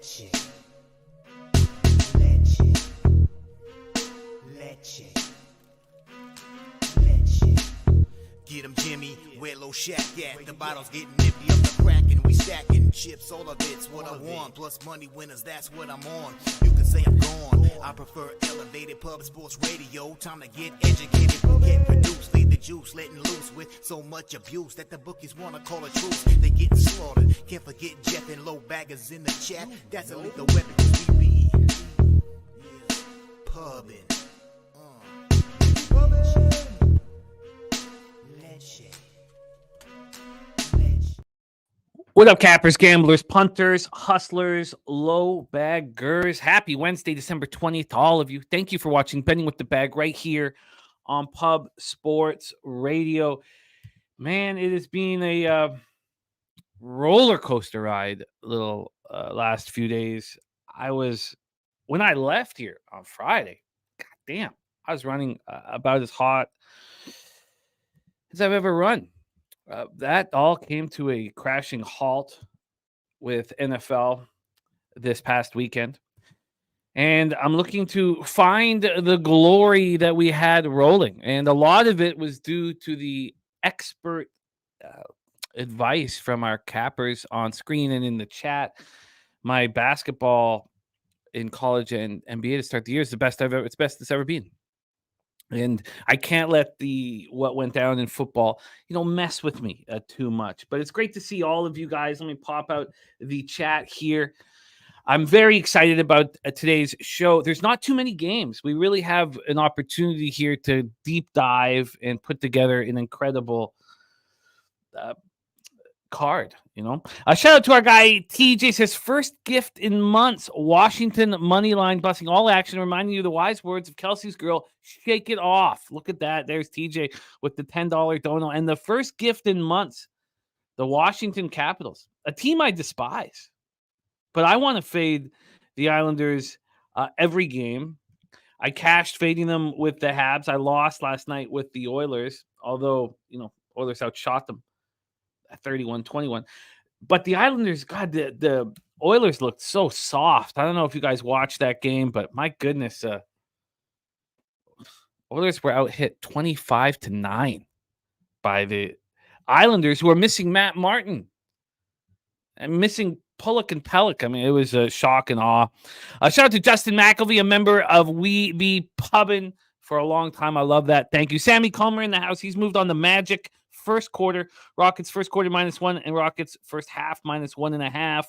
Leche. Leche. Leche. Leche. Get 'em, Jimmy, where low shack at? The bottle's getting empty up the Kraken. We stacking chips, all of it's what I want. Plus money winners, that's what I'm on. You can say I'm gone. I prefer elevated pub sports radio. Time to get educated, get produced. Leave the juice, letting loose with so much abuse that the bookies wanna call a truce. They getting slaughtered. Can't forget Jeff and low baggers in the chat. That's a lethal weapon 'cause we be pubbing. What up, cappers, gamblers, punters, hustlers, low baggers? Happy Wednesday, December 20th to all of you. Thank you for watching Betting with the Bag right here on Pub Sports Radio. Man, it has been a roller coaster ride little last few days. When I left here on Friday, god damn, I was running about as hot as I've ever run. That all came to a crashing halt with NFL this past weekend. And I'm looking to find the glory that we had rolling. And a lot of it was due to the expert advice from our cappers on screen and in the chat. My basketball in college and NBA to start the year is it's best it's ever been. And I can't let what went down in football, mess with me too much. But it's great to see all of you guys. Let me pop out the chat here. I'm very excited about today's show. There's not too many games. We really have an opportunity here to deep dive and put together an incredible card. Shout out to our guy TJ, says first gift in months, Washington money line busting all action, reminding you the wise words of Kelsey's girl, shake it off. Look at that. There's TJ with the $10 dono, and the first gift in months, the Washington Capitals, a team I despise, but I want to fade the Islanders every game. I cashed fading them with the Habs. I lost last night with the Oilers, although Oilers outshot them at 31-21. But the Islanders, God, the Oilers looked so soft. I don't know if you guys watched that game, but my goodness, Oilers were out hit 25-9 by the Islanders, who are missing Matt Martin and missing Pulock and Pellick. I mean, it was a shock and awe. Shout out to Justin McElvey, a member of We Be Pubbin' for a long time. I love that. Thank you. Sammy Comer in the house. He's moved on to Magic. First quarter, Rockets first quarter -1, and Rockets first half -1.5.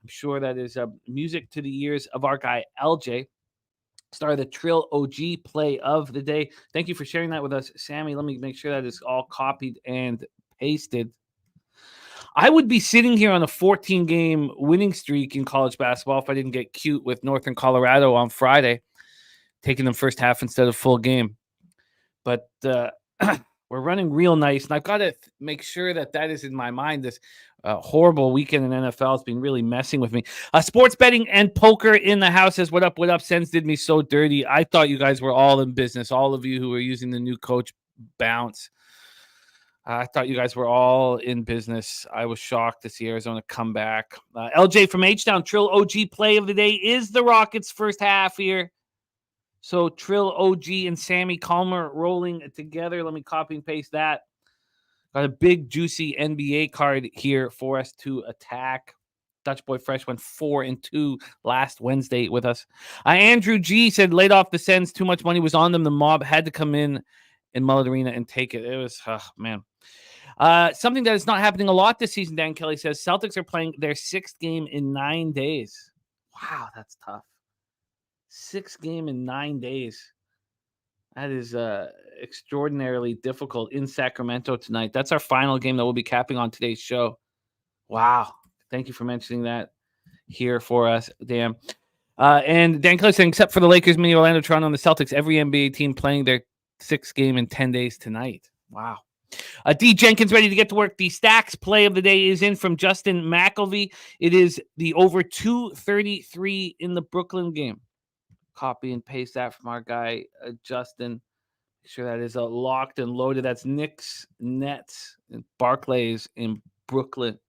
I'm sure that is music to the ears of our guy LJ. Start of the Trill OG play of the day. Thank you for sharing that with us, Sammy. Let me make sure that is all copied and pasted. I would be sitting here on a 14-game winning streak in college basketball if I didn't get cute with Northern Colorado on Friday, taking them first half instead of full game. But we're running real nice, and I've got to make sure that is in my mind. This horrible weekend in NFL has been really messing with me. Sports betting and poker in the house says, what up, what up? Sens did me so dirty. I thought you guys were all in business, all of you who are using the new coach bounce. I thought you guys were all in business. I was shocked to see Arizona come back. LJ from H-Town, Trill OG play of the day is the Rockets first half here. So Trill OG and Sammy Calmer rolling together. Let me copy and paste that. Got a big, juicy NBA card here for us to attack. Dutch Boy Fresh went 4-2 last Wednesday with us. Andrew G said, laid off the Sens. Too much money was on them. The mob had to come in Mullet Arena and take it. It was, man. Something that is not happening a lot this season, Dan Kelly says, Celtics are playing their 6th game in 9 days. Wow, that's tough. 6th game in 9 days. That is extraordinarily difficult in Sacramento tonight. That's our final game that we'll be capping on today's show. Wow. Thank you for mentioning that here for us, Dan. And Dan Kelly saying, except for the Lakers, Mini, Orlando, Toronto, and the Celtics, every NBA team playing their 6th game in 10 days tonight. Wow. D. Jenkins ready to get to work. The stacks play of the day is in from Justin McElvey. It is the over 233 in the Brooklyn game. Copy and paste that from our guy, Justin. Make sure that is locked and loaded. That's Knicks, Nets, and Barclays in Brooklyn.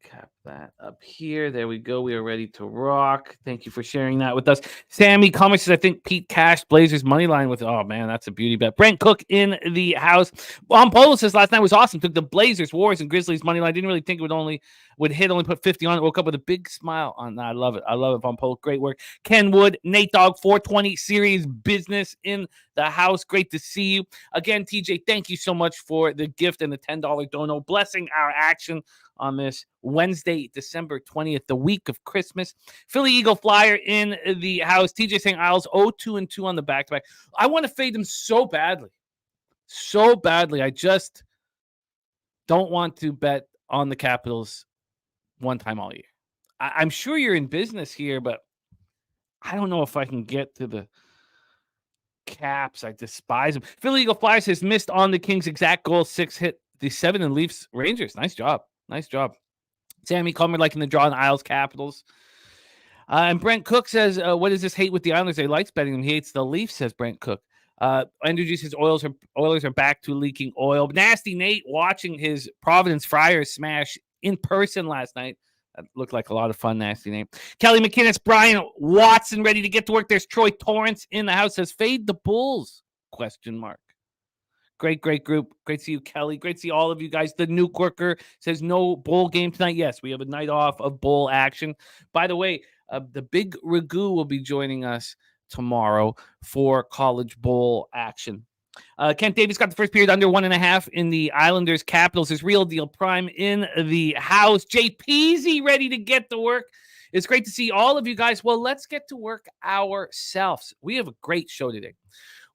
Cap that up here. There we go. We are ready to rock. Thank you for sharing that with us. Sammy comments says, I think Pete cashed Blazers money line with, oh man, that's a beauty bet. Brent Cook in the house. Polo says last night was awesome. Took the Blazers, Warriors, and Grizzlies money line. Didn't really think it would hit. Only put 50 on it. Woke up with a big smile on that. I love it. I love it, Von Polo. Great work. Ken Wood, Nate Dogg, 420 series business in the house. Great to see you again, TJ. Thank you so much for the gift and the $10 dono, blessing our action on this Wednesday, December 20th, the week of Christmas. Philly Eagle Flyer in the house. TJ saying Isles 0-2-2 on the back-to-back. I want to fade them so badly. So badly. I just don't want to bet on the Capitals one time all year. I'm sure you're in business here, but I don't know if I can get to the Caps. I despise them. Philly Eagle Flyer says missed on the Kings' exact goal. 6 hit the 7 and Leafs Rangers. Nice job. Nice job. Sammy Comer liking the draw on the Isles Capitals. And Brent Cook says, what is this hate with the Islanders? They likes betting them. He hates the Leafs, says Brent Cook. Andrew G says Oilers are back to leaking oil. Nasty Nate watching his Providence Friars smash in person last night. That looked like a lot of fun, Nasty Nate. Kelly McInnes, Brian Watson ready to get to work. There's Troy Torrance in the house, says fade the Bulls, ? Great group. Great to see you, Kelly. Great to see all of you guys. The New Quirker says no bowl game tonight. Yes, we have a night off of bowl action. By the way, the Big Ragu will be joining us tomorrow for college bowl action. Kent Davis got the first period under 1.5 in the Islanders Capitals. His Real Deal Prime in the house. JPZ ready to get to work. It's great to see all of you guys. Well, let's get to work ourselves. We have a great show today.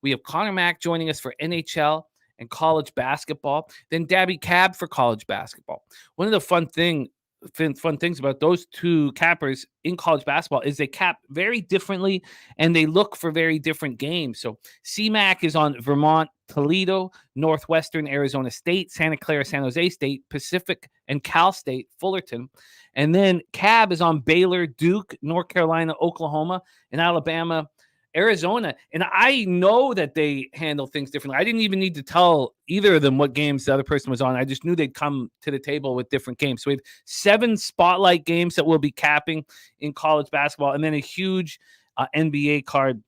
We have Conor Mac joining us for NHL and college basketball, then Daby Cab for college basketball. One of the fun things about those two cappers in college basketball is they cap very differently and they look for very different games. So CMAC is on Vermont, Toledo, Northwestern, Arizona State, Santa Clara, San Jose State, Pacific, and Cal State, Fullerton. And then Cab is on Baylor, Duke, North Carolina, Oklahoma, and Alabama, Arizona. And I know that they handle things differently. I didn't even need to tell either of them what games the other person was on. I just knew they'd come to the table with different games. So we have 7 spotlight games that we'll be capping in college basketball, and then a huge NBA card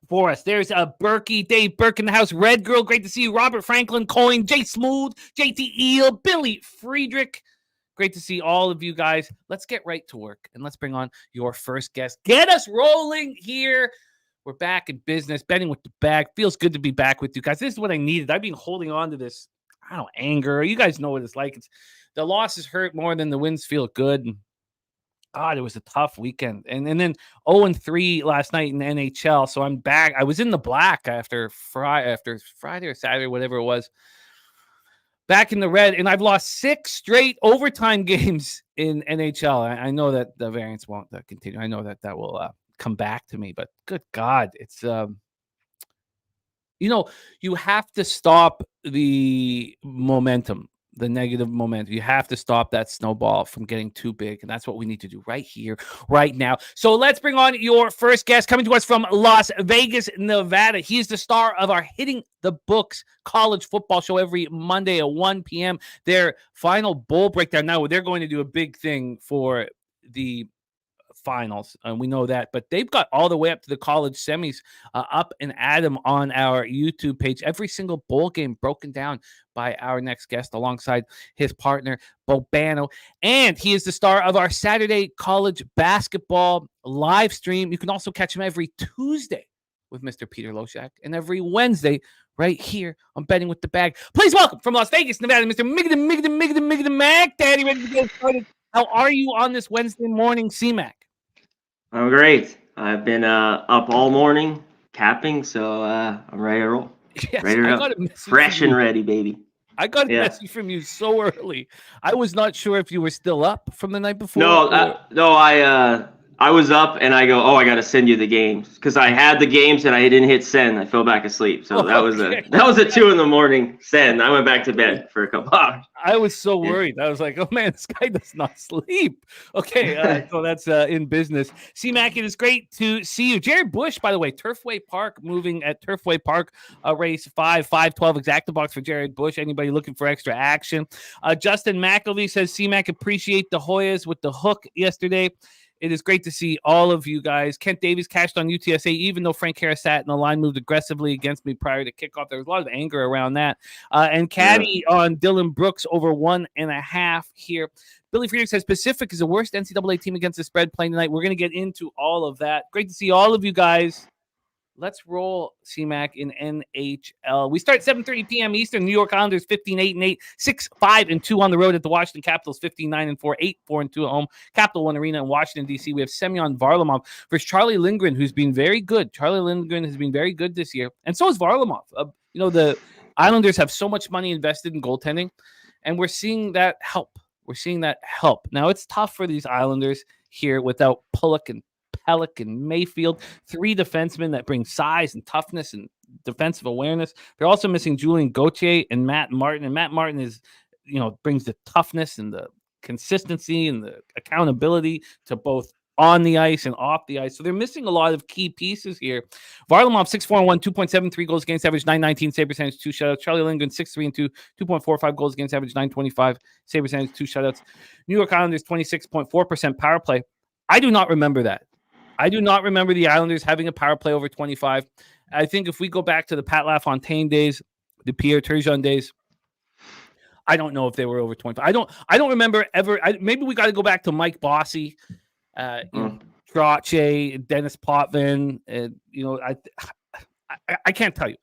for us. There's Berkey, Dave Burke in the house. Red Girl, great to see you. Robert Franklin, Coyne, Jay Smooth, JT Eel, Billy Friedrich. Great to see all of you guys. Let's get right to work, and let's bring on your first guest. Get us rolling here. We're back in business, betting with the bag. Feels good to be back with you guys. This is what I needed. I've been holding on to this, anger. You guys know what it's like. The losses hurt more than the wins feel good. And, it was a tough weekend. And then 0-3 last night in the NHL. So I'm back. I was in the black after Friday or Saturday, whatever it was. Back in the red, and I've lost 6 straight overtime games in NHL. I know that the variance won't continue. I know that will come back to me, but good God, it's you have to stop the momentum, the negative momentum. You have to stop that snowball from getting too big, and that's what we need to do right here, right now. So let's bring on your first guest, coming to us from Las Vegas, Nevada. He is the star of our Hitting the Books college football show every Monday at 1 p.m. Their final bowl breakdown. Now they're going to do a big thing for the finals, and we know that, but they've got all the way up to the college semis up and at them on our YouTube page. Every single bowl game broken down by our next guest alongside his partner Bobano, and he is the star of our Saturday college basketball live stream. You can also catch him every Tuesday with Mr. Peter Loshak and every Wednesday right here on Betting with the Bag. Please welcome from Las Vegas, Nevada, Mr. Miggity Mac Daddy, ready to get started. How are you on this Wednesday morning, CMAC? I'm great. I've been up all morning capping, so I'm ready to roll. Yes, ready to roll. Fresh and ready, baby. I got a message from you so early. I was not sure if you were still up from the night before. No, I was up and I go, oh, I got to send you the games because I had the games and I didn't hit send. I fell back asleep. So that was a 2 a.m. send. I went back to bed for a couple hours. I was so worried. I was like, oh man, this guy does not sleep. Okay, so that's in business. C-Mac, it is great to see you. Jared Bush, by the way, Turfway Park, moving at Turfway Park, race 5:12 exacta box for Jared Bush. Anybody looking for extra action? Justin McElvey says, C-Mac, appreciate the Hoyas with the hook yesterday. It is great to see all of you guys. Kent Davies cashed on UTSA, even though Frank Harris sat and the line moved aggressively against me prior to kickoff. There was a lot of anger around that. And Caddy on Dylan Brooks over 1.5 here. Billy Friedrich says Pacific is the worst NCAA team against the spread playing tonight. We're going to get into all of that. Great to see all of you guys. Let's roll C-Mac in NHL. We start 7:30 p.m. Eastern. New York Islanders 15-8-8, 6-5-2 on the road at the Washington Capitals, 15-9-4, 8-4-2 at home. Capital One Arena in Washington, D.C. We have Semyon Varlamov versus Charlie Lindgren, who's been very good. Charlie Lindgren has been very good this year, and so is Varlamov. The Islanders have so much money invested in goaltending, and we're seeing that help. Now, it's tough for these Islanders here without Pulock and Pelech and Mayfield, 3 defensemen that bring size and toughness and defensive awareness. They're also missing Julian Gauthier and Matt Martin. And Matt Martin is, brings the toughness and the consistency and the accountability to both on the ice and off the ice. So they're missing a lot of key pieces here. Varlamov, 6-4-1, 2.73 goals against average, 919 save percentage, 2 shutouts. Charlie Lindgren, 6-3-2, 2.45 goals against average, 925 save percentage, 2 shutouts. New York Islanders, 26.4% power play. I do not remember that. I do not remember the Islanders having a power play over 25. I think if we go back to the Pat LaFontaine days, the Pierre Turgeon days, I don't know if they were over 25. I don't remember ever. Maybe we got to go back to Mike Bossy, Trottier, Dennis Potvin. I can't tell you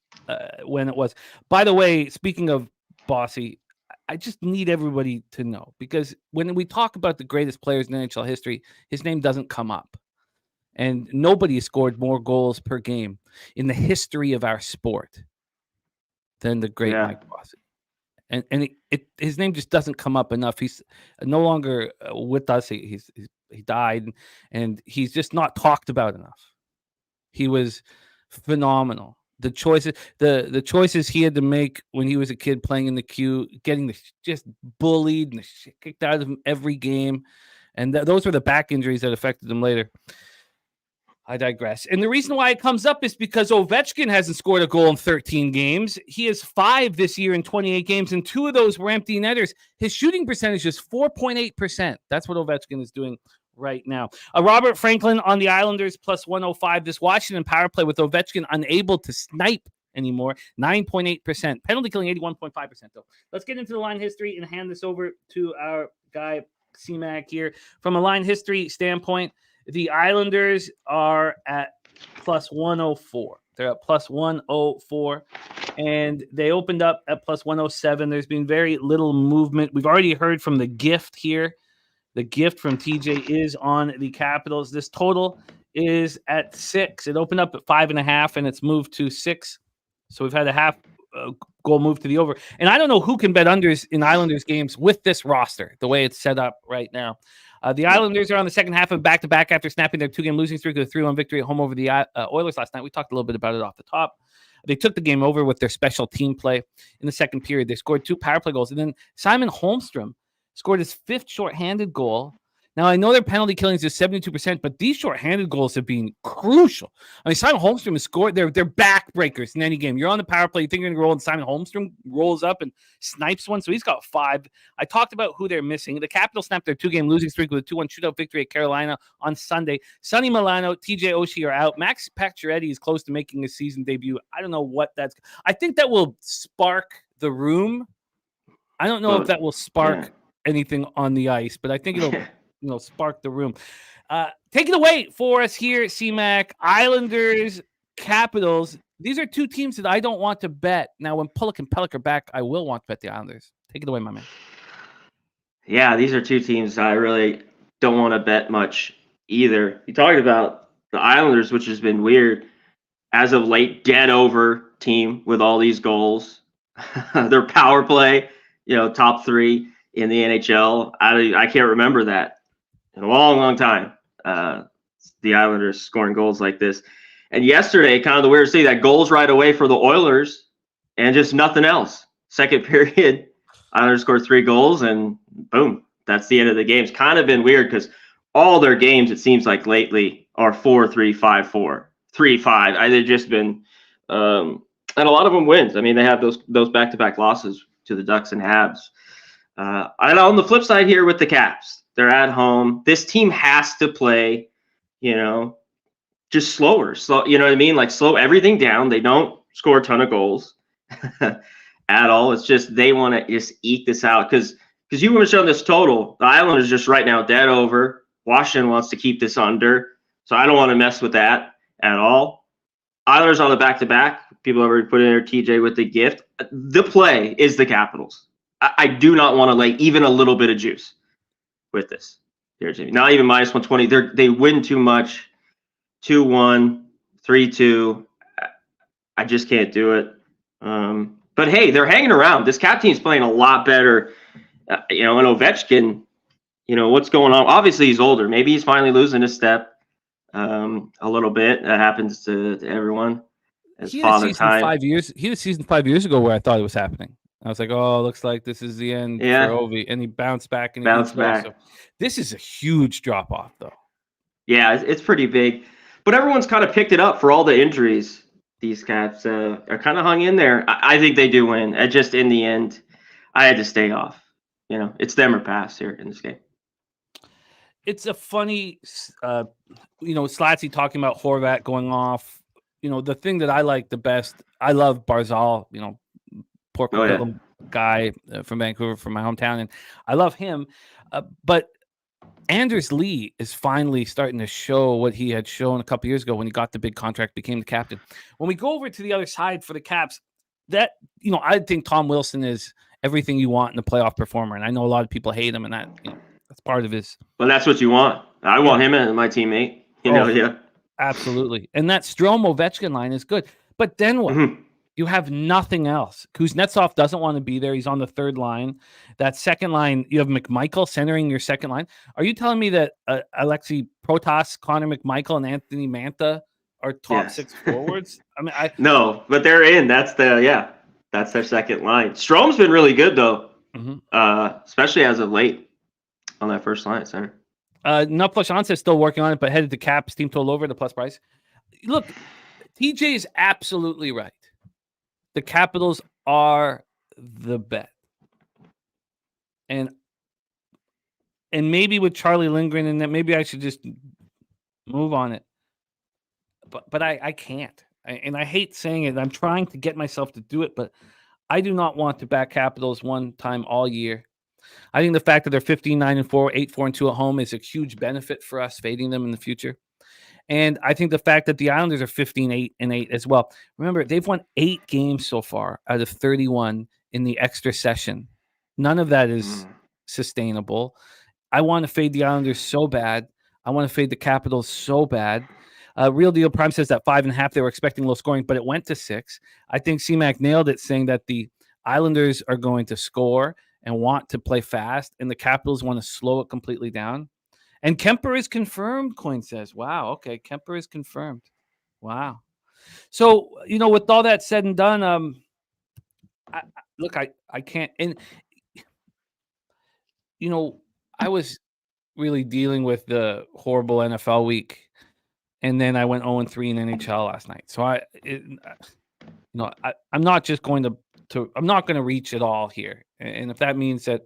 when it was. By the way, speaking of Bossy, I just need everybody to know, because when we talk about the greatest players in NHL history, his name doesn't come up. And nobody has scored more goals per game in the history of our sport than the great Mike Bossy. And his name just doesn't come up enough. He's no longer with us. He died, and he's just not talked about enough. He was phenomenal. The choices he had to make when he was a kid playing in the queue, getting just bullied and the shit kicked out of him every game, and those were the back injuries that affected him later. I digress. And the reason why it comes up is because Ovechkin hasn't scored a goal in 13 games. He has 5 this year in 28 games, and 2 of those were empty netters. His shooting percentage is 4.8%. That's what Ovechkin is doing right now. Robert Franklin on the Islanders plus 105. This Washington power play with Ovechkin unable to snipe anymore, 9.8%. Penalty killing, 81.5%, though. Let's get into the line history and hand this over to our guy, C-Mac here. From a line history standpoint, the Islanders are at plus 104. They're at plus 104, and they opened up at plus 107. There's been very little movement. We've already heard from the gift here. The gift from TJ is on the Capitals. This total is at 6. It opened up at 5.5, and it's moved to 6. So we've had a half goal move to the over. And I don't know who can bet unders in Islanders games with this roster, the way it's set up right now. The Islanders are on the second half of back-to-back after snapping their 2-game losing streak with a 3-1 victory at home over the Oilers last night. We talked a little bit about it off the top. They took the game over with their special team play in the second period. They scored 2 power play goals. And then Simon Holmstrom scored his 5th shorthanded goal. Now, I know their penalty killings is 72%, but these shorthanded goals have been crucial. I mean, Simon Holmstrom has scored. They're backbreakers in any game. You're on the power play, you think you're going to roll, and Simon Holmstrom rolls up and snipes one. So he's got 5. I talked about who they're missing. The Capitals snapped their 2-game losing streak with a 2-1 shootout victory at Carolina on Sunday. Sonny Milano, TJ Oshie are out. Max Pacioretty is close to making his season debut. I don't know what that's. I think that will spark the room. I don't know if that will spark anything on the ice, but I think it'll spark the room. Take it away for us here, C-Mac. Islanders, Capitals. These are 2 teams that I don't want to bet. Now, when Pulock and Pelech are back, I will want to bet the Islanders. Take it away, my man. Yeah, these are 2 teams I really don't want to bet much either. You talked about the Islanders, which has been weird. As of late, dead over team with all these goals. Their power play, top 3 in the NHL. I can't remember that in a long, long time. the Islanders scoring goals like this. And yesterday, kind of the weird thing, that goals right away for the Oilers and just nothing else. Second period, Islanders scored 3 goals and boom, that's the end of the game. It's kind of been weird because all their games, it seems like lately, are 4-3, 5-4, 3-5. They've just been, and a lot of them wins. I mean, they have those back-to-back losses to the Ducks and Habs. And on the flip side here with the Caps, they're at home. This team has to play, just slower. Slow, you know what I mean? Like slow everything down. They don't score a ton of goals at all. It's just they want to just eke this out because you were showing this total. The Islanders just right now dead over. Washington wants to keep this under, so I don't want to mess with that at all. Islanders on the back-to-back. People have already put in there TJ with the gift. The play is the Capitals. I do not want to lay even a little bit of juice with this. Here, Jimmy. Not even minus 120. They win too much. 2-1, 3-2. I just can't do it. But hey, they're hanging around. This Cap team's playing a lot better. And Ovechkin, what's going on? Obviously, he's older. Maybe he's finally losing his step a little bit. That happens to everyone. He had a season 5 years. He had a season 5 years ago where I thought it was happening. I was like, "Oh, looks like this is the end for Ovi," and he bounced back. So this is a huge drop off, though. Yeah, it's pretty big, but everyone's kind of picked it up for all the injuries. These Caps are kind of hung in there. I think they do win. Just in the end, I had to stay off. It's them or pass here in this game. It's a funny, Slatsy talking about Horvat going off. The thing that I like the best, I love Barzal, Port Coquitlam guy from Vancouver, from my hometown, and I love him. But Anders Lee is finally starting to show what he had shown a couple years ago when he got the big contract, became the captain. When we go over to the other side for the Caps, that I think Tom Wilson is everything you want in a playoff performer, and I know a lot of people hate him, and that that's part of his. Well, that's what you want. I want him as my teammate. Absolutely. And that Strome Ovechkin line is good, but then what? Mm-hmm. You have nothing else. Kuznetsov doesn't want to be there. He's on the third line. That second line, you have McMichael centering your second line. Are you telling me that Alexei Protas, Connor McMichael, and Anthony Mantha are top 6 forwards? I mean, no, but they're in. That's that's their second line. Strome's been really good though, especially as of late on that first line at center. Nupflashance is still working on it, but headed to Caps, team total over the plus price. Look, TJ is absolutely right. The Capitals are the bet. And maybe with Charlie Lindgren and that, maybe I should just move on it. But I can't. I hate saying it. I'm trying to get myself to do it, but I do not want to back Capitals one time all year. I think the fact that they're 15-9-4, 8-4-2 at home is a huge benefit for us fading them in the future. And I think the fact that the Islanders are 15-8-8 as well. Remember, they've won 8 games so far out of 31 in the extra session. None of that is sustainable. I want to fade the Islanders so bad. I want to fade the Capitals so bad. Real Deal Prime says that 5.5, they were expecting low scoring, but it went to 6. I think C-Mac nailed it, saying that the Islanders are going to score and want to play fast, and the Capitals want to slow it completely down. And Kemper is confirmed, Coin says. Wow, okay, Kemper is confirmed. Wow. So, with all that said and done, I can't. And, I was really dealing with the horrible NFL week, and then I went 0-3 in NHL last night. So I'm not just going to I'm not going to reach it all here. And if that means that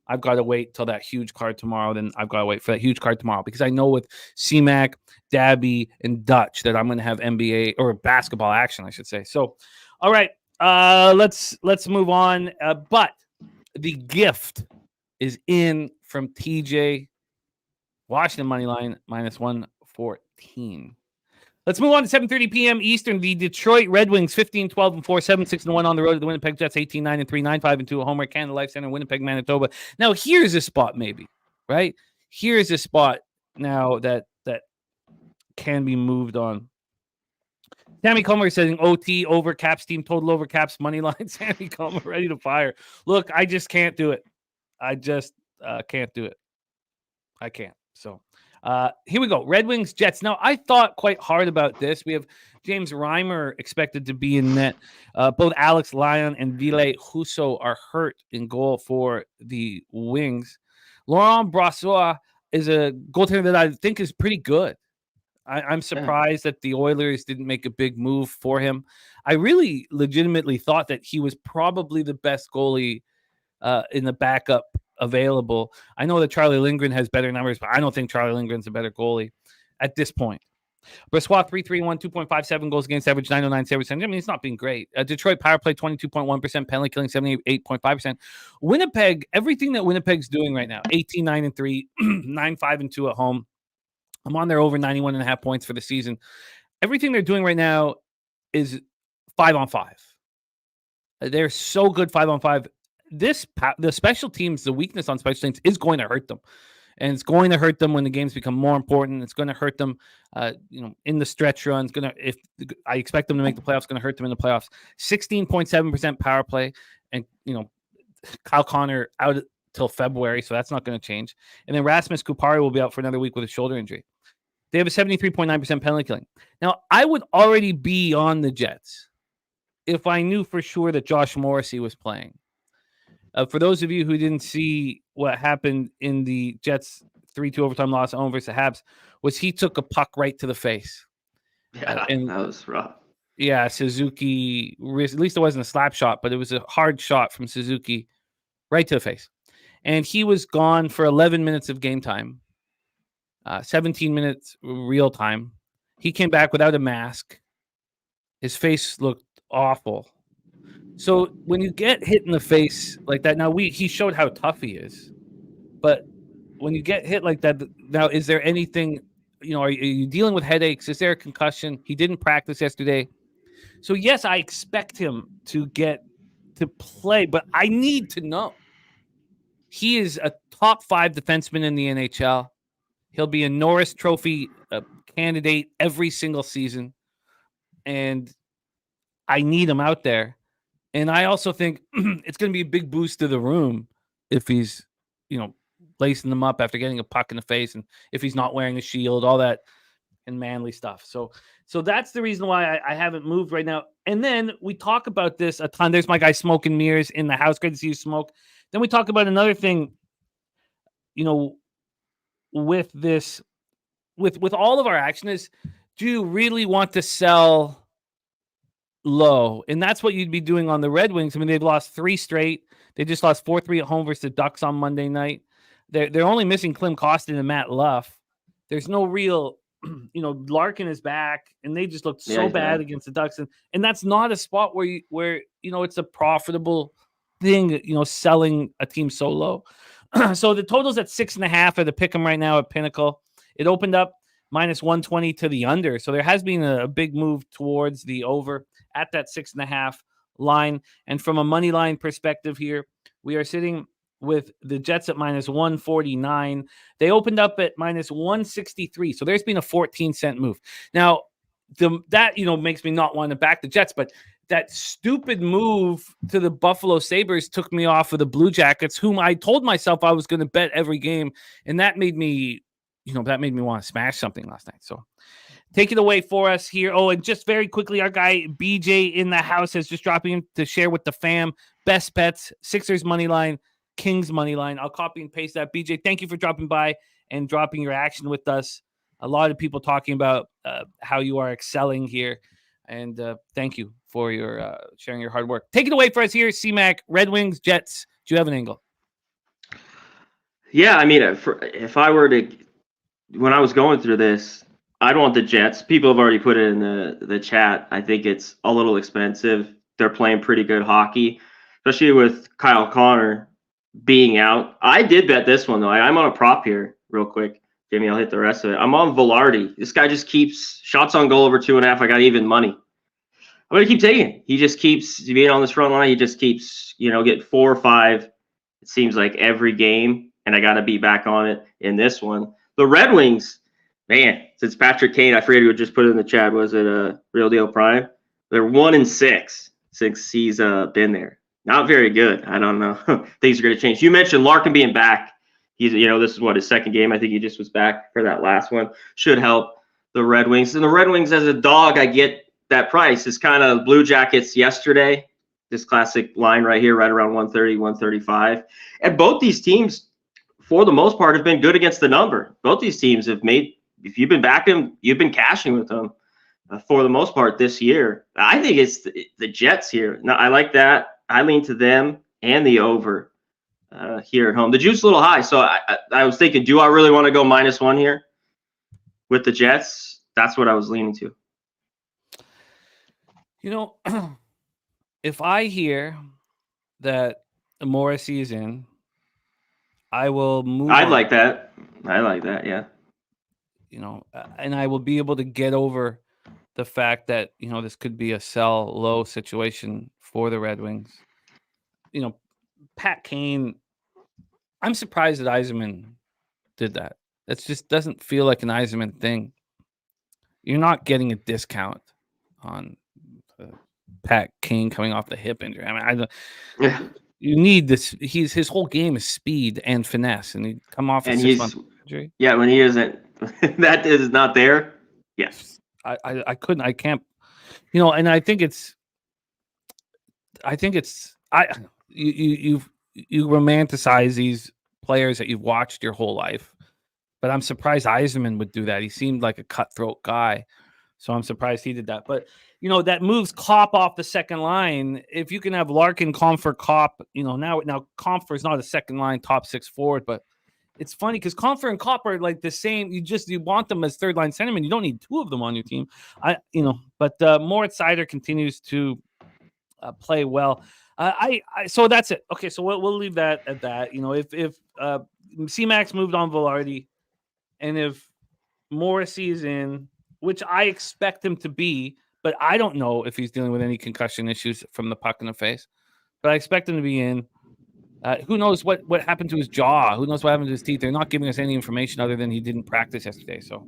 I've got to wait till that huge card tomorrow, then I've got to wait for that huge card tomorrow, because I know with C-Mac, Daby, and Dutch that I'm going to have NBA or basketball action, I should say. So, all right, let's move on. But the gift is in from TJ. Washington money line minus 114. Let's move on to 7:30 p.m. Eastern. The Detroit Red Wings 15-12-4, 7-6-1 on the road to the Winnipeg Jets 18-9-3, 9-5-2 at home at Canada Life Center, Winnipeg, Manitoba. Now here's a spot, maybe, right? Here's a spot now that can be moved on. Sammy Comer saying OT over Caps, team total over Caps money line. Sammy Comer ready to fire. Look, I just can't do it. I just can't do it. I can't. So Here we go. Red Wings, Jets. Now, I thought quite hard about this. We have James Reimer expected to be in net. Both Alex Lyon and Ville Husso are hurt in goal for the Wings. Laurent Brossoit is a goaltender that I think is pretty good. I'm surprised that the Oilers didn't make a big move for him. I really legitimately thought that he was probably the best goalie in the backup available. I know that Charlie Lindgren has better numbers, but I don't think Charlie Lindgren's a better goalie at this point. Brossoit 3.31, 2.57 goals against average, 909 save percentage. I mean, it's not been great. Detroit power play 22.1%, penalty killing 78.5%. Winnipeg, everything that Winnipeg's doing right now, 18-9-3, 9-5-2 at home. I'm on there over 91.5 points for the season. Everything they're doing right now is 5-on-5. They're so good 5-on-5. The special teams, the weakness on special teams is going to hurt them. And it's going to hurt them when the games become more important. It's going to hurt them, in the stretch run. If I expect them to make the playoffs, it's going to hurt them in the playoffs. 16.7% power play, and Kyle Connor out till February, so that's not going to change. And then Rasmus Kupari will be out for another week with a shoulder injury. They have a 73.9% penalty killing. Now, I would already be on the Jets if I knew for sure that Josh Morrissey was playing. For those of you who didn't see what happened in the Jets 3-2 overtime loss at home versus the Habs, was he took a puck right to the face. Yeah, and that was rough. Yeah, Suzuki, at least it wasn't a slap shot, but it was a hard shot from Suzuki right to the face. And he was gone for 11 minutes of game time, 17 minutes real time. He came back without a mask. His face looked awful. So when you get hit in the face like that, now he showed how tough he is, but when you get hit like that, now is there anything, are you dealing with headaches? Is there a concussion? He didn't practice yesterday. So yes, I expect him to get to play, but I need to know. He is a top 5 defenseman in the NHL. He'll be a Norris Trophy candidate every single season, and I need him out there. And I also think it's going to be a big boost to the room if he's, lacing them up after getting a puck in the face, and if he's not wearing a shield, all that and manly stuff. So that's the reason why I haven't moved right now. And then we talk about this a ton. There's my guy smoking mirrors in the house. Great to see you smoke. Then we talk about another thing, with this, with all of our action is, do you really want to sell low? And that's what you'd be doing on the Red Wings. I mean, they've lost 3 straight. They just lost 4-3 at home versus the Ducks on Monday night. They're only missing Klim Kostin and Matt Luff. There's no real, Larkin is back, and they just looked so bad against the Ducks. And that's not a spot where it's a profitable thing, selling a team so low. So the total's at 6.5 at the pick'em right now at Pinnacle. It opened up -120 to the under. So there has been a big move towards the over at that 6.5 line. And from a money line perspective here, we are sitting with the Jets at -149. They opened up at -163. So there's been a 14-cent move. Now, that makes me not want to back the Jets, but that stupid move to the Buffalo Sabres took me off of the Blue Jackets, whom I told myself I was going to bet every game, and that made me want to smash something last night. So take it away for us here. Oh, and just very quickly, our guy BJ in the house is just dropping in to share with the fam best bets, Sixers money line, Kings money line. I'll copy and paste that. BJ, thank you for dropping by and dropping your action with us. A lot of people talking about how you are excelling here, and thank you for your sharing your hard work. Take it away for us here, C-Mac, Red Wings, Jets. Do you have an angle? Yeah, I mean, if I were to, when I was going through this, I'd want the Jets. People have already put it in the chat. I think it's a little expensive. They're playing pretty good hockey, especially with Kyle Connor being out. I did bet this one, though. I'm on a prop here real quick. Jimmy, I'll hit the rest of it. I'm on Velarde. This guy just keeps shots on goal over 2.5. I got even money. I'm going to keep taking it. He just keeps being on this front line. He just keeps, getting 4 or 5, it seems like, every game. And I got to be back on it in this one. The Red Wings, man, since Patrick Kane, I forget who just put it in the chat. Was it a Real Deal Prime? They're 1-6 since he's been there. Not very good. I don't know. Things are going to change. You mentioned Larkin being back. He's, this is what his second game. I think he just was back for that last one. Should help the Red Wings. And the Red Wings, as a dog, I get that price. It's kind of Blue Jackets yesterday. This classic line right here, right around 130, 135. And both these teams, for the most part, have been good against the number. Both these teams have made, if you've been backing them, you've been cashing with them for the most part this year. I think it's the Jets here. Now, I like that. I lean to them and the over here at home. The juice is a little high, so I was thinking, do I really want to go -1 here with the Jets? That's what I was leaning to. If I hear that Morrissey is in, I will move. I'd like that. I like that, yeah. And I will be able to get over the fact that, this could be a sell low situation for the Red Wings. Pat Kane, I'm surprised that Yzerman did that. That just doesn't feel like an Yzerman thing. You're not getting a discount on Pat Kane coming off the hip injury. I mean, you need this. His whole game is speed and finesse, and he come off a 6-month injury. Yeah, when he isn't, that is not there. Yes, I couldn't. I can't. And I think it's. You romanticize these players that you've watched your whole life, but I'm surprised Yzerman would do that. He seemed like a cutthroat guy, so I'm surprised he did that. But that moves Kopp off the second line. If you can have Larkin, Comfer, Kopp, now Comfer is not a second line top six forward, but it's funny because Comfer and Kopp are like the same. You want them as third line centermen. You don't need two of them on your team. But Moritz Seider continues to play well. So that's it. Okay, so we'll leave that at that. If C-Max moved on Velarde, and if Morrissey is in, which I expect him to be, but I don't know if he's dealing with any concussion issues from the puck in the face. But I expect him to be in. Who knows what happened to his jaw? Who knows what happened to his teeth? They're not giving us any information other than he didn't practice yesterday. So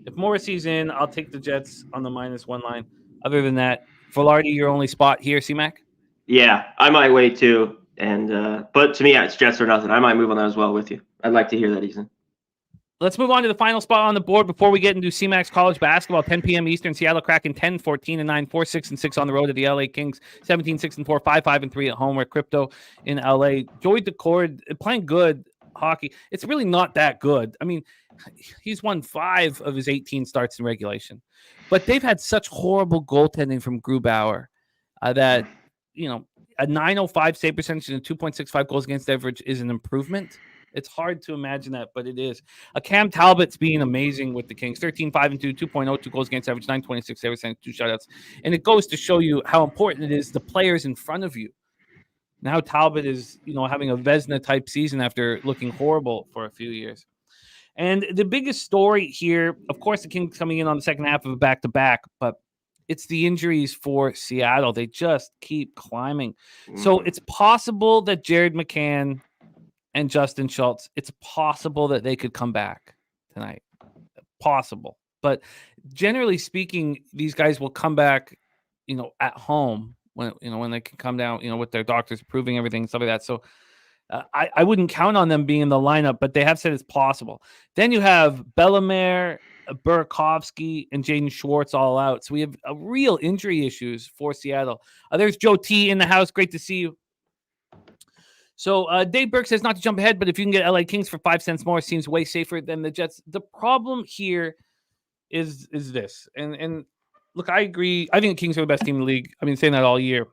if Morrissey's in, I'll take the Jets on the -1 line. Other than that, Velarde, your only spot here, C-Mac? Yeah, I might wait too. And but to me, it's Jets or nothing. I might move on that as well with you. I'd like to hear that, Ethan. Let's move on to the final spot on the board before we get into C-Max college basketball. 10 p.m. Eastern, Seattle Kraken 10-14-9, 4-6-6 on the road to the LA Kings, 17-6-4, 5-5-3 at home. We're Crypto in LA. Joey Decord playing good hockey. It's really not that good. I mean, he's won 5 of his 18 starts in regulation, but they've had such horrible goaltending from Grubauer that a .905 save percentage and a 2.65 goals against average is an improvement. It's hard to imagine that, but it is. Cam Talbot's being amazing with the Kings. 13-5-2, 2.02 goals against average, 926 save percentage, 2 shutouts. And it goes to show you how important it is, the players in front of you. Now Talbot is, having a Vezina-type season after looking horrible for a few years. And the biggest story here, of course, the Kings coming in on the second half of a back-to-back, but it's the injuries for Seattle. They just keep climbing. So it's possible that Jared McCann and Justin Schultz, it's possible that they could come back tonight. Possible. But generally speaking, these guys will come back, at home when they can come down, with their doctors approving everything, stuff like that. So I wouldn't count on them being in the lineup, but they have said it's possible. Then you have Bellemare, Burakovsky, and Jaden Schwartz all out. So we have real injury issues for Seattle. There's Joe T in the house. Great to see you. So Dave Burke says not to jump ahead, but if you can get LA Kings for 5 cents more, it seems way safer than the Jets. The problem here is this. And look, I agree. I think the Kings are the best team in the league. I've been saying that all year.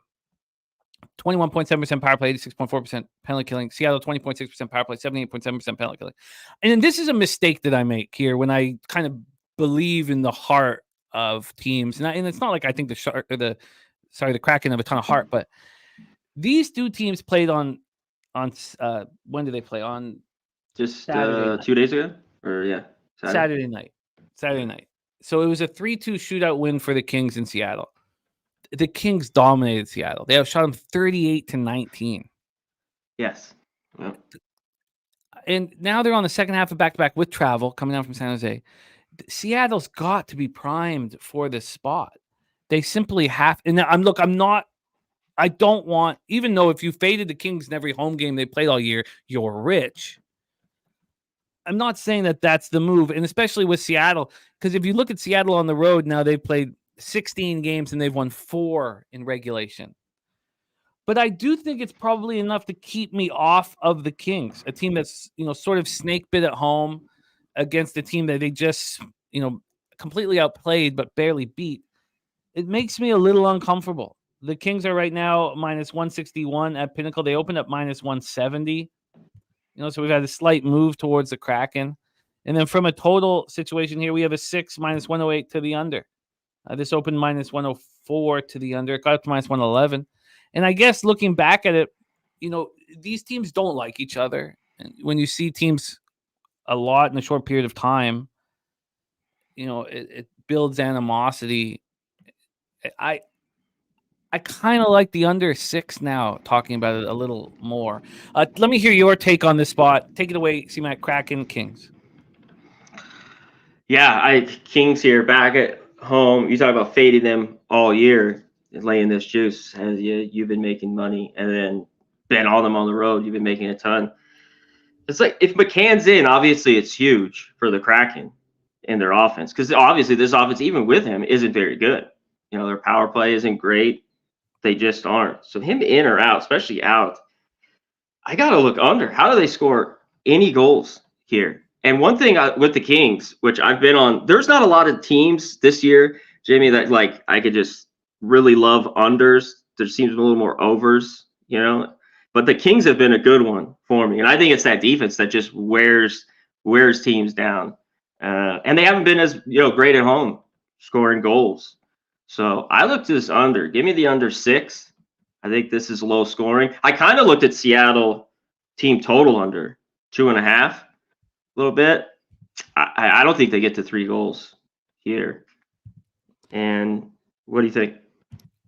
21.7% power play, 86.4% penalty killing. Seattle, 20.6% power play, 78.7% penalty killing. And this is a mistake that I make here when I kind of believe in the heart of teams. And it's not like I think the Kraken have a ton of heart, but these two teams played on when did they play? On just 2 days ago? Or yeah. Saturday night. So it was a 3-2 shootout win for the Kings in Seattle. The Kings dominated Seattle. They outshot them 38-19. Yes. Well. And now they're on the second half of back-to-back with travel coming down from San Jose. Seattle's got to be primed for this spot. They simply have. And I don't want, even though if you faded the Kings in every home game they played all year, you're rich. I'm not saying that that's the move, and especially with Seattle, because if you look at Seattle on the road now, they've played 16 games and they've won 4 in regulation. But I do think it's probably enough to keep me off of the Kings, a team that's, sort of snake bit at home against a team that they just, completely outplayed but barely beat. It makes me a little uncomfortable. The Kings are right now minus 161 at Pinnacle. They opened up minus 170. So we've had a slight move towards the Kraken. And then from a total situation here, we have a 6 minus 108 to the under. This opened minus 104 to the under. It got up to minus 111. And I guess looking back at it, these teams don't like each other. And when you see teams a lot in a short period of time, it builds animosity. I kind of like the under 6 now, talking about it a little more. Let me hear your take on this spot. Take it away, C-Mac. Kraken, Kings. Yeah, Kings here back at home. You talk about fading them all year and laying this juice. As you've been making money, and then bet on them on the road. You've been making a ton. It's like if McCann's in, obviously it's huge for the Kraken in their offense, because obviously this offense, even with him, isn't very good. Their power play isn't great. They just aren't. So him in or out, especially out, I got to look under. How do they score any goals here? And one thing with the Kings, which I've been on, there's not a lot of teams this year, Jamie, that like I could just really love unders. There seems a little more overs, But the Kings have been a good one for me. And I think it's that defense that just wears teams down. And they haven't been as great at home scoring goals. So I looked at this under. Give me the under 6. I think this is low scoring. I kind of looked at Seattle team total under 2.5 a little bit. I don't think they get to 3 goals here. And what do you think?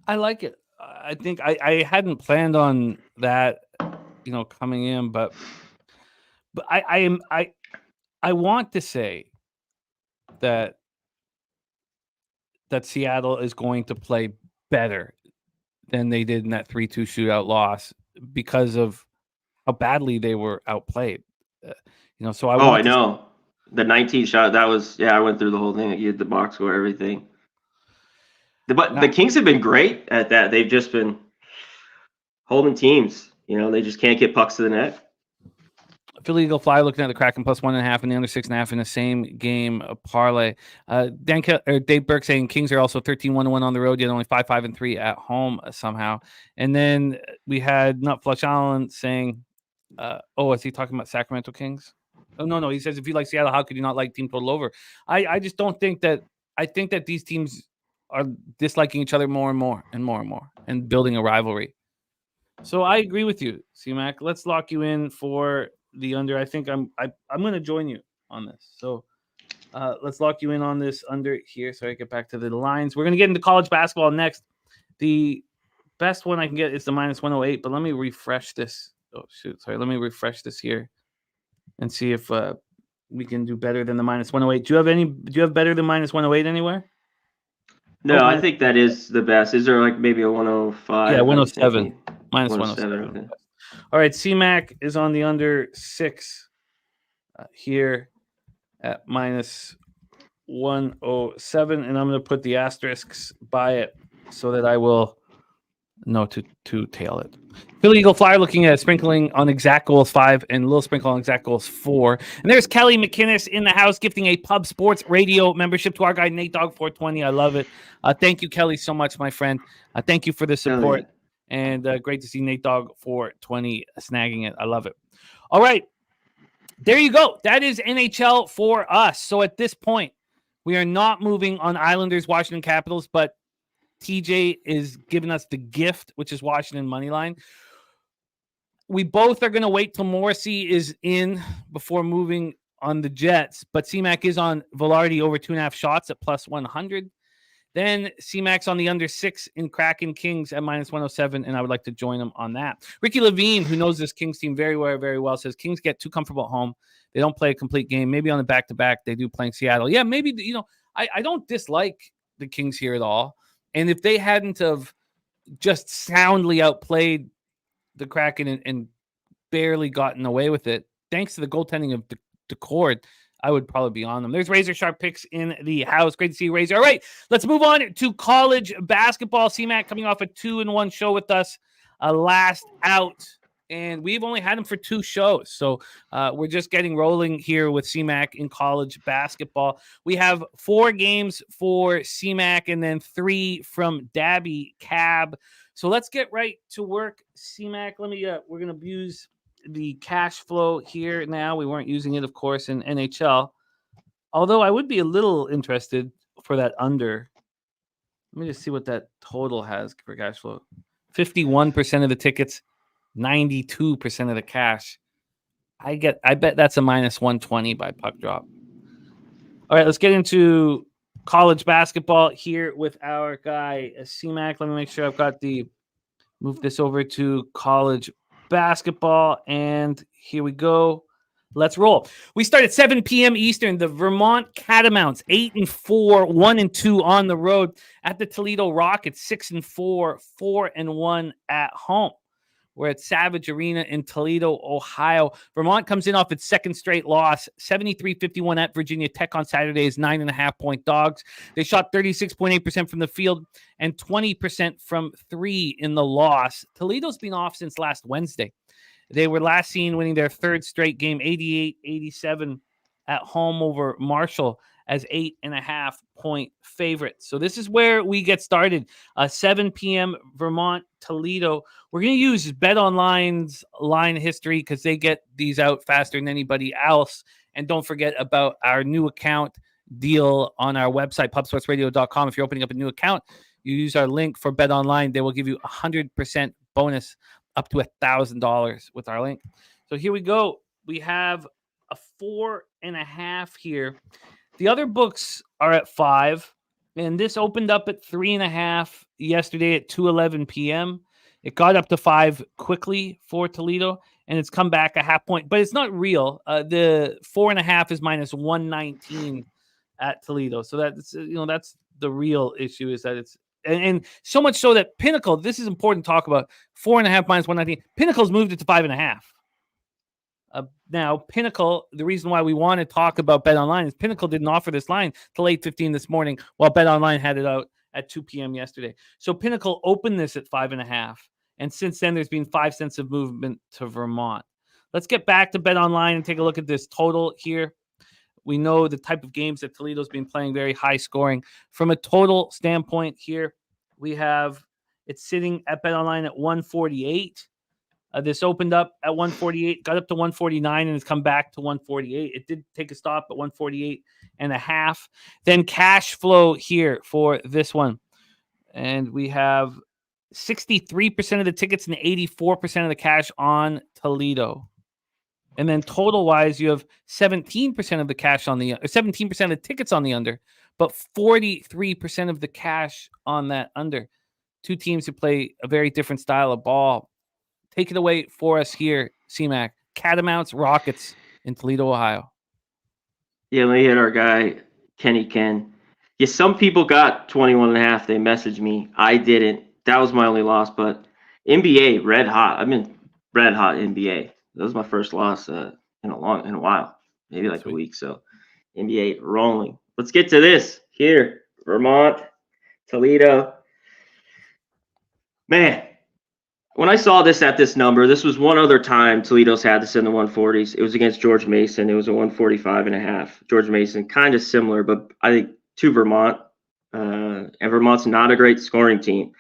I like it. I think I hadn't planned on that, coming in, but I want to say that Seattle is going to play better than they did in that 3-2 shootout loss because of how badly they were outplayed. So I know. The 19 shot, that was, I went through the whole thing. You had the box score, everything. But the Kings have been great at that. They've just been holding teams. They just can't get pucks to the net. Philly Eagle Fly looking at the Kraken plus 1.5 and the under 6.5 in the same game parlay. Dave Burke saying Kings are also 13-1-1 on the road, yet only 5-5-3 at home somehow. And then we had Nut Flush Allen saying, is he talking about Sacramento Kings? Oh, no. He says, if you like Seattle, how could you not like team total over? I just don't think that. I think that these teams are disliking each other more and more and more and more and building a rivalry. So I agree with you, C-Mac. Let's lock you in for the under. I think I'm going to join you on this. So let's lock you in on this under here. So I get back to the lines. We're going to get into college basketball next. The best one I can get is the minus 108, but let me refresh this. Oh, shoot. Sorry. Let me refresh this here and see if we can do better than the minus 108. Do you have better than minus 108 anywhere? No, I think that is the best. Is there like maybe a 105? Yeah, 107. Minus 107. 107. Okay. All right, C-Mac is on the under 6 here at minus 107, and I'm going to put the asterisks by it so that I will know to tail it. Philly Eagle Flyer looking at sprinkling on exact goals 5 and a little sprinkle on exact goals 4. And there's Kelly McInnes in the house gifting a Pub Sports Radio membership to our guy Nate Dogg 420. I love it. Thank you, Kelly, so much, my friend. Thank you for the support. And great to see Nate Dogg 420 snagging it. I love it. All right. There you go. That is NHL for us. So at this point, we are not moving on Islanders, Washington Capitals, but TJ is giving us the gift, which is Washington Moneyline. We both are going to wait till Morrissey is in before moving on the Jets, but C-Mac is on Velarde over 2.5 shots at plus 100. Then C-Mac's on the under 6 in Kraken Kings at minus 107, and I would like to join him on that. Ricky Levine, who knows this Kings team very well, very well, says Kings get too comfortable at home. They don't play a complete game. Maybe on the back-to-back, they do playing Seattle. Yeah, maybe, I don't dislike the Kings here at all. And if they hadn't have just soundly outplayed the Kraken and barely gotten away with it, thanks to the goaltending of the cord, I would probably be on them. There's Razor Sharp picks in the house. Great to see you, Razor. All right, let's move on to college basketball. C-Mac coming off a 2-in-1 show with us, last out. And we've only had him for 2 shows. So we're just getting rolling here with C-Mac in college basketball. We have 4 games for C-Mac and then 3 from Daby Cab. So let's get right to work. C-Mac, we're going to use the cash flow here now. We weren't using it, of course, in NHL. Although I would be a little interested for that under. Let me just see what that total has for cash flow. 51% of the tickets, 92% of the cash. I bet that's a minus 120 by puck drop. All right, let's get into college basketball here with our guy C-Mac. Let me make sure I've got move this over to college basketball, and here we go. Let's roll. We start at 7 p.m. Eastern. The Vermont Catamounts 8-4, 1-2 on the road at the Toledo Rockets 6-4, 4-1 at home. We're at Savage Arena in Toledo, Ohio. Vermont comes in off its second straight loss, 73-51 at Virginia Tech on Saturday as 9.5-point dogs. They shot 36.8% from the field and 20% from 3 in the loss. Toledo's been off since last Wednesday. They were last seen winning their 3rd straight game, 88-87 at home over Marshall as 8.5-point favorites. So this is where we get started. 7 p.m. Vermont, Toledo. We're going to use BetOnline's line history because they get these out faster than anybody else. And don't forget about our new account deal on our website, pubsportsradio.com. If you're opening up a new account, you use our link for BetOnline. They will give you 100% bonus up to $1,000 with our link. So here we go. We have a 4.5 here. The other books are at 5, and this opened up at 3.5 yesterday at 2:11 p.m. It got up to 5 quickly for Toledo, and it's come back a half point, but it's not real. The 4.5 is minus 119 at Toledo, so that's that's the real issue, is that it's and so much so that Pinnacle. This is important to talk about. 4.5 minus 119. Pinnacle's moved it to 5.5. Now, Pinnacle, the reason why we want to talk about BetOnline is Pinnacle didn't offer this line till 8:15 this morning, while BetOnline had it out at 2 p.m. yesterday. So Pinnacle opened this at 5.5, and since then there's been 5 cents of movement to Vermont. Let's get back to BetOnline and take a look at this total here. We know the type of games that Toledo's been playing, very high scoring. From a total standpoint here, we have it sitting at BetOnline at 148. This opened up at 148, got up to 149, and it's come back to 148. It did take a stop at 148.5. Then cash flow here for this one. And we have 63% of the tickets and 84% of the cash on Toledo. And then total-wise, you have 17% of the cash on the 17% of the tickets on the under, but 43% of the cash on that under. Two teams who play a very different style of ball. Take it away for us here, C-Mac. Catamounts, Rockets in Toledo, Ohio. Yeah, let me hit our guy, Kenny Ken. Yeah, some people got 21.5. They messaged me. I didn't. That was my only loss, but NBA, red hot. I've been red hot NBA. That was my first loss in a while, maybe like a week. So NBA rolling. Let's get to this here. Vermont, Toledo. Man, when I saw this at this number, this was one other time Toledo's had this in the 140s. It was against George Mason. It was a 145.5. George Mason, kind of similar, but I think to Vermont. And Vermont's not a great scoring team.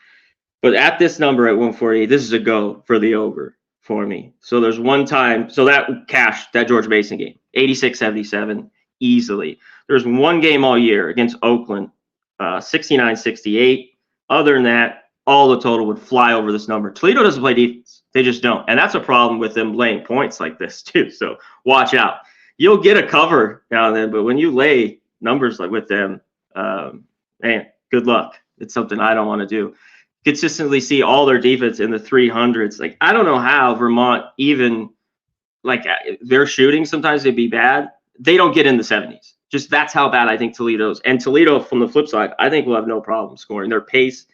But at this number at 148, this is a go for the over for me. So there's one time, so that cashed that George Mason game, 86-77 easily. There's one game all year against Oakland, 69-68. Other than that, all the total would fly over this number. Toledo doesn't play defense. They just don't. And that's a problem with them laying points like this too. So watch out. You'll get a cover now and then, but when you lay numbers like with them, man, good luck. It's something I don't want to do. Consistently see all their defense in the 300s. Like, I don't know how Vermont even, like, their shooting, sometimes they'd be bad. They don't get in the 70s. Just that's how bad I think Toledo's. And Toledo, from the flip side, I think will have no problem scoring. Their pace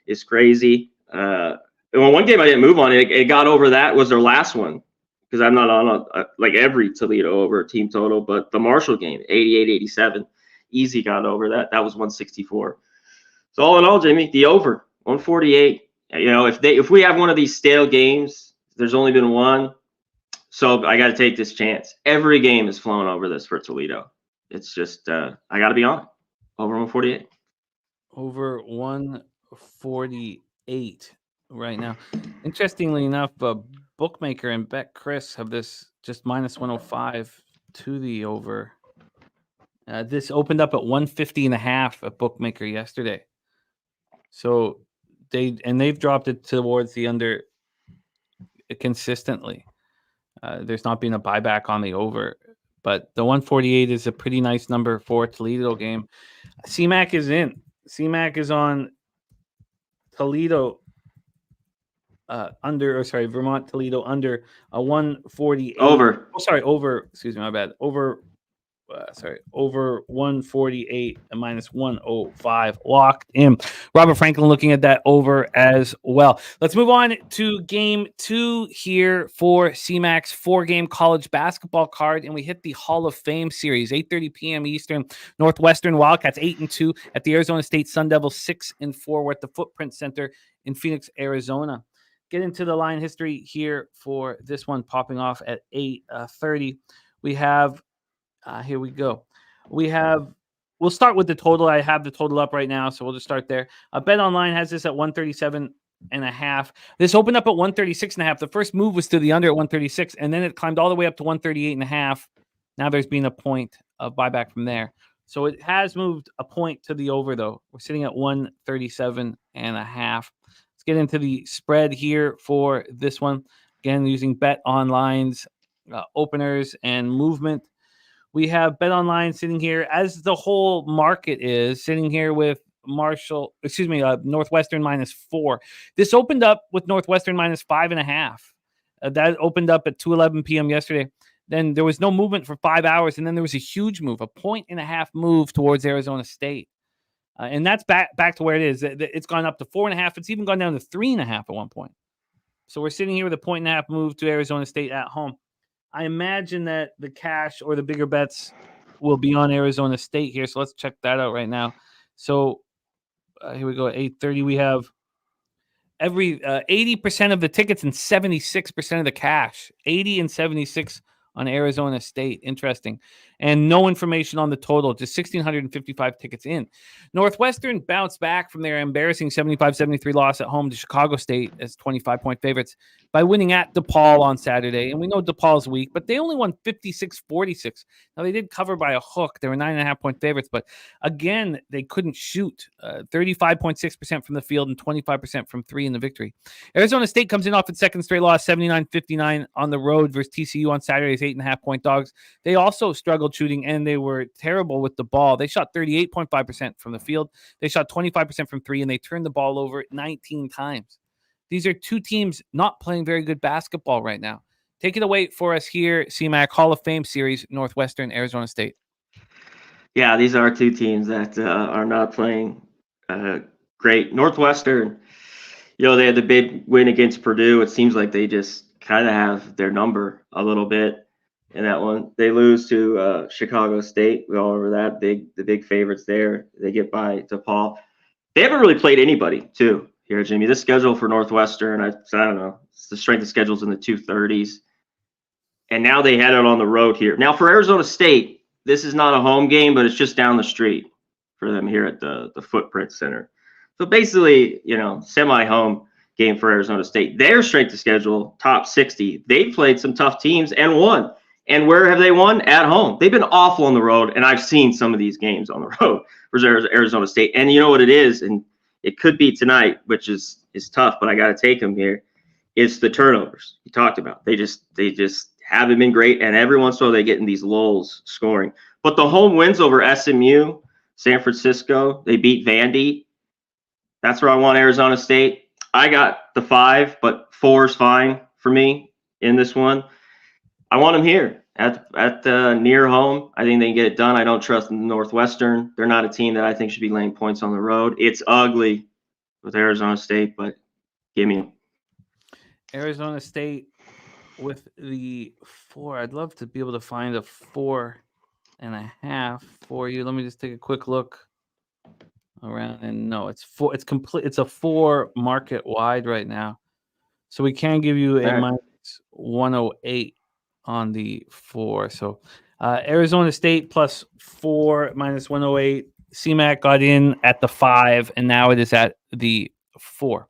is crazy. One game I didn't move on, it got over that, was their last one because I'm not on like every Toledo over team total, but the Marshall game, 88-87, easy got over that. That was 164. So all in all, Jimmy, the over 148. You know, if we have one of these stale games, there's only been one. So I got to take this chance. Every game is flown over this for Toledo. It's just I got to be on over 148. Over 148 right now. Interestingly enough, Bookmaker and Bet Chris have this just minus 105 to the over. This opened up at 150.5 at Bookmaker yesterday. So they've dropped it towards the under consistently. There's not been a buyback on the over, but the 148 is a pretty nice number for Toledo game. CMAC is in. CMAC is on Toledo Vermont Toledo under a 148 over. Over. Excuse me, my bad. Over 148 and minus 105 locked in. Robert Franklin looking at that over as well. Let's move on to game 2 here for CMAC's 4-game college basketball card, and we hit the Hall of Fame series. 8:30 p.m. Eastern. Northwestern Wildcats 8-2 at the Arizona State Sun Devils 6-4. We're at the Footprint Center in Phoenix, Arizona. Get into the line history here for this one, popping off at 8:30. We have here we go. We'll start with the total. I have the total up right now, so we'll just start there. Bet Online has this at 137.5. This opened up at 136.5. The first move was to the under at 136, and then it climbed all the way up to 138.5. Now there's been a point of buyback from there. So it has moved a point to the over, though. We're sitting at 137.5. Let's get into the spread here for this one. Again, using Bet Online's openers and movement. We have Bet Online sitting here as the whole market is sitting here with Northwestern -4. This opened up with Northwestern -5.5. That opened up at 2:11 p.m. yesterday. Then there was no movement for 5 hours, and then there was a huge move, a 1.5 move towards Arizona State. And that's back to where it is. It's gone up to 4.5. It's even gone down to 3.5 at one point. So we're sitting here with a 1.5 move to Arizona State at home. I imagine that the cash or the bigger bets will be on Arizona State here. So let's check that out right now. So here we go. At 8:30, we have every 80% of the tickets and 76% of the cash. 80 and 76 on Arizona State. Interesting. And no information on the total, just 1,655 tickets in. Northwestern bounced back from their embarrassing 75-73 loss at home to Chicago State as 25-point favorites by winning at DePaul on Saturday. And we know DePaul's weak, but they only won 56-46. Now, they did cover by a hook. They were 9.5-point favorites, but again, they couldn't shoot. 35.6% from the field and 25% from three in the victory. Arizona State comes in off its second straight loss, 79-59 on the road versus TCU on Saturday's 8.5-point dogs. They also struggled shooting, and they were terrible with the ball. They shot 38.5% from the field. They shot 25% from three, and they turned the ball over 19 times. These are two teams not playing very good basketball right now. Take it away for us here, CMAC Hall of Fame Series, Northwestern, Arizona State. Yeah, these are two teams that are not playing great. Northwestern, they had the big win against Purdue. It seems like they just kind of have their number a little bit in that one. They lose to Chicago State. We all remember that. The big favorites there. They get by DePaul. They haven't really played anybody, too, here, Jimmy. This schedule for Northwestern, I don't know. The strength of schedule's in the 230s. And now they had it on the road here. Now, for Arizona State, this is not a home game, but it's just down the street for them here at the Footprint Center. So basically, semi-home game for Arizona State. Their strength of schedule, top 60. They played some tough teams and won. And where have they won? At home. They've been awful on the road, and I've seen some of these games on the road for Arizona State. And you know what it is, and it could be tonight, which is tough, but I got to take them here. It's the turnovers you talked about. They just haven't been great, and every once in a while they get in these lulls scoring. But the home wins over SMU, San Francisco, they beat Vandy. That's where I want Arizona State. I got the 5, but 4 is fine for me in this one. I want them here at near home. I think they can get it done. I don't trust Northwestern. They're not a team that I think should be laying points on the road. It's ugly with Arizona State, but give me them. Arizona State with the 4. I'd love to be able to find a 4.5 for you. Let me just take a quick look around, and no, it's 4. It's complete. It's a 4 market wide right now, so we can give you a All right. minus 108 on the 4. So Arizona State plus 4 minus 108. CMAC got in at the 5, and now it is at the 4.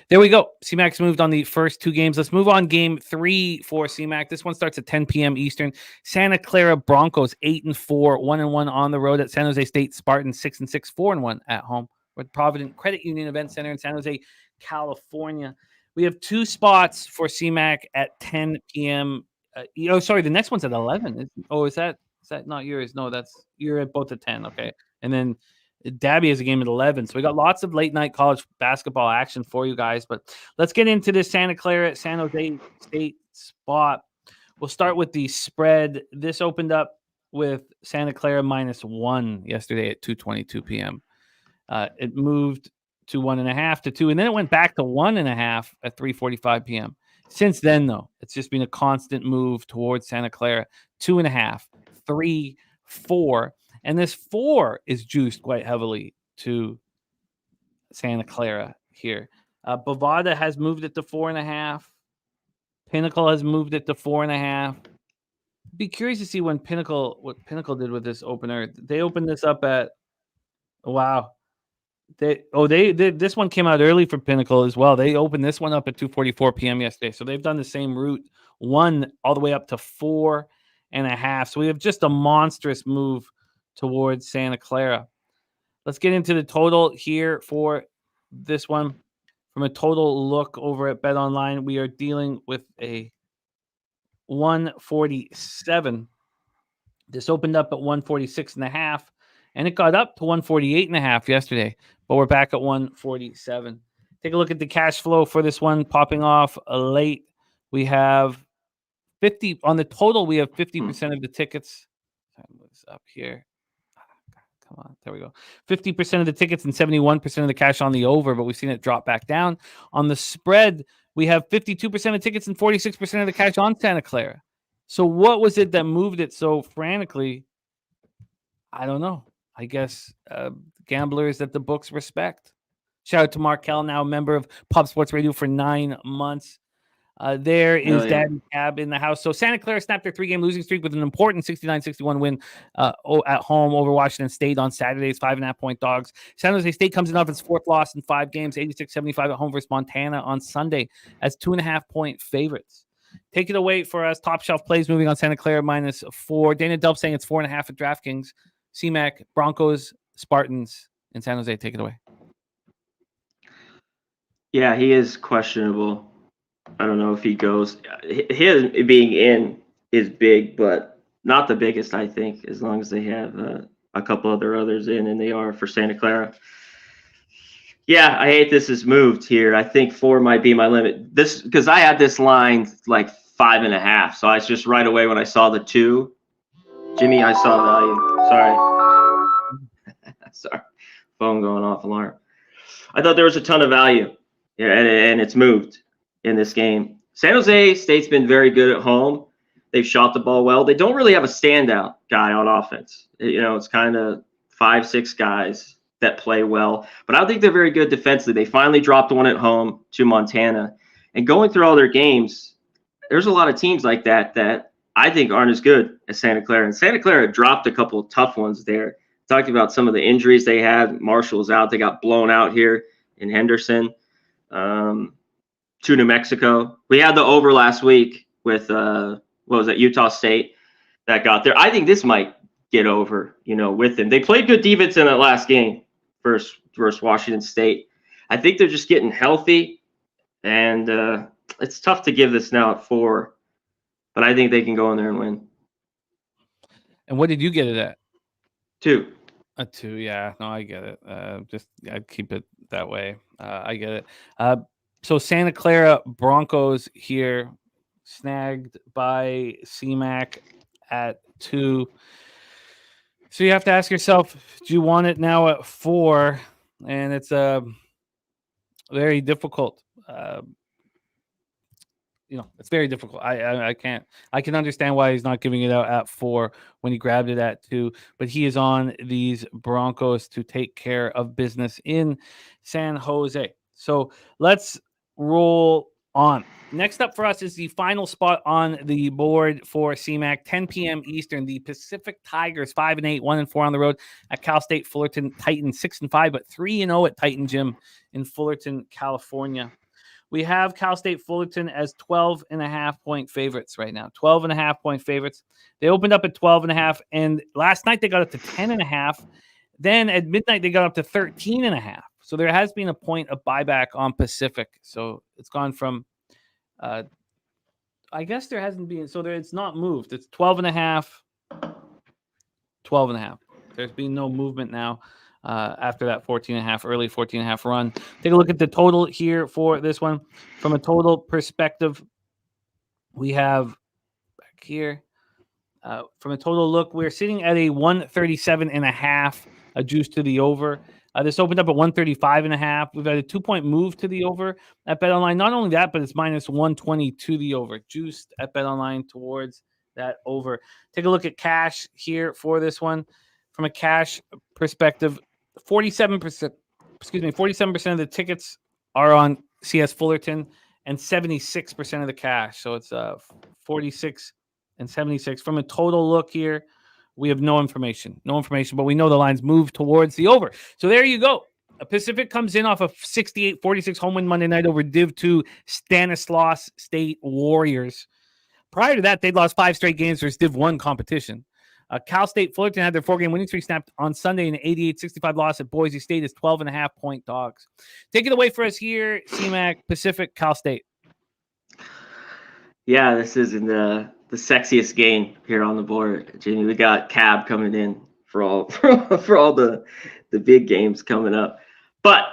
There we go. CMAC's moved on the first 2 games. Let's move on game 3 for CMAC. This one starts at 10 p.m. Eastern. Santa Clara Broncos 8-4, 1-1 on the road at San Jose State. Spartans 6-6, 4-1 at home with Provident Credit Union Event Center in San Jose, California. We have 2 spots for CMAC at 10 p.m. The next one's at 11. Is that not yours? No, you're at both at 10. Okay, and then Daby has a game at 11. So we got lots of late night college basketball action for you guys. But let's get into this Santa Clara San Jose State spot. We'll start with the spread. This opened up with Santa Clara -1 yesterday at 2:22 p.m. It moved to 1.5 to 2, and then it went back to 1.5 at 3:45 p.m. Since then, though, it's just been a constant move towards Santa Clara. 2.5, 3, 4. And this 4 is juiced quite heavily to Santa Clara here. Bovada has moved it to 4.5. Pinnacle has moved it to 4.5. Be curious to see what Pinnacle did with this opener. They opened this up at this one came out early for Pinnacle as well. They opened this one up at 2:44 p.m. yesterday. So they've done the same route, 1 all the way up to 4.5. So we have just a monstrous move towards Santa Clara. Let's get into the total here for this one. From a total look over at Bet Online, we are dealing with a 147. This opened up at 146.5, and it got up to 148.5 yesterday, but we're back at 147. Take a look at the cash flow for this one popping off late. We have 50 on the total. We have 50% of the tickets. Move this up here. Come on, there we go. 50% of the tickets and 71% of the cash on the over, but we've seen it drop back down. On the spread, we have 52% of tickets and 46% of the cash on Santa Clara. So what was it that moved it so frantically? I don't know. I guess gamblers that the books respect. Shout out to Markel, now a member of Pub Sports Radio for 9 months. There is Daby Cab in the house. So Santa Clara snapped their 3-game losing streak with an important 69-61 win at home over Washington State on Saturday's 5.5-point dogs. San Jose State comes in off its 4th loss in 5 games, 86-75 at home versus Montana on Sunday as 2.5-point favorites. Take it away for us. Top shelf plays moving on Santa Clara -4. Dana Delp saying it's 4.5 at DraftKings. CMAC, Broncos, Spartans, and San Jose. Take it away. Yeah, he is questionable. I don't know if he goes. His being in is big, but not the biggest, I think, as long as they have a couple others in, and they are for Santa Clara. Yeah, I hate this is moved here. I think 4 might be my limit. This because I had this line like 5.5, so I just right away when I saw the 2, Jimmy, I saw value. Sorry, phone going off alarm. I thought there was a ton of value, and it's moved in this game. San Jose State's been very good at home. They've shot the ball well. They don't really have a standout guy on offense. It's kind of 5-6 guys that play well, but I don't think they're very good defensively. They finally dropped one at home to Montana, and going through all their games, there's a lot of teams like that I think aren't as good as Santa Clara. And Santa Clara dropped a couple of tough ones there. Talking about some of the injuries they had. Marshall's out. They got blown out here in Henderson. To New Mexico. We had the over last week with Utah State that got there. I think this might get over, with them. They played good defense in that last game versus Washington State. I think they're just getting healthy, and it's tough to give this now at 4, but I think they can go in there and win. And what did you get it at? 2. A 2, yeah. No, I get it. I'd keep it that way. I get it. So Santa Clara Broncos here, snagged by CMAC at 2. So you have to ask yourself, do you want it now at 4? And it's very difficult. it's very difficult. I can't. I can understand why he's not giving it out at 4 when he grabbed it at 2, but he is on these Broncos to take care of business in San Jose. So let's roll on. Next up for us is the final spot on the board for CMAC, 10 p.m. Eastern. The Pacific Tigers 5-8, 1-4 on the road at Cal State Fullerton. Titans 6-5, but 3-0 at Titan Gym in Fullerton, California. We have Cal State Fullerton as 12.5-point favorites right now. 12.5-point favorites. They opened up at 12.5, and last night they got up to 10.5. Then at midnight they got up to 13.5. So there has been a point of buyback on Pacific. So it's gone from, I guess there hasn't been. So it's not moved. It's 12.5, 12.5. There's been no movement now. After that 14.5, early 14.5 run. Take a look at the total here for this one. From a total perspective, we have back here. From a total look, we're sitting at a 137.5, a juice to the over. This opened up at 135.5. We've had a 2-point move to the over at BetOnline. Not only that, but it's minus 120 to the over. Juiced at BetOnline towards that over. Take a look at cash here for this one. From a cash perspective, 47% of the tickets are on CS Fullerton and 76% of the cash. So it's 46 and 76. From a total look here, we have no information, but we know the lines move towards the over. So there you go. Pacific comes in off a 68-46 home win Monday night over Div 2 Stanislaus State Warriors. Prior to that, they'd lost 5 straight games versus Div 1 competition. Cal State Fullerton had their 4-game winning streak snapped on Sunday in an 88-65 loss at Boise State as 12.5-point dogs. Take it away for us here, CMAC, Pacific, Cal State. Yeah, this isn't the sexiest game here on the board, Jimmy. We got Cab coming in for all the big games coming up. But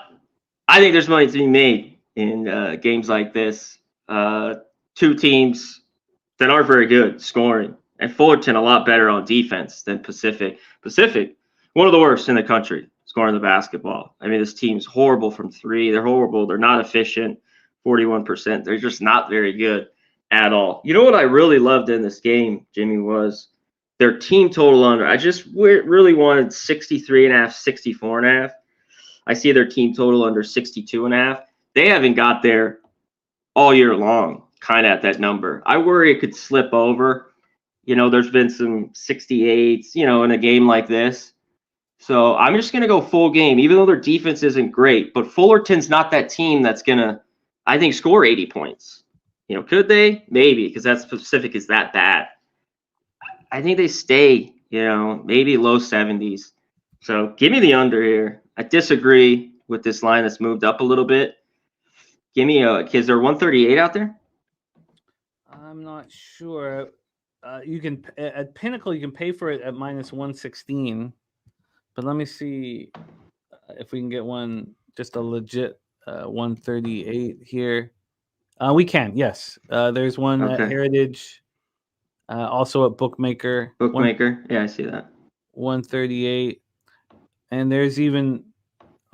I think there's money to be made in games like this. 2 teams that aren't very good scoring. And Fullerton a lot better on defense than Pacific. Pacific, one of the worst in the country scoring the basketball. I mean, this team's horrible from 3. They're horrible. They're not efficient, 41%. They're just not very good at all. You know what I really loved in this game, Jimmy, was their team total under. I just really wanted 63.5, 64.5. I see their team total under 62.5. They haven't got there all year long, kind of at that number. I worry it could slip over. There's been some 68s, in a game like this. So I'm just going to go full game, even though their defense isn't great. But Fullerton's not that team that's going to, I think, score 80 points. Could they? Maybe, because that Pacific is that bad. I think they stay, maybe low 70s. So give me the under here. I disagree with this line that's moved up a little bit. Give me is there 138 out there? I'm not sure. You can at Pinnacle, you can pay for it at minus 116, but let me see if we can get one, just a legit 138 here. We can, yes. There's one at Heritage, also at Bookmaker. Yeah, I see that. 138, and there's even,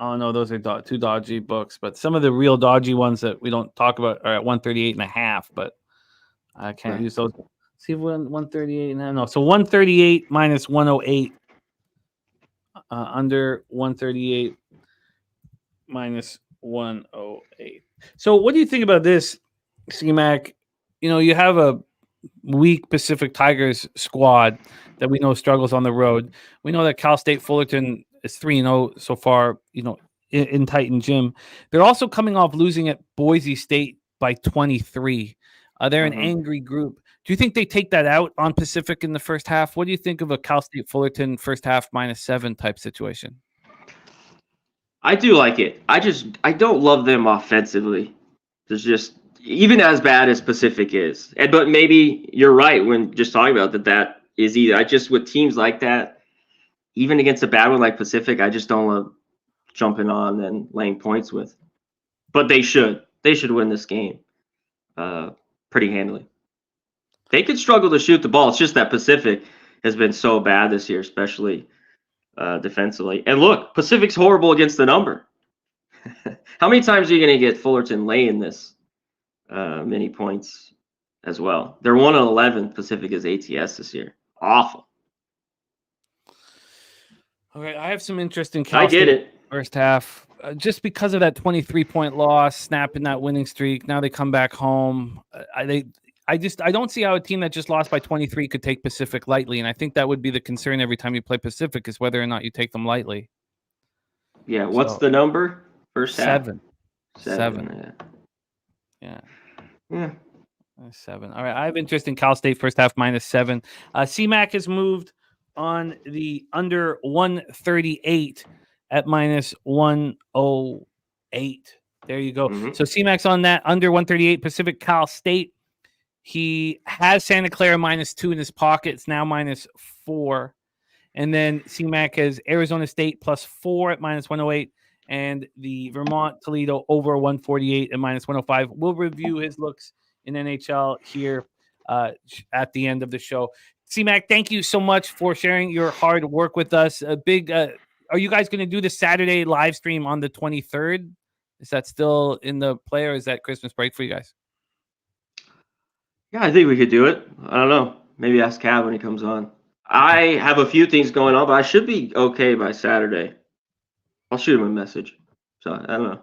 oh no, those are 2 dodgy books, but some of the real dodgy ones that we don't talk about are at 138.5, but I can't use those. See, 138. No. So 138 minus 108. Under 138 minus 108. So what do you think about this, CMAC? You have a weak Pacific Tigers squad that we know struggles on the road. We know that Cal State Fullerton is 3-0 so far, in Titan Gym. They're also coming off losing at Boise State by 23. They're an angry group. Do you think they take that out on Pacific in the first half? What do you think of a Cal State Fullerton first half -7 type situation? I do like it. I don't love them offensively. There's just, even as bad as Pacific is. But maybe you're right when just talking about that is either. With teams like that, even against a bad one like Pacific, I just don't love jumping on and laying points with. But they should. They should win this game pretty handily. They could struggle to shoot the ball. It's just that Pacific has been so bad this year, especially defensively. And look, Pacific's horrible against the number. How many times are you going to get Fullerton laying this many points as well. They're 1-11 Pacifica's ATS this year. Awful. Okay, I have some interest in I Cal get State it. first half. Just because of that 23-point loss, snapping that winning streak. Now they come back home. I don't see how a team that just lost by 23 could take Pacific lightly, and I think that would be the concern every time you play Pacific is whether or not you take them lightly. Yeah, what's So, the number? First half? 7. 7. Yeah. Yeah. 7. All right, I have interest in Cal State first half -7. CMAC has moved on the under 138 at -108. There you go. Mhm. So CMAC's on that under 138. Pacific Cal State. He has Santa Clara -2 in his pocket. It's now -4. And then CMAC has Arizona State +4 at -108. And the Vermont Toledo over 148 at -105. We'll review his looks in NHL here at the end of the show. CMAC, thank you so much for sharing your hard work with us. A big, are you guys going to do the Saturday live stream on the 23rd? Is that still in the play, or is that Christmas break for you guys? Yeah, I think we could do it. I don't know. Maybe ask Cab when he comes on. I have a few things going on, but I should be okay by Saturday. I'll shoot him a message. So I don't know.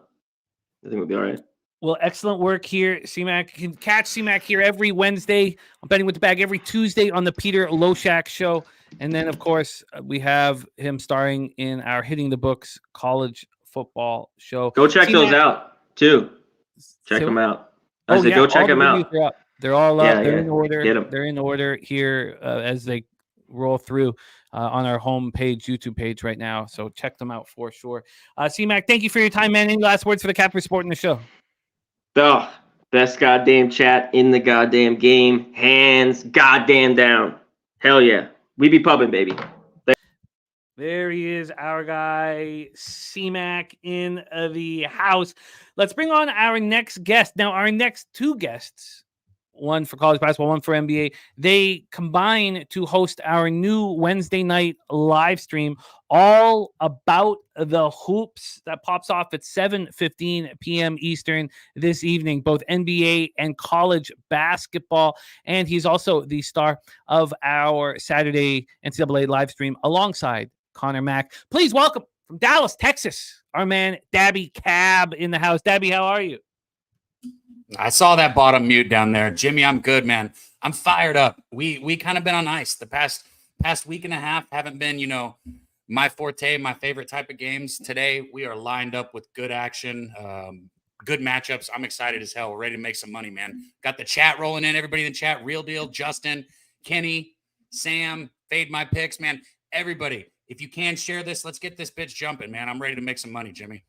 I think we'll be all right. Well, excellent work here, CMAC. You can catch CMAC here every Wednesday on Betting with the Bag, every Tuesday on the Peter Loshak Show. And then, of course, we have him starring in our Hitting the Books college football show. Go check CMAC, those out, too. Check them out. I said, go check them out. They're all up. Yeah, They're yeah. in order. Get 'em. They're in order here as they roll through on our homepage, YouTube page right now. So check them out for sure. CMAC, thank you for your time, man. Any last words for the Cap Report in the show? Oh, best goddamn chat in the goddamn game. Hands goddamn down. Hell yeah. We be pubbing, baby. There he is, our guy, CMAC in the house. Let's bring on our next guest. Now, our next two guests, one for college basketball, one for NBA, they combine to host our new Wednesday night live stream all about the hoops that pops off at 7:15 p.m. Eastern this evening, both NBA and college basketball. And he's also the star of our Saturday NCAA live stream alongside Conor Mac. Please welcome from Dallas, Texas, our man Daby Cab in the house. Daby, how are you? I saw that bottom mute down there. Jimmy, I'm good, man. I'm fired up. We kind of been on ice the past week and a half. Haven't been, my forte, my favorite type of games. Today, we are lined up with good action, good matchups. I'm excited as hell. We're ready to make some money, man. Got the chat rolling in. Everybody in the chat, Real Deal, Justin, Kenny, Sam, Fade My Picks, man. Everybody, if you can share this, let's get this bitch jumping, man. I'm ready to make some money, Jimmy.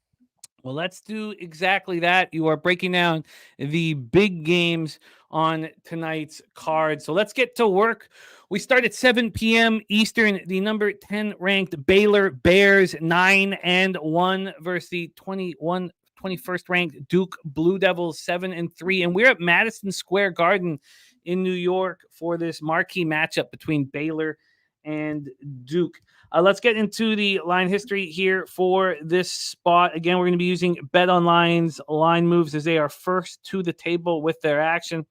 Well, let's do exactly that. You are breaking down the big games on tonight's card. So let's get to work. We start at 7 p.m. Eastern. The number 10 ranked Baylor Bears 9-1 versus the 21st ranked Duke Blue Devils 7-3. And we're at Madison Square Garden in New York for this marquee matchup between Baylor and Duke. Let's get into the line history here for this spot. Again, we're going to be using BetOnline's line moves as they are first to the table with their action.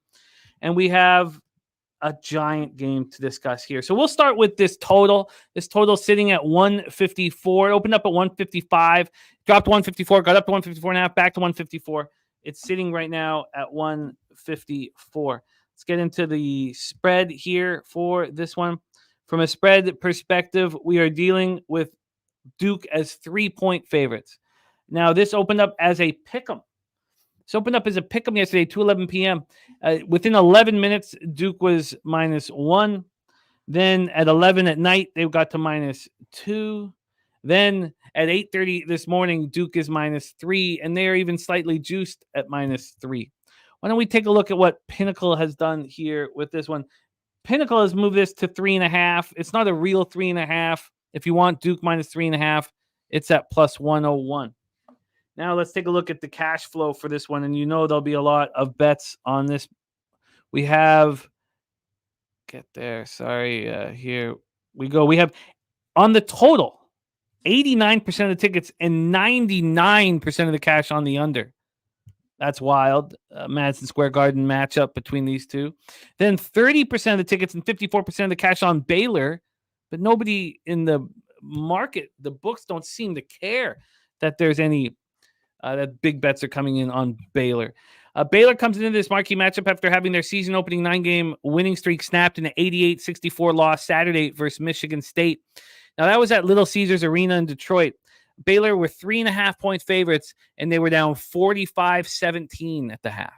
And we have a giant game to discuss here. So we'll start with this total. This total sitting at 154. It opened up at 155, dropped to 154, got up to 154.5, back to 154. It's sitting right now at 154. Let's get into the spread here for this one. From a spread perspective, we are dealing with Duke as 3-point favorites. Now, this opened up as a pick'em. This opened up as a pick'em yesterday, 2:11 p.m. Within 11 minutes, Duke was -1. Then at 11 at night, they got to -2. Then at 8:30 this morning, Duke is -3, and they are even slightly juiced at -3. Why don't we take a look at what Pinnacle has done here with this one? Pinnacle has moved this to 3.5. It's not a real 3.5. If you want Duke -3.5, it's at +101. Now let's take a look at the cash flow for this one, and there'll be a lot of bets on this. We have here we go. We have on the total 89% of the tickets and 99% of the cash on the under. That's wild. Madison Square Garden matchup between these two. Then 30% of the tickets and 54% of the cash on Baylor, but nobody in the market, the books don't seem to care that there's any that big bets are coming in on Baylor. Baylor comes into this marquee matchup after having their season opening 9-game winning streak snapped in an 88-64 loss Saturday versus Michigan State. Now, that was at Little Caesars Arena in Detroit. Baylor were 3.5-point favorites, and they were down 45-17 at the half.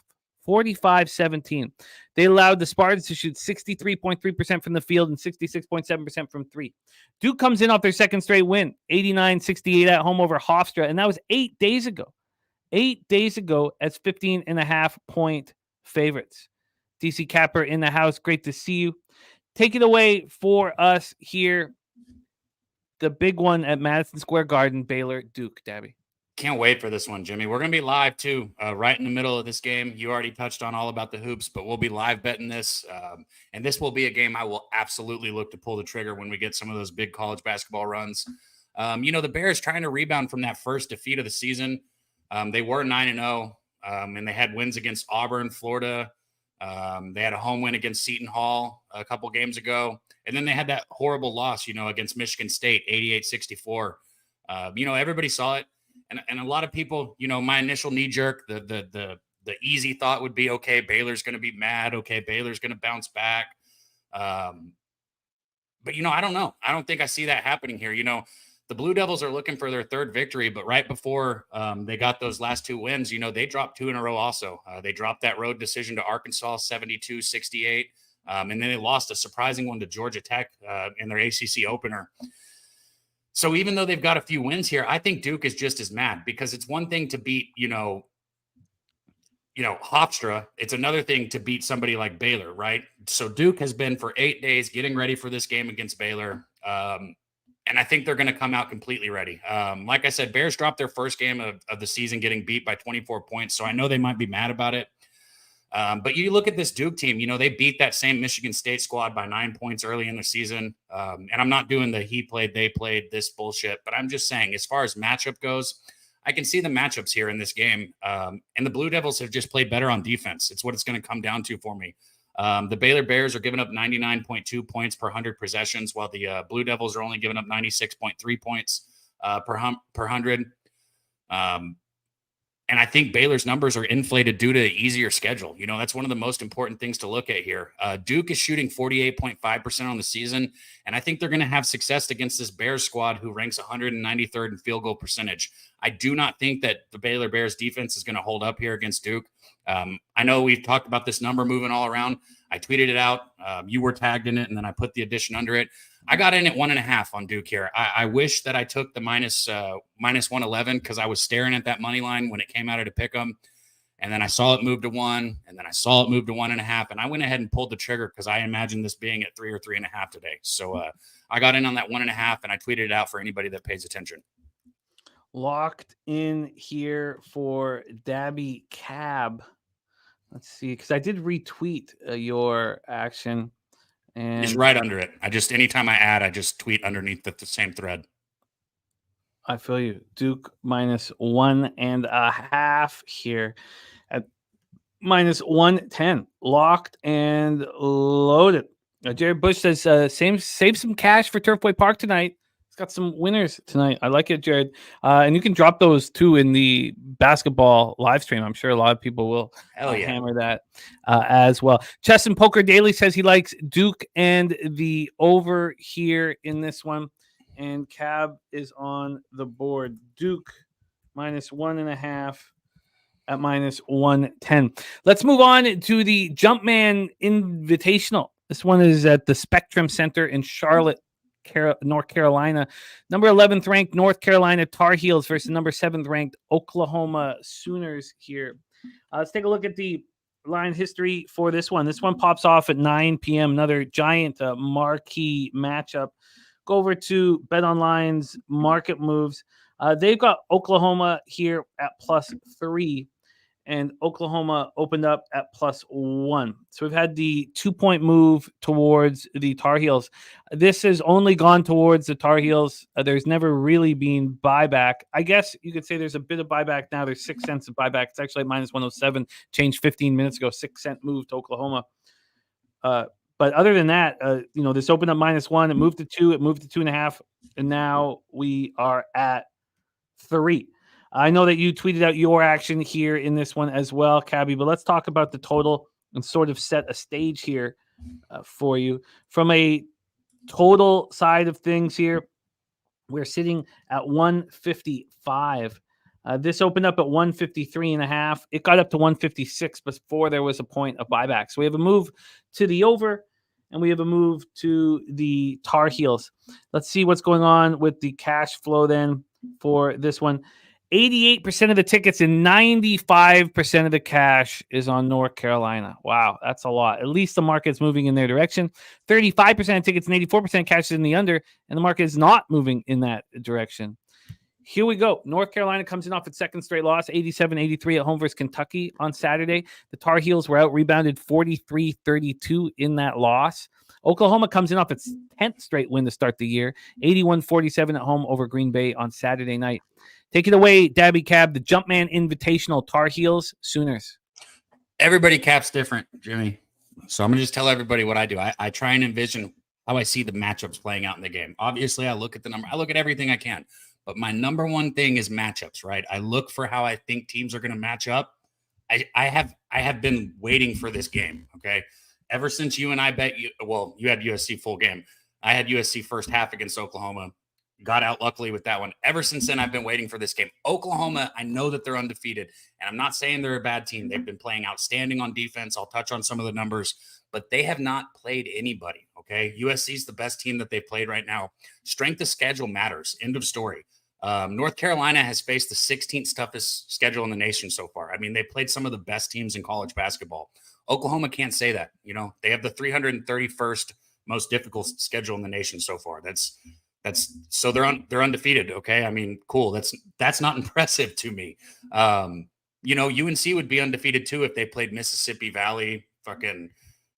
45-17. They allowed the Spartans to shoot 63.3% from the field and 66.7% from three. Duke comes in off their second straight win, 89-68 at home over Hofstra, and that was 8 days ago. 8 days ago as 15.5-point favorites. DC Capper in the house. Great to see you. Take it away for us here. The big one at Madison Square Garden, Baylor, Duke, Daby. Can't wait for this one, Jimmy. We're going to be live, too, right in the middle of this game. You already touched on all about the hoops, but we'll be live betting this. And this will be a game I will absolutely look to pull the trigger when we get some of those big college basketball runs. The Bears trying to rebound from that first defeat of the season. They were 9-0, and they had wins against Auburn, Florida. They had a home win against Seton Hall a couple games ago. And then they had that horrible loss, against Michigan State, 88-64. Everybody saw it. And a lot of people, my initial knee jerk, the easy thought would be, okay, Baylor's going to be mad. Okay, Baylor's going to bounce back. But, I don't know. I don't think I see that happening here. The Blue Devils are looking for their third victory, but right before they got those last two wins, they dropped 2 in a row also. They dropped that road decision to Arkansas, 72-68. And then they lost a surprising one to Georgia Tech in their ACC opener. So even though they've got a few wins here, I think Duke is just as mad because it's one thing to beat, Hofstra. It's another thing to beat somebody like Baylor, right? So Duke has been for 8 days getting ready for this game against Baylor. And I think they're going to come out completely ready. Like I said, Bears dropped their first game of the season getting beat by 24 points. So I know they might be mad about it. But you look at this Duke team, they beat that same Michigan State squad by 9 points early in the season. And I'm not doing the he played, they played this bullshit, but I'm just saying as far as matchup goes, I can see the matchups here in this game. And the Blue Devils have just played better on defense. It's what it's going to come down to for me. The Baylor Bears are giving up 99.2 points per 100 possessions, while the Blue Devils are only giving up 96.3 points per 100. And I think Baylor's numbers are inflated due to the easier schedule. That's one of the most important things to look at here. Duke is shooting 48.5% on the season, and I think they're going to have success against this Bears squad who ranks 193rd in field goal percentage. I do not think that the Baylor Bears defense is going to hold up here against Duke. I know we've talked about this number moving all around. I tweeted it out. You were tagged in it, and then I put the addition under it. I got in at 1.5 on Duke here. I wish that I took the minus 111 because I was staring at that money line when it came out of the pick 'em. And then I saw it move to 1, and then I saw it move to 1.5. And I went ahead and pulled the trigger because I imagined this being at 3 or 3.5 today. So I got in on that 1.5, and I tweeted it out for anybody that pays attention. Locked in here for Daby Cab. Let's see, because I did retweet your action. And it's right under it. Anytime I add, I just tweet underneath the same thread. I feel you. Duke minus 1.5 here at minus 110. Locked and loaded. Jared Bush says, save some cash for Turfway Park tonight. It's got some winners tonight. I like it, Jared. And you can drop those too in the basketball live stream. I'm sure a lot of people will hammer that as well. Chess and Poker Daily says he likes Duke and the over here in this one. And Cab is on the board. Duke minus 1.5 at minus 110. Let's move on to the Jumpman Invitational. This one is at the Spectrum Center in Charlotte, North Carolina. Number 11th ranked North Carolina Tar Heels versus number 7th ranked Oklahoma Sooners here. Let's take a look at the line history for this one. This one pops off at 9 p.m. Another giant marquee matchup. Go over to BetOnline's market moves. They've got Oklahoma here at +3. and Oklahoma opened up at +1. So we've had the 2-point move towards the Tar Heels. This has only gone towards the Tar Heels. There's never really been buyback. I guess you could say there's a bit of buyback now. There's 6 cents of buyback. It's actually at -107, changed 15 minutes ago, 6-cent move to Oklahoma. But other than that, this opened up -1. It moved to 2. It moved to 2.5. And now we are at 3. I know that you tweeted out your action here in this one as well, Cabby, but let's talk about the total and sort of set a stage here for you. From a total side of things here, we're sitting at 155. This opened up at 153.5. It got up to 156 before there was a point of buyback. So we have a move to the over, and we have a move to the Tar Heels. Let's see what's going on with the cash flow then for this one. 88% of the tickets and 95% of the cash is on North Carolina. Wow, that's a lot. At least the market's moving in their direction. 35% of tickets and 84% cash is in the under, and the market is not moving in that direction. Here we go. North Carolina comes in off its second straight loss, 87-83 at home versus Kentucky on Saturday. The Tar Heels were out rebounded 43-32 in that loss. Oklahoma comes in off its 10th straight win to start the year, 81-47 at home over Green Bay on Saturday night. Take it away, Daby Cab, the Jumpman Invitational, Tar Heels, Sooners. Everybody caps different, Jimmy. So I'm going to just tell everybody what I do. I try and envision how I see the matchups playing out in the game. Obviously, I look at the number. I look at everything I can. But my number one thing is matchups, right? I look for how I think teams are going to match up. I have been waiting for this game, okay? Ever since you and I bet you, well, you had USC full game. I had USC first half against Oklahoma. Got out luckily with that one. Ever since then, I've been waiting for this game. Oklahoma, I know that they're undefeated, and I'm not saying they're a bad team. They've been playing outstanding on defense. I'll touch on some of the numbers, but they have not played anybody, okay? USC is the best team that they've played right now. Strength of schedule matters. End of story. North Carolina has faced the 16th toughest schedule in the nation so far. I mean, they played some of the best teams in college basketball. Oklahoma can't say that. You know, they have the 331st most difficult schedule in the nation so far. That's so they're undefeated. Okay. I mean, cool. That's not impressive to me. UNC would be undefeated too if they played Mississippi Valley, fucking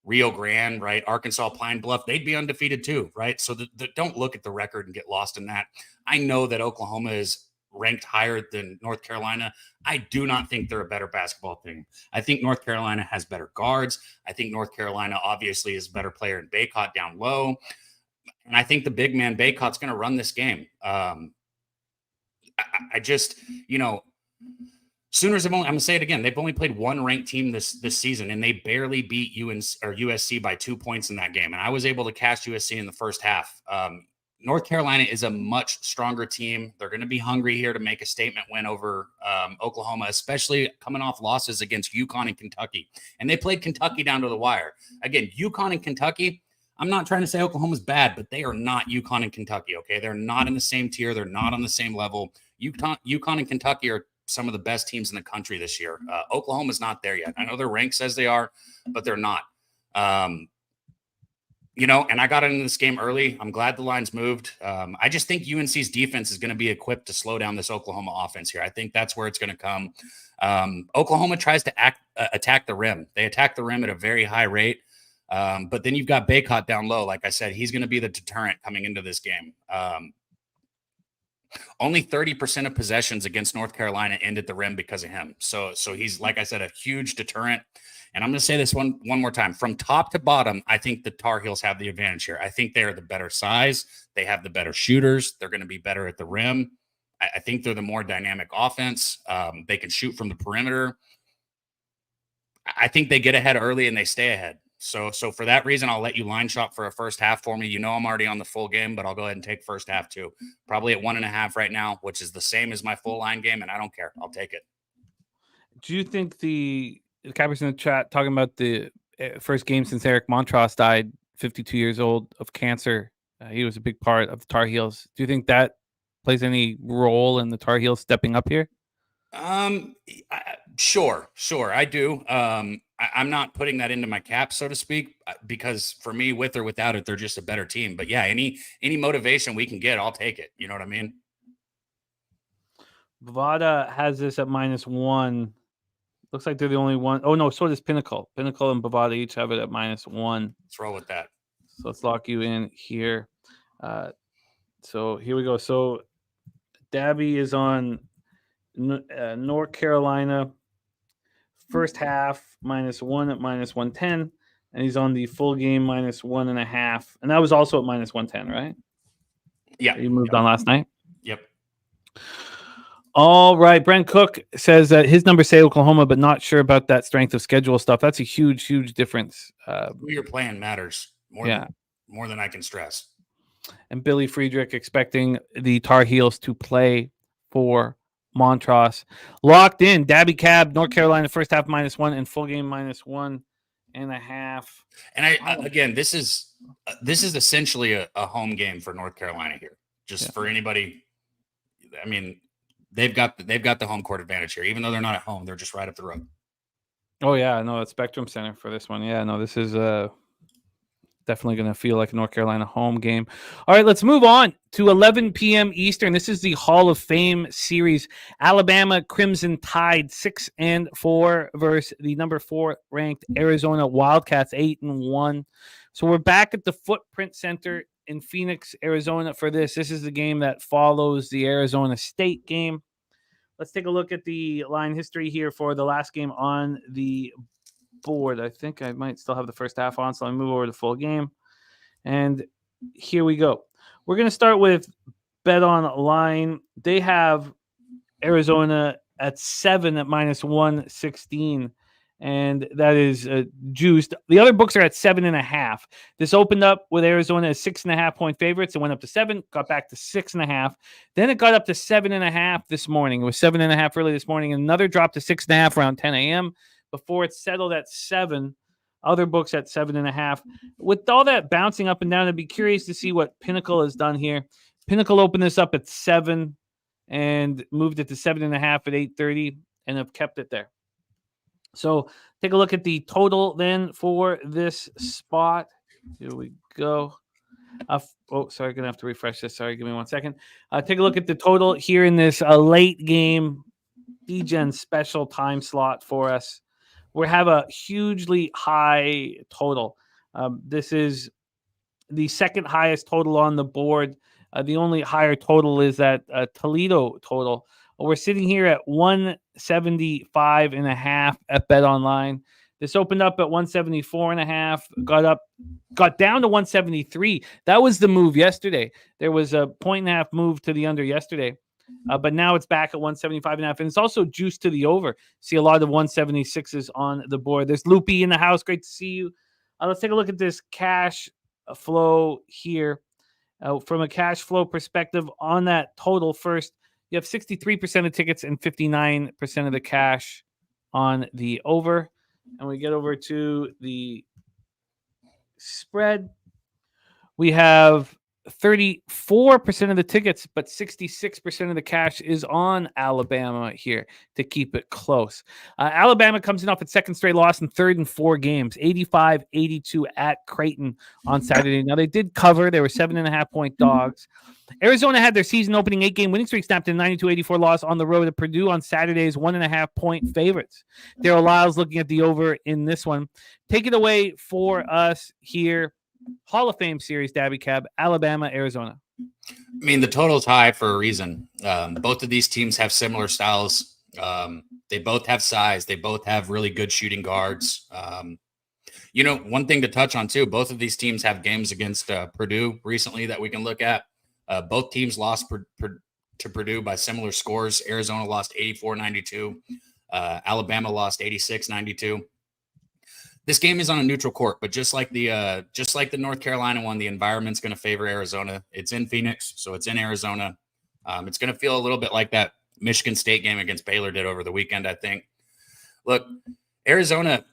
Rio Grande, right? Arkansas Pine Bluff, they'd be undefeated too, right? So don't look at the record and get lost in that. I know that Oklahoma is ranked higher than North Carolina. I do not think they're a better basketball team. I think North Carolina has better guards. I think North Carolina obviously is a better player in Baycott down low. And I think the big man Baycott's going to run this game. I just, Sooners have only, I'm going to say it again, they've only played one ranked team this season, and they barely beat UNC or USC by 2 points in that game. And I was able to cash USC in the first half. North Carolina is a much stronger team. They're going to be hungry here to make a statement win over Oklahoma, especially coming off losses against UConn and Kentucky. And they played Kentucky down to the wire. Again, UConn and Kentucky, I'm not trying to say Oklahoma's bad, but they are not UConn and Kentucky, okay? They're not in the same tier. They're not on the same level. UConn and Kentucky are some of the best teams in the country this year. Oklahoma's not there yet. I know their rank says they are, but they're not. And I got into this game early. I'm glad the lines moved. I just think UNC's defense is going to be equipped to slow down this Oklahoma offense here. I think that's where it's going to come. Oklahoma tries to attack the rim. They attack the rim at a very high rate. But then you've got Baycott down low. Like I said, he's going to be the deterrent coming into this game. Only 30% of possessions against North Carolina end at the rim because of him. So he's, like I said, a huge deterrent. And I'm going to say this one more time. From top to bottom, I think the Tar Heels have the advantage here. I think they are the better size. They have the better shooters. They're going to be better at the rim. I think they're the more dynamic offense. They can shoot from the perimeter. I think they get ahead early and they stay ahead. So for that reason, I'll let you line shop for a first half for me. I'm already on the full game, but I'll go ahead and take first half too. Probably at 1.5 right now, which is the same as my full line game, and I don't care. I'll take it. Do you think the Cappers in the chat talking about the first game since Eric Montross died, 52 years old, of cancer? He was a big part of the Tar Heels. Do you think that plays any role in the Tar Heels stepping up here? Sure, I do. I'm not putting that into my cap, so to speak, because for me, with or without it, they're just a better team. But yeah, any motivation we can get, I'll take it. You know what I mean? Bovada has this at -1. Looks like they're the only one. Oh, no, so does Pinnacle. Pinnacle and Bovada each have it at -1. Let's roll with that. So let's lock you in here. So here we go. So Daby is on North Carolina first half -1 at -110, and he's on the full game -1.5, and that was also at -110, right? Yeah, You moved on last night. Yep. All right. Brent Cook says that his numbers say Oklahoma, but not sure about that strength of schedule stuff. That's a huge, huge difference. Who you're playing matters more than I can stress. And Billy Friedrich expecting the Tar Heels to play for Montrose. Locked in. Daby Cab, North Carolina, first half -1 and full game -1.5. And again, this is essentially a home game for North Carolina here. Just for anybody, I mean, they've got the home court advantage here. Even though they're not at home, they're just right up the road. Oh yeah, no, it's Spectrum Center for this one. Yeah, no, this is definitely going to feel like a North Carolina home game. All right, let's move on to 11 p.m. Eastern. This is the Hall of Fame series. Alabama Crimson Tide 6-4 versus the number 4 ranked Arizona Wildcats 8-1. So we're back at the Footprint Center in Phoenix, Arizona for this. This is the game that follows the Arizona State game. Let's take a look at the line history here for the last game on the board. I think I might still have the first half on, so I'll move over to full game. And here we go. We're going to start with Bet Online. They have Arizona at 7 at -116, and that is juiced. The other books are at 7.5. This opened up with Arizona as 6.5 point favorites. It went up to 7, got back to 6.5. Then it got up to 7.5 this morning. It was 7.5 early this morning, and another drop to 6.5 around 10 a.m. before it settled at 7. Other books at 7.5. With all that bouncing up and down, I'd be curious to see what Pinnacle has done here. Pinnacle opened this up at 7 and moved it to 7.5 at 8:30 and have kept it there. So take a look at the total then for this spot. Here we go. Sorry, going to have to refresh this. Sorry, give me 1 second. Take a look at the total here in this late game DGen special time slot for us. We have a hugely high total. This is the second highest total on the board. The only higher total is that Toledo total. We're sitting here at 175.5 at Bet Online. This opened up at 174.5, got down to 173. That was the move yesterday. There was a 1.5 move to the under yesterday. But now it's back at 175.5, and it's also juiced to the over. See a lot of 176s on the board. There's Loopy in the house. Great to see you. Let's take a look at this cash flow here. From a cash flow perspective on that total first, you have 63% of tickets and 59% of the cash on the over. And we get over to the spread. We have 34% of the tickets, but 66% of the cash is on Alabama here to keep it close. Alabama comes in off its second straight loss and third in 4 games, 85-82 at Creighton on Saturday. Now, they did cover. They were 7.5 point dogs. Arizona had their season opening 8-game winning streak snapped in 92-84 loss on the road at Purdue on Saturday's 1.5 point favorites. Darryl Lyles looking at the over in this one. Take it away for us here. Hall of Fame series, Daby Cab, Alabama, Arizona. I mean, the total's high for a reason. Both of these teams have similar styles. They both have size. They both have really good shooting guards. One thing to touch on, too, both of these teams have games against Purdue recently that we can look at. Both teams lost to Purdue by similar scores. Arizona lost 84-92. Alabama lost 86-92. This game is on a neutral court, but just like the North Carolina one, the environment's going to favor Arizona. It's in Phoenix, so it's in Arizona. It's going to feel a little bit like that Michigan State game against Baylor did over the weekend, I think. Look, Arizona,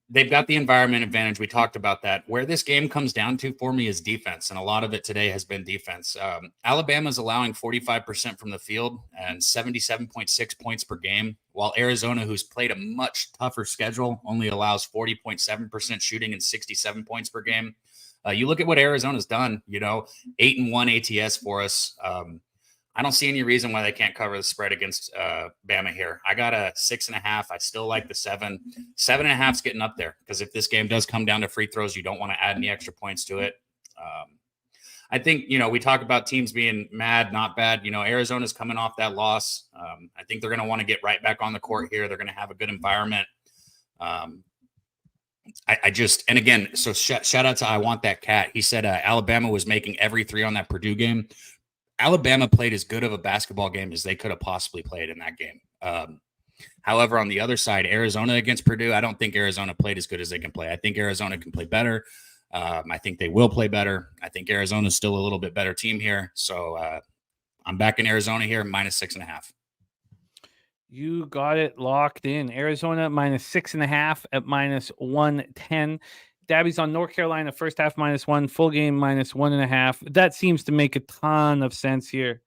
they've got the environment advantage. We talked about that. Where this game comes down to for me is defense, and a lot of it today has been defense. Alabama's allowing 45% from the field and 77.6 points per game, while Arizona, who's played a much tougher schedule, only allows 40.7% shooting and 67 points per game. You look at what Arizona's done, 8-1 ATS for us. I don't see any reason why they can't cover the spread against Bama here. I got a 6.5. I still like the 7. 7.5's getting up there because if this game does come down to free throws, you don't want to add any extra points to it. I think, we talk about teams being mad, not bad. Arizona's coming off that loss. I think they're going to want to get right back on the court here. They're going to have a good environment. And again, so shout out to I Want That Cat. He said Alabama was making every three on that Purdue game. Alabama played as good of a basketball game as they could have possibly played in that game. However, on the other side, Arizona against Purdue, I don't think Arizona played as good as they can play. I think Arizona can play better. I think they will play better. I think Arizona's still a little bit better team here. So I'm back in Arizona here, -6.5. You got it locked in. Arizona -6.5 at -110. Dabby's on North Carolina first half -1, full game -1.5. That seems to make a ton of sense here,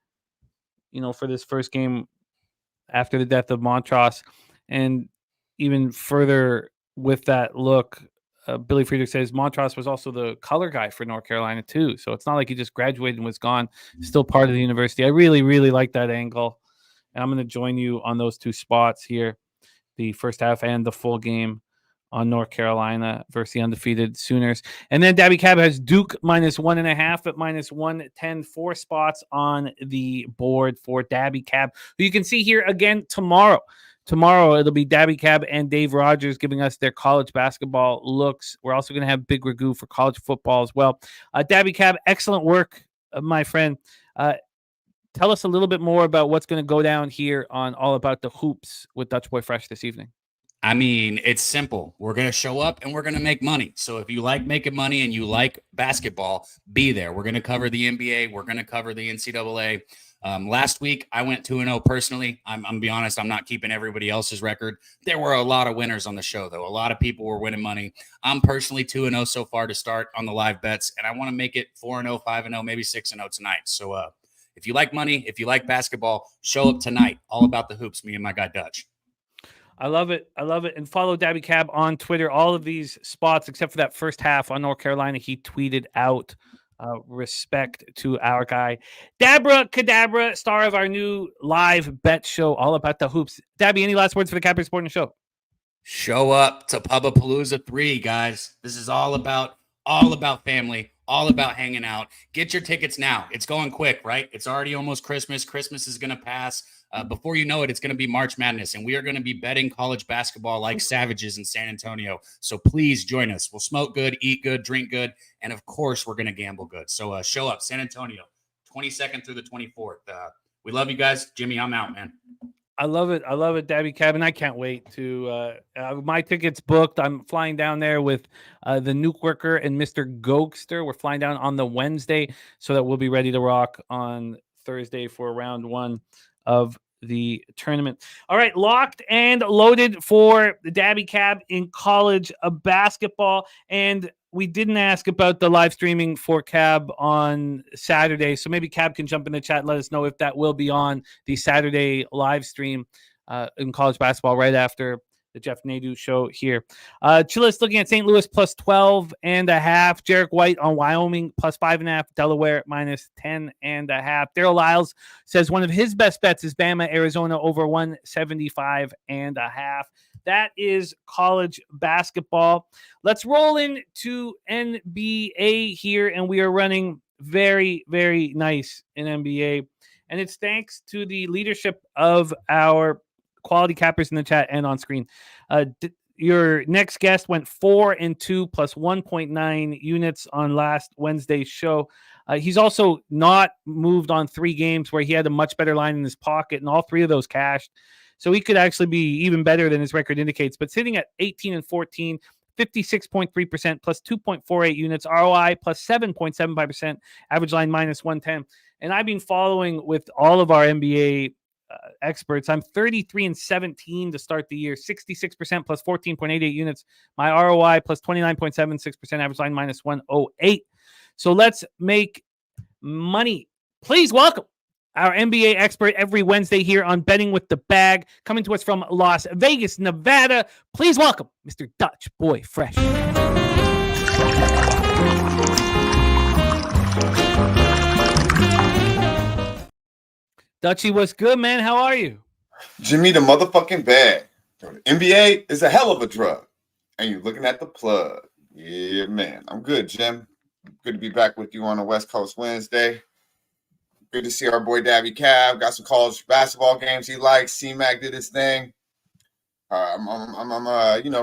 for this first game after the death of Montross. And even further with that look, Billy Friedrich says Montross was also the color guy for North Carolina too. So it's not like he just graduated and was gone. Still part of the university. I really, really like that angle. And I'm going to join you on those two spots here, the first half and the full game on North Carolina versus the undefeated Sooners. And then Daby Cab has Duke -1.5 at -110. 4 spots on the board for Daby Cab, who you can see here again tomorrow. Tomorrow, it'll be Daby Cab and Dave Rogers giving us their college basketball looks. We're also going to have Big Ragoo for college football as well. Daby Cab, excellent work, my friend. Tell us a little bit more about what's going to go down here on All About the Hoops with Dutch Boy Fresh this evening. I mean, it's simple. We're going to show up and we're going to make money. So if you like making money and you like basketball, be there. We're going to cover the NBA. We're going to cover the NCAA. Last week, I went 2-0 personally. I'm going to be honest, I'm not keeping everybody else's record. There were a lot of winners on the show, though. A lot of people were winning money. I'm personally 2-0 so far to start on the live bets, and I want to make it 4-0, 5-0, maybe 6-0 tonight. So if you like money, if you like basketball, show up tonight. All About the Hoops, me and my guy Dutch. I love it. I love it. And follow Daby Cab on Twitter. All of these spots, except for that first half on North Carolina, he tweeted out. Respect to our guy, Dabra Cadabra, star of our new live bet show, All About the Hoops. Dabby, any last words for the Capri Sporting Show? Show up to Pubapalooza 3, guys. This is all about family, all about hanging out. Get your tickets now. It's going quick, right? It's already almost Christmas. Christmas is going to pass. Before you know it, it's going to be March Madness, and we are going to be betting college basketball like savages in San Antonio. So please join us. We'll smoke good, eat good, drink good, and of course, we're going to gamble good. So show up, San Antonio, 22nd through the 24th. We love you guys. Jimmy, I'm out, man. I love it. I love it, Daby Cab, and I can't wait to my tickets booked. I'm flying down there with the Nuke Worker and Mr. Gokster. We're flying down on the Wednesday so that we'll be ready to rock on Thursday for round 1 of the tournament. All right, locked and loaded for the Daby Cab in college basketball. And we didn't ask about the live streaming for Cab on Saturday. So maybe Cab can jump in the chat and let us know if that will be on the Saturday live stream in college basketball right after the Jeff Nadeau show here. Chillis looking at St. Louis +12.5. Jarek White on Wyoming +5.5. Delaware -10.5. Daryl Lyles says one of his best bets is Bama, Arizona over 175.5. That is college basketball. Let's roll into NBA here, and we are running very, very nice in NBA. And it's thanks to the leadership of our quality cappers in the chat and on screen. Your next guest went 4-2 plus 1.9 units on last Wednesday's show. He's also not moved on 3 games where he had a much better line in his pocket, and all 3 of those cashed. So he could actually be even better than his record indicates. But sitting at 18-14, 56.3% plus 2.48 units, ROI plus 7.75%, average line -110. And I've been following with all of our NBA experts. I'm 33-17 to start the year, 66% plus 14.88 units. My ROI plus 29.76%, average line -108. So let's make money. Please welcome our NBA expert every Wednesday here on Betting with the Bag, coming to us from Las Vegas, Nevada. Please welcome Mr. Dutch Boy Fresh. Dutchy, what's good, man? How are you? Jimmy the motherfucking bag. The NBA is a hell of a drug. And you're looking at the plug. Yeah, man. I'm good, Jim. Good to be back with you on a West Coast Wednesday. Good to see our boy Daby Cab. Got some college basketball games he likes. C-Mac did his thing. I'm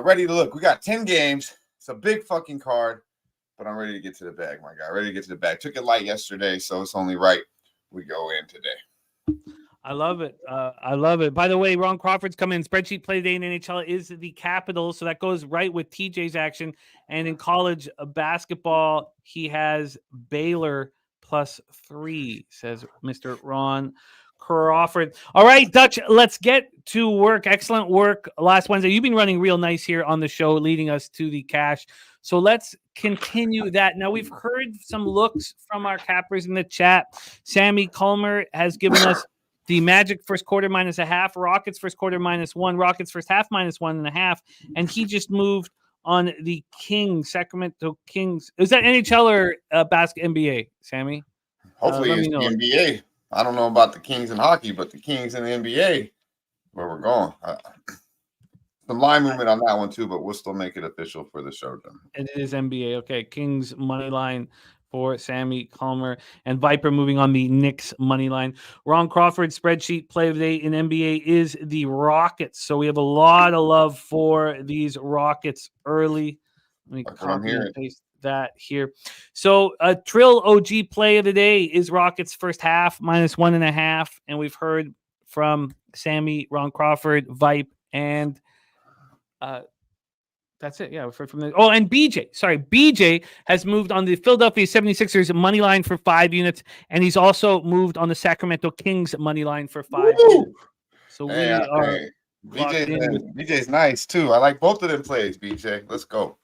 ready to look. We got 10 games. It's a big fucking card, but I'm ready to get to the bag, my guy. Ready to get to the bag. Took it light yesterday, so it's only right we go in today. I love it. I love it. By the way, Ron Crawford's coming in. Spreadsheet play today in NHL is the Capitals, so that goes right with TJ's action. And in college basketball, he has Baylor +3, says Mr. Ron Crawford. All right, Dutch, let's get to work. Excellent work last Wednesday. You've been running real nice here on the show, leading us to the cash. So let's continue that. Now, we've heard some looks from our cappers in the chat. Sammy Culmer has given us the Magic first quarter -0.5, Rockets first quarter -1, Rockets first half -1.5, and he just moved on the Kings, Sacramento Kings. Is that NHL or NBA, Sammy? Hopefully it's the NBA. I don't know about the Kings in hockey, but the Kings in the NBA, where we're going. Some line movement on that one too, but we'll still make it official for the show. And it is NBA. Okay, Kings money line for Sammy Culmer, and Viper moving on the Knicks money line. Ron Crawford spreadsheet play of the day in NBA is the Rockets. So we have a lot of love for these Rockets early. Let me copy and paste that here. So a Trill OG play of the day is Rockets first half -1.5, and we've heard from Sammy, Ron Crawford, Vipe, and that's it. Yeah, we've heard from the. Oh, and BJ. Sorry, BJ has moved on the Philadelphia 76ers money line for 5 units, and he's also moved on the Sacramento Kings money line for 5 units. So we are. BJ's nice too. I like both of them plays, BJ. Let's go.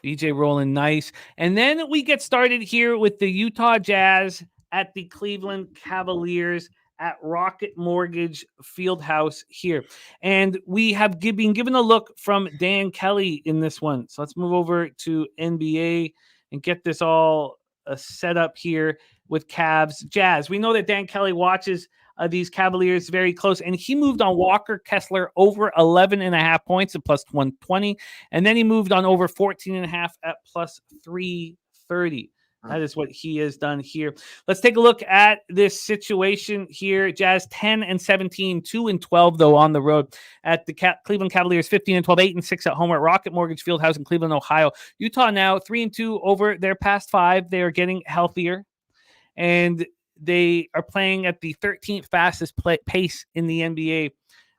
BJ rolling nice. And then we get started here with the Utah Jazz at the Cleveland Cavaliers at Rocket Mortgage Fieldhouse here. And we have been given a look from Dan Kelly in this one. So let's move over to NBA and get this all set up here with Cavs Jazz. We know that Dan Kelly watches these Cavaliers very close, and he moved on Walker Kessler over 11.5 points at +120, and then he moved on over 14.5 at +330. That is what he has done here. Let's take a look at this situation here. Jazz 10-17, 2-12 though on the road at the Cleveland Cavaliers 15-12, 8-6 at home at Rocket Mortgage Fieldhouse in Cleveland, Ohio. Utah now 3-2 over their past 5. They are getting healthier, and they are playing at the 13th fastest pace in the NBA.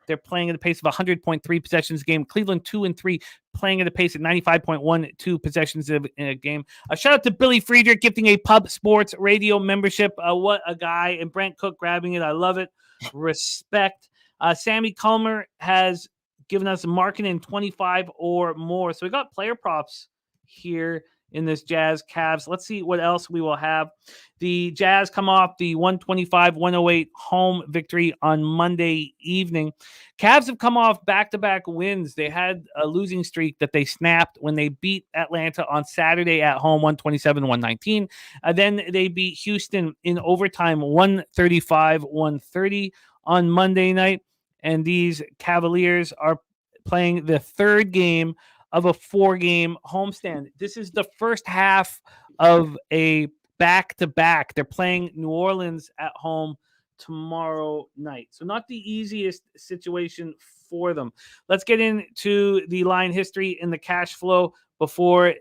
They're playing at a pace of 100.3 possessions a game. Cleveland 2-3, playing at a pace of 95.12 possessions in a game. A shout out to Billy Friedrich gifting a Pub Sports Radio membership. What a guy. And Brent Cook grabbing it. I love it. Respect. Sammy Culmer has given us marking in 25 or more. So we got player props here in this Jazz Cavs. Let's see what else we will have. The Jazz come off the 125-108 home victory on Monday evening. Cavs have come off back-to-back wins. They had a losing streak that they snapped when they beat Atlanta on Saturday at home, 127-119. Then they beat Houston in overtime, 135-130 on Monday night. And these Cavaliers are playing the third game of a 4-game homestand. This is the first half of a back-to-back. They're playing New Orleans at home tomorrow night. So not the easiest situation for them. Let's get into the line history and the cash flow before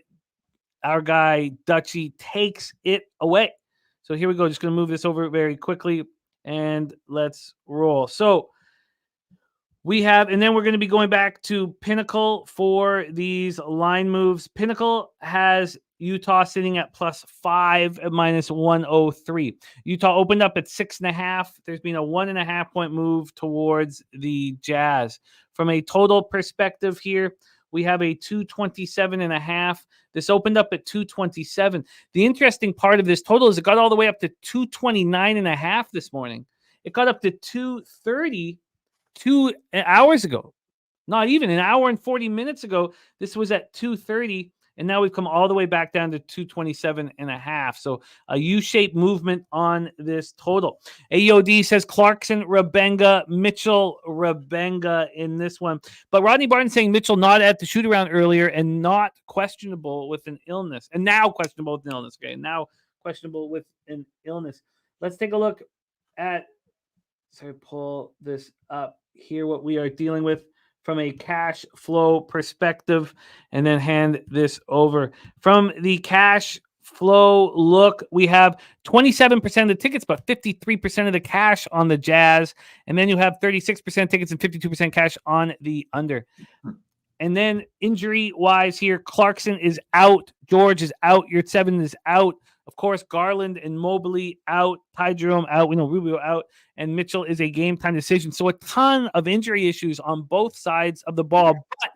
our guy Dutchy takes it away. So here we go. Just going to move this over very quickly and let's roll. So we have, and then we're going to be going back to Pinnacle for these line moves. Pinnacle has Utah sitting at +5 at -103. Utah opened up at 6.5. There's been a 1.5 point move towards the Jazz. From a total perspective here, we have a 227.5. This opened up at 227. The interesting part of this total is it got all the way up to 229.5 this morning. It got up to 230 2 hours ago. Not even an hour and 40 minutes ago. This was at 2:30. And now we've come all the way back down to 227.5. So a U-shaped movement on this total. AOD says Clarkson, Rebenga, Mitchell, Rebenga in this one. But Rodney Barton saying Mitchell not at the shoot-around earlier and not questionable with an illness. And now questionable with an illness. Okay, now questionable with an illness. Let's take a look at, pull this up here, what we are dealing with from a cash flow perspective, and then hand this over. From the cash flow look, we have 27% of the tickets, but 53% of the cash on the Jazz. And then you have 36% tickets and 52% cash on the under. And then injury-wise here, Clarkson is out. George is out. Yurtseven is out. Of course, Garland and Mobley out. Ty Jerome out. We know Rubio out. And Mitchell is a game-time decision. So a ton of injury issues on both sides of the ball. But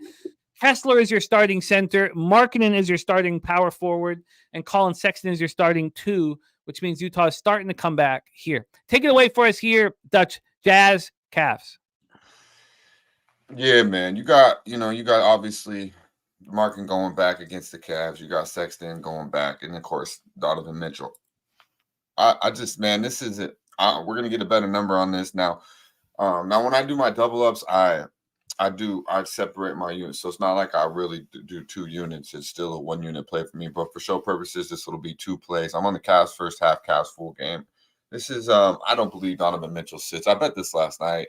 Kessler is your starting center. Markkanen is your starting power forward. And Colin Sexton is your starting 2, which means Utah is starting to come back here. Take it away for us here, Dutch. Jazz, Cavs. Yeah, man. You got obviously Markin going back against the Cavs. You got Sexton going back, and of course Donovan Mitchell. I just, man, this is it. We're gonna get a better number on this now. Now when I do my double ups, I separate my units, so it's not like I really do 2 units. It's still a 1 unit play for me, but for show purposes, this will be 2 plays. I'm on the Cavs first half, Cavs full game. This is I don't believe Donovan Mitchell sits. I bet this last night.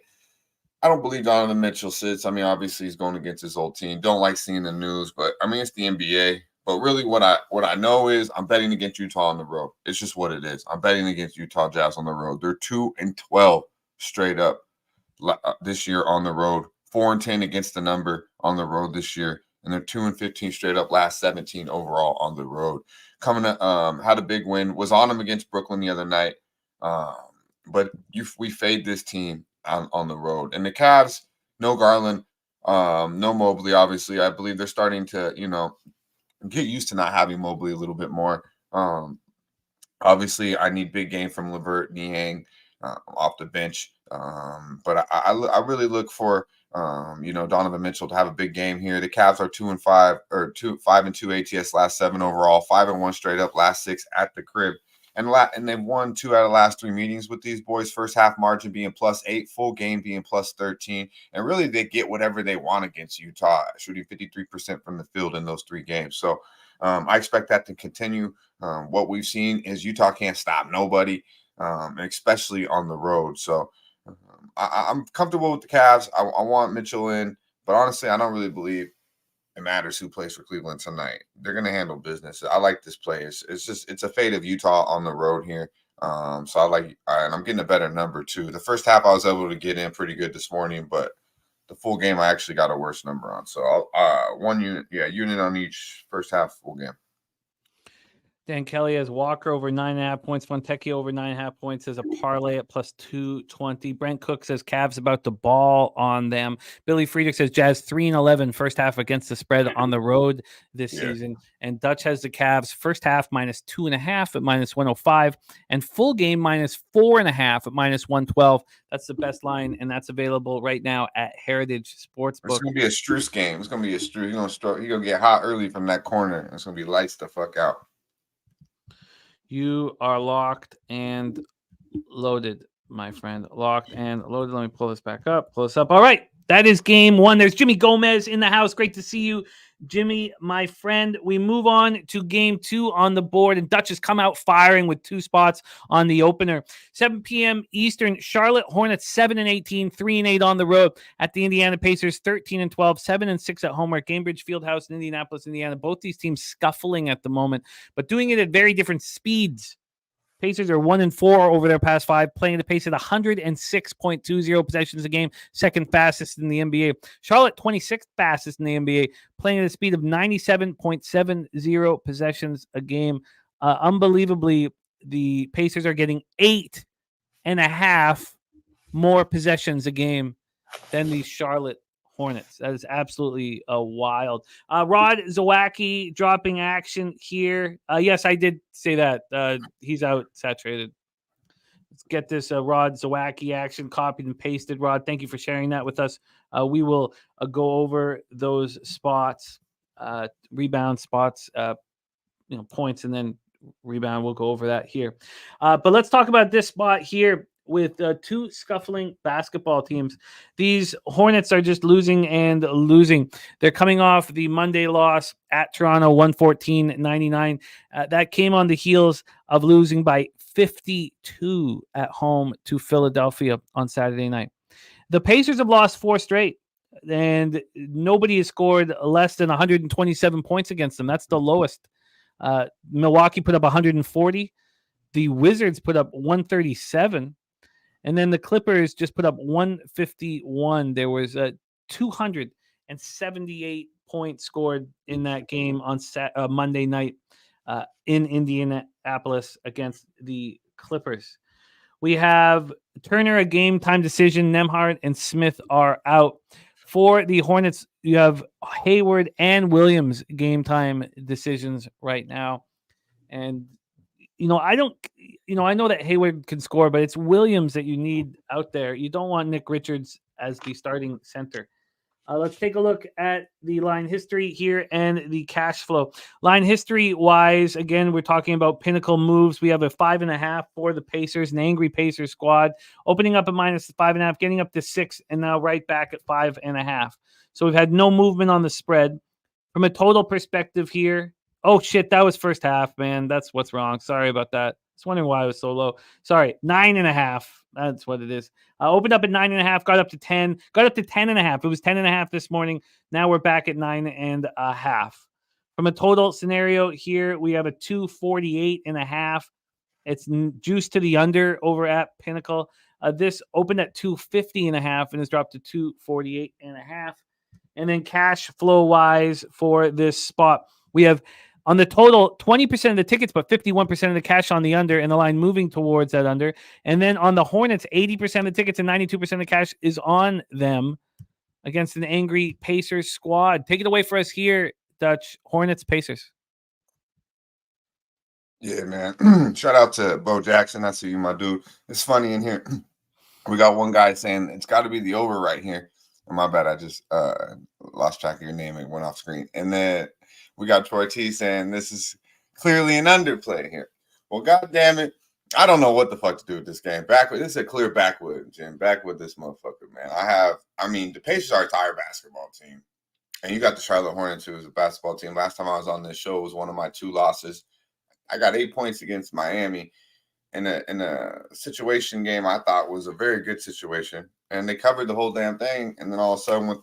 I don't believe Donovan Mitchell sits. I mean, obviously he's going against his old team. Don't like seeing the news, but I mean it's the NBA. But really, what I know is I'm betting against Utah on the road. It's just what it is. I'm betting against Utah Jazz on the road. They're 2-12 straight up this year on the road. 4-10 against the number on the road this year, and they're 2-15 straight up last 17 overall on the road. Coming to had a big win. Was on them against Brooklyn the other night, but we fade this team on the road. And the Cavs, no Garland, no Mobley, obviously. I believe they're starting to, get used to not having Mobley a little bit more. Obviously, I need big game from LeVert, Niang off the bench. But I really look for, Donovan Mitchell to have a big game here. The Cavs are 2-5 or 5-2 ATS last 7 overall, 5-1 straight up last 6 at the crib. And they've won 2 out of the last 3 meetings with these boys. First half margin being +8, full game being +13. And really, they get whatever they want against Utah, shooting 53% from the field in those 3 games. So I expect that to continue. What we've seen is Utah can't stop nobody, especially on the road. So I'm comfortable with the Cavs. I want Mitchell in. But honestly, I don't really believe it matters who plays for Cleveland tonight. They're going to handle business. I like this play. It's a fate of Utah on the road here. So and I'm getting a better number too. The first half I was able to get in pretty good this morning, but the full game I actually got a worse number on. So 1 unit, unit on each first half full game. Dan Kelly has Walker over 9.5 points. Fontecchio over 9.5 points as a parlay at +220. Brent Cook says Cavs about the ball on them. Billy Friedrich says Jazz 3-11 first half against the spread on the road this season. And Dutch has the Cavs first half -2.5 at -105 and full game -4.5 at -112. That's the best line, and that's available right now at Heritage Sportsbook. It's going to be a Strus game. It's going to be a Strus. He's going to get hot early from that corner. It's going to be lights the fuck out. You are locked and loaded, my friend. Locked and loaded. Let me pull this back up. Pull this up. All right. That is game 1. There's Jimmy Gomez in the house. Great to see you, Jimmy, my friend. We move on to game 2 on the board, and Dutch has come out firing with 2 spots on the opener. 7 p.m. Eastern, Charlotte Hornets 7-18, 3-8 on the road at the Indiana Pacers 13-12, 7-6 at home at Cambridge Fieldhouse in Indianapolis, Indiana. Both these teams scuffling at the moment, but doing it at very different speeds. Pacers are 1-4 over their past 5, playing at a pace at 106.20 possessions a game, second fastest in the NBA. Charlotte, 26th fastest in the NBA, playing at a speed of 97.70 possessions a game. Unbelievably, the Pacers are getting 8.5 more possessions a game than the Charlotte Hornets. That is absolutely wild. Rod Zawacki dropping action here. Yes, I did say that. He's out saturated. Let's get this Rod Zawacki action copied and pasted. Rod, thank you for sharing that with us. We will go over those spots rebound spots, points, and then rebound. We'll go over that here. But let's talk about this spot here with two scuffling basketball teams. These Hornets are just losing and losing. They're coming off the Monday loss at Toronto, 114-99. That came on the heels of losing by 52 at home to Philadelphia on Saturday night. The Pacers have lost 4 straight, and nobody has scored less than 127 points against them. That's the lowest. Milwaukee put up 140. The Wizards put up 137. And then the Clippers just put up 151. There was 278 points scored in that game on Monday night in Indianapolis against the Clippers. We have Turner, a game time decision. Nembhard and Smith are out. For the Hornets, you have Hayward and Williams game time decisions right now. And I know that Hayward can score, but it's Williams that you need out there. You don't want Nick Richards as the starting center. Let's take a look at the line history here and the cash flow. Line history wise, again, we're talking about pinnacle moves. We have a 5.5 for the Pacers, an angry Pacers squad, opening up at -5.5, getting up to 6, and now right back at 5.5. So we've had no movement on the spread. From a total perspective here, oh, shit, that was first half, man. That's what's wrong. Sorry about that. I was wondering why it was so low. Sorry, 9.5. That's what it is. Opened up at 9.5, got up to 10, got up to 10.5. It was 10.5 this morning. Now we're back at 9.5. From a total scenario here, we have a 248.5. It's juiced to the under over at Pinnacle. This opened at 250.5 and has dropped to 248.5. And then cash flow wise for this spot, we have on the total 20% of the tickets, but 51% of the cash on the under, and the line moving towards that under. And then on the Hornets, 80% of the tickets and 92% of the cash is on them against an angry Pacers squad. Take it away for us here, Dutch. Hornets, Pacers. Yeah, man. Shout out to Bo Jackson. I see you, my dude. It's funny in here. We got one guy saying it's got to be the over right here. Oh, my bad. I just lost track of your name and went off screen. And then we got Troy T saying this is clearly an underplay here. Well, God damn it. I don't know what the fuck to do with this game. Backwood. This is a clear backwood, Jim. Backwood this motherfucker, man. The Pacers are a tired basketball team. And you got the Charlotte Hornets, who is a basketball team. Last time I was on this show, it was one of my 2 losses. I got 8 points against Miami in a situation game I thought was a very good situation. And they covered the whole damn thing. And then all of a sudden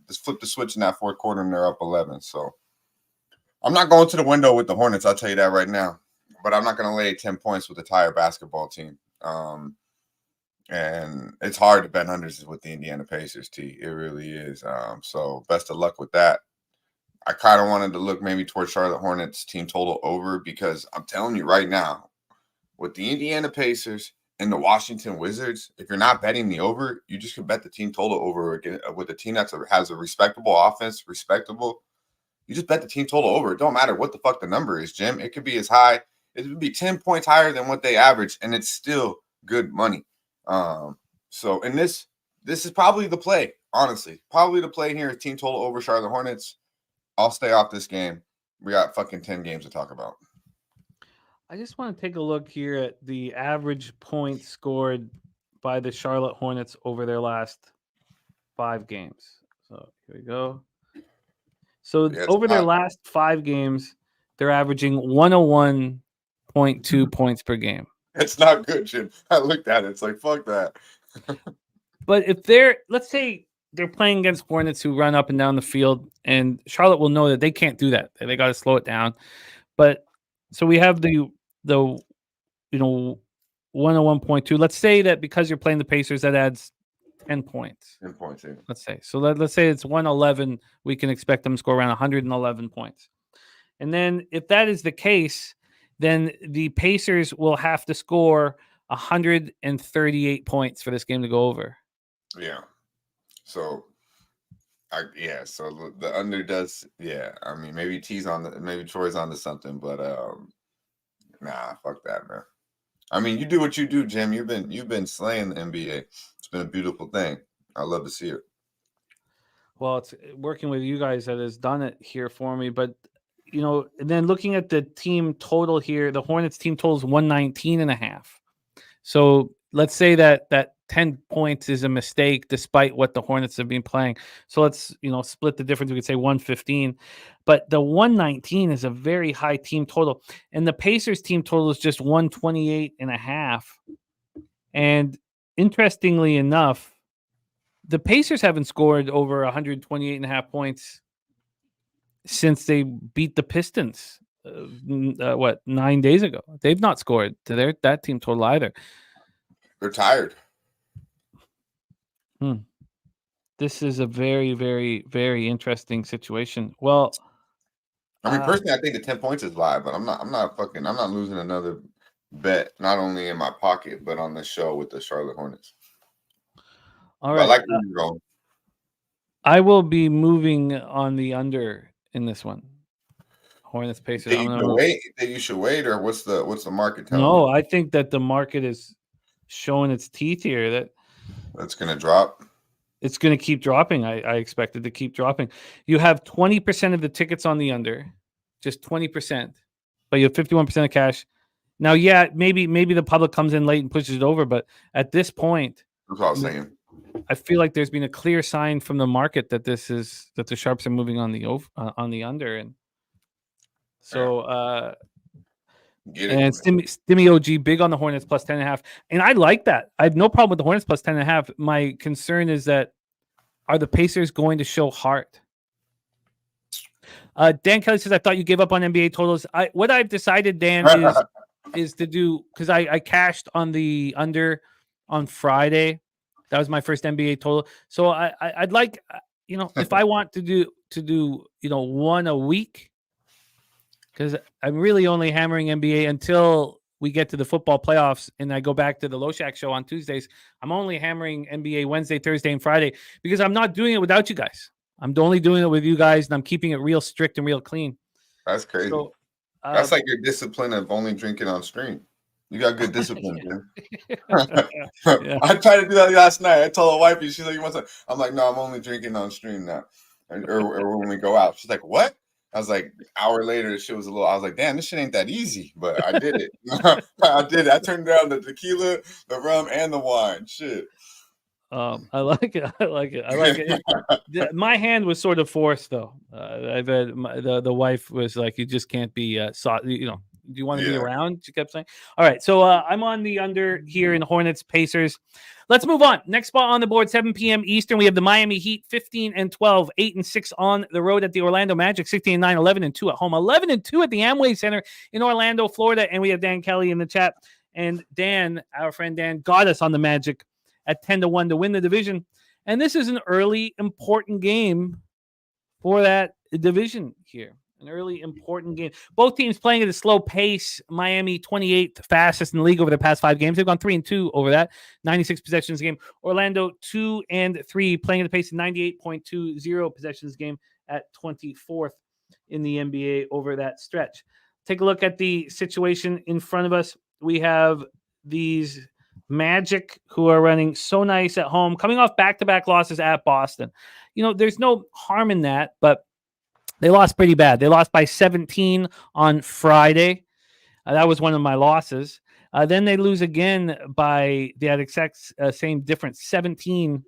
just flip the switch in that fourth quarter and they're up 11. So I'm not going to the window with the Hornets. I'll tell you that right now. But I'm not going to lay 10 points with a tired basketball team. And it's hard to bet unders with the Indiana Pacers, T. It really is. So best of luck with that. I kind of wanted to look maybe towards Charlotte Hornets team total over because I'm telling you right now, with the Indiana Pacers and the Washington Wizards, if you're not betting the over, you just can bet the team total over again with a team that has a respectable offense, You just bet the team total over. It don't matter what the fuck the number is, Jim. It could be as high. It would be 10 points higher than what they average, and it's still good money. So in this is probably the play, honestly. Probably the play here is team total over Charlotte Hornets. I'll stay off this game. We got fucking 10 games to talk about. I just want to take a look here at the average points scored by the Charlotte Hornets over their last 5 games. So here we go. So over their last 5 games, they're averaging 101.2 points per game. It's not good, Jim. I looked at it. It's like, fuck that. But if let's say they're playing against Hornets who run up and down the field, and Charlotte will know that they can't do that. They got to slow it down. But so we have the 101.2. Let's say that because you're playing the Pacers, that adds 10 points. 10 points, yeah. Let's say. So let's say it's 111. We can expect them to score around 111 points. And then if that is the case, then the Pacers will have to score 138 points for this game to go over. Yeah. So the under does, I mean, maybe maybe Troy's onto something, but nah, fuck that, man. I mean, you do what you do, Jim. You've been slaying the NBA. It's been a beautiful thing. I love to see it. Well, it's working with you guys that has done it here for me. But, and then looking at the team total here, the Hornets team total is 119.5. So let's say that 10 points is a mistake despite what the Hornets have been playing. So let's, split the difference. We could say 115. But the 119 is a very high team total. And the Pacers team total is just 128.5. And interestingly enough, the Pacers haven't scored over 128.5 points since they beat the Pistons, 9 days ago. They've not scored to that team total either. They're tired. This is a very, very, very interesting situation. Well, I mean, personally, I think the 10 points is live, but I'm not losing another bet, not only in my pocket, but on the show with the Charlotte Hornets. All right. I like where you're going. I will be moving on the under in this one. Hornets Pacers. That you should wait, or what's the market telling you? No, I think that the market is showing its teeth here. That's going to drop. It's going to keep dropping. I expect it to keep dropping. You have 20% of the tickets on the under, just 20%, but you have 51% of cash. Now, yeah, maybe the public comes in late and pushes it over, but at this point, that's what I was saying. I feel like there's been a clear sign from the market that the sharps are moving on the under, and so and Stimmy OG big on the Hornets plus 10.5, and I like that. I have no problem with the Hornets plus 10.5. My concern is that are the Pacers going to show heart? Dan Kelly says, I thought you gave up on NBA totals. What I've decided, Dan, is to do, because I cashed on the under on Friday. That was my first NBA total. So I'd like, if I want to do one a week, because I'm really only hammering NBA until we get to the football playoffs and I go back to the Loshak show on Tuesdays. I'm only hammering NBA Wednesday, Thursday, and Friday because I'm not doing it without you guys. I'm only doing it with you guys, and I'm keeping it real strict and real clean. That's crazy. So, that's like your discipline of only drinking on stream. You got good discipline, man. Yeah. I tried to do that last night. I told a wifey, she's like, "You want some?" I'm like, "No, I'm only drinking on stream now, or when we go out." She's like, "What?" I was like, an hour later, the shit was I was like, "Damn, this shit ain't that easy," but I did it. I did it. I turned down the tequila, the rum, and the wine. Shit. I like it. My hand was sort of forced, though. I've had the wife was like, "You just can't be do you want to be around?" She kept saying. All right, so I'm on the under here in Hornets Pacers. Let's move on. Next spot on the board, 7 p.m. Eastern. We have the Miami Heat, 15-12, 8-6 on the road at the Orlando Magic, 16-9, 11-2 at home, 11-2 at the Amway Center in Orlando, Florida. And we have Dan Kelly in the chat. And Dan, our friend Dan, got us on the Magic at 10-1 to win the division. And this is an early important game for that division here. An early important game. Both teams playing at a slow pace. Miami 28th fastest in the league over the past 5 games. They've gone 3-2 over that. 96 possessions game. Orlando 2-3 playing at a pace of 98.20 possessions game at 24th in the NBA over that stretch. Take a look at the situation in front of us. We have these Magic who are running so nice at home, coming off back-to-back losses at Boston. There's no harm in that, but they lost pretty bad. They lost by 17 on Friday. That was one of my losses. Then they lose again by the exact same difference, 17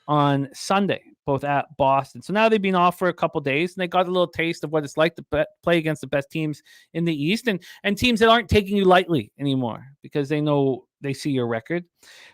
on Sunday, both at Boston. So now they've been off for a couple days, and they got a little taste of what it's like to play against the best teams in the East and teams that aren't taking you lightly anymore because they know they see your record.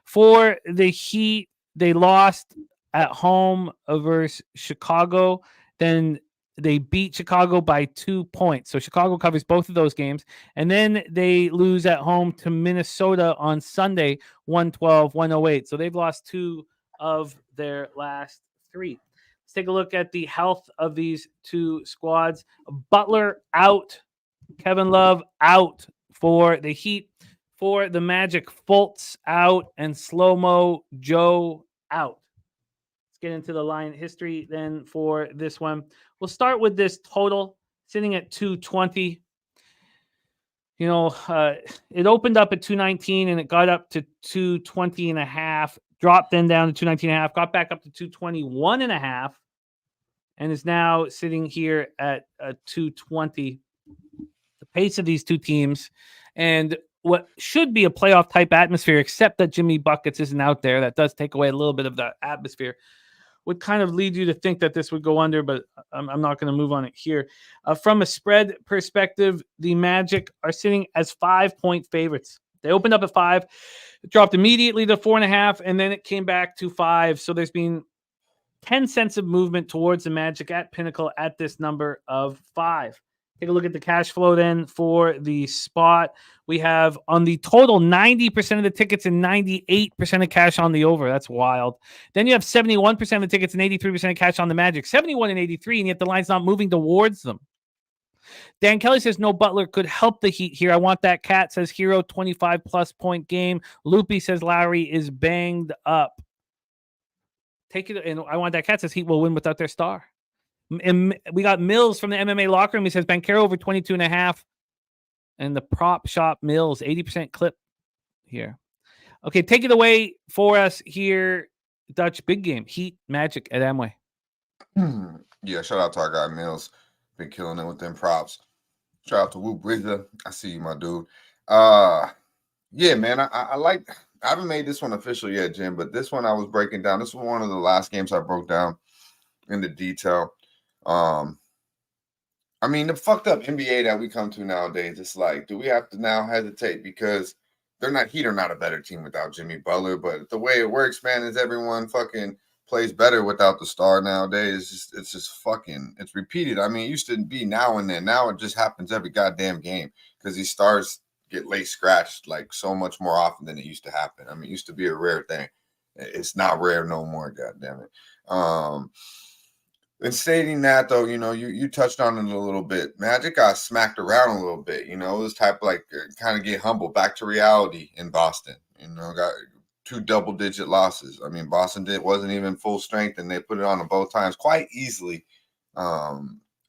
For the Heat, they lost at home versus Chicago. Then they beat Chicago by 2 points. So Chicago covers both of those games. And then they lose at home to Minnesota on Sunday, 112-108. So they've lost 2 of their last 3. Let's take a look at the health of these 2 squads. Butler out. Kevin Love out for the Heat. For the Magic, Fultz out. And Slow-Mo Joe out. Get into the line history then for this one. We'll start with this total sitting at 220. It opened up at 219 and it got up to 220.5, dropped then down to 219.5, got back up to 221.5, and is now sitting here at 220. The pace of these two teams and what should be a playoff type atmosphere, except that Jimmy Buckets isn't out there. That does take away a little bit of that atmosphere. Would kind of lead you to think that this would go under, but I'm not going to move on it here. From a spread perspective, the Magic are sitting as 5-point favorites. They opened up at 5, dropped immediately to 4.5, and then it came back to 5. So there's been 10 cents of movement towards the Magic at Pinnacle at this number of 5. Take a look at the cash flow then for the spot. We have on the total 90% of the tickets and 98% of cash on the over. That's wild. Then you have 71% of the tickets and 83% of cash on the Magic. 71 and 83, and yet the line's not moving towards them. Dan Kelly says no Butler could help the Heat here. I want that cat, says Hero, 25-plus point game. Loopy says Lowry is banged up. Take it, and I want that cat, says Heat will win without their star. And we got Mills from the MMA locker room. He says Bankero over 22.5. And the prop shop Mills, 80% clip here. Okay, take it away for us here, Dutch. Big game. Heat Magic at Amway. Yeah, shout out to our guy Mills. Been killing it with them props. Shout out to Whoop Rizza. I see you, my dude. Yeah, man, I like. I haven't made this one official yet, Jim, but this one I was breaking down. This was one of the last games I broke down into detail. I mean, the fucked up NBA that we come to nowadays, it's like, do we have to now hesitate because Heat are not a better team without Jimmy Butler, but the way it works, man, is everyone fucking plays better without the star nowadays. It's just fucking, it's repeated. I mean, it used to be now and then. Now it just happens every goddamn game because these stars get late scratched like so much more often than it used to happen. I mean, it used to be a rare thing. It's not rare no more, goddamn it. In stating that, though, you know, you touched on it a little bit. Magic got smacked around a little bit. You know, it was type of like kind of get humble, back to reality in Boston. You know, got 2 double-digit losses. I mean, Boston wasn't even full strength, and they put it on them both times quite easily.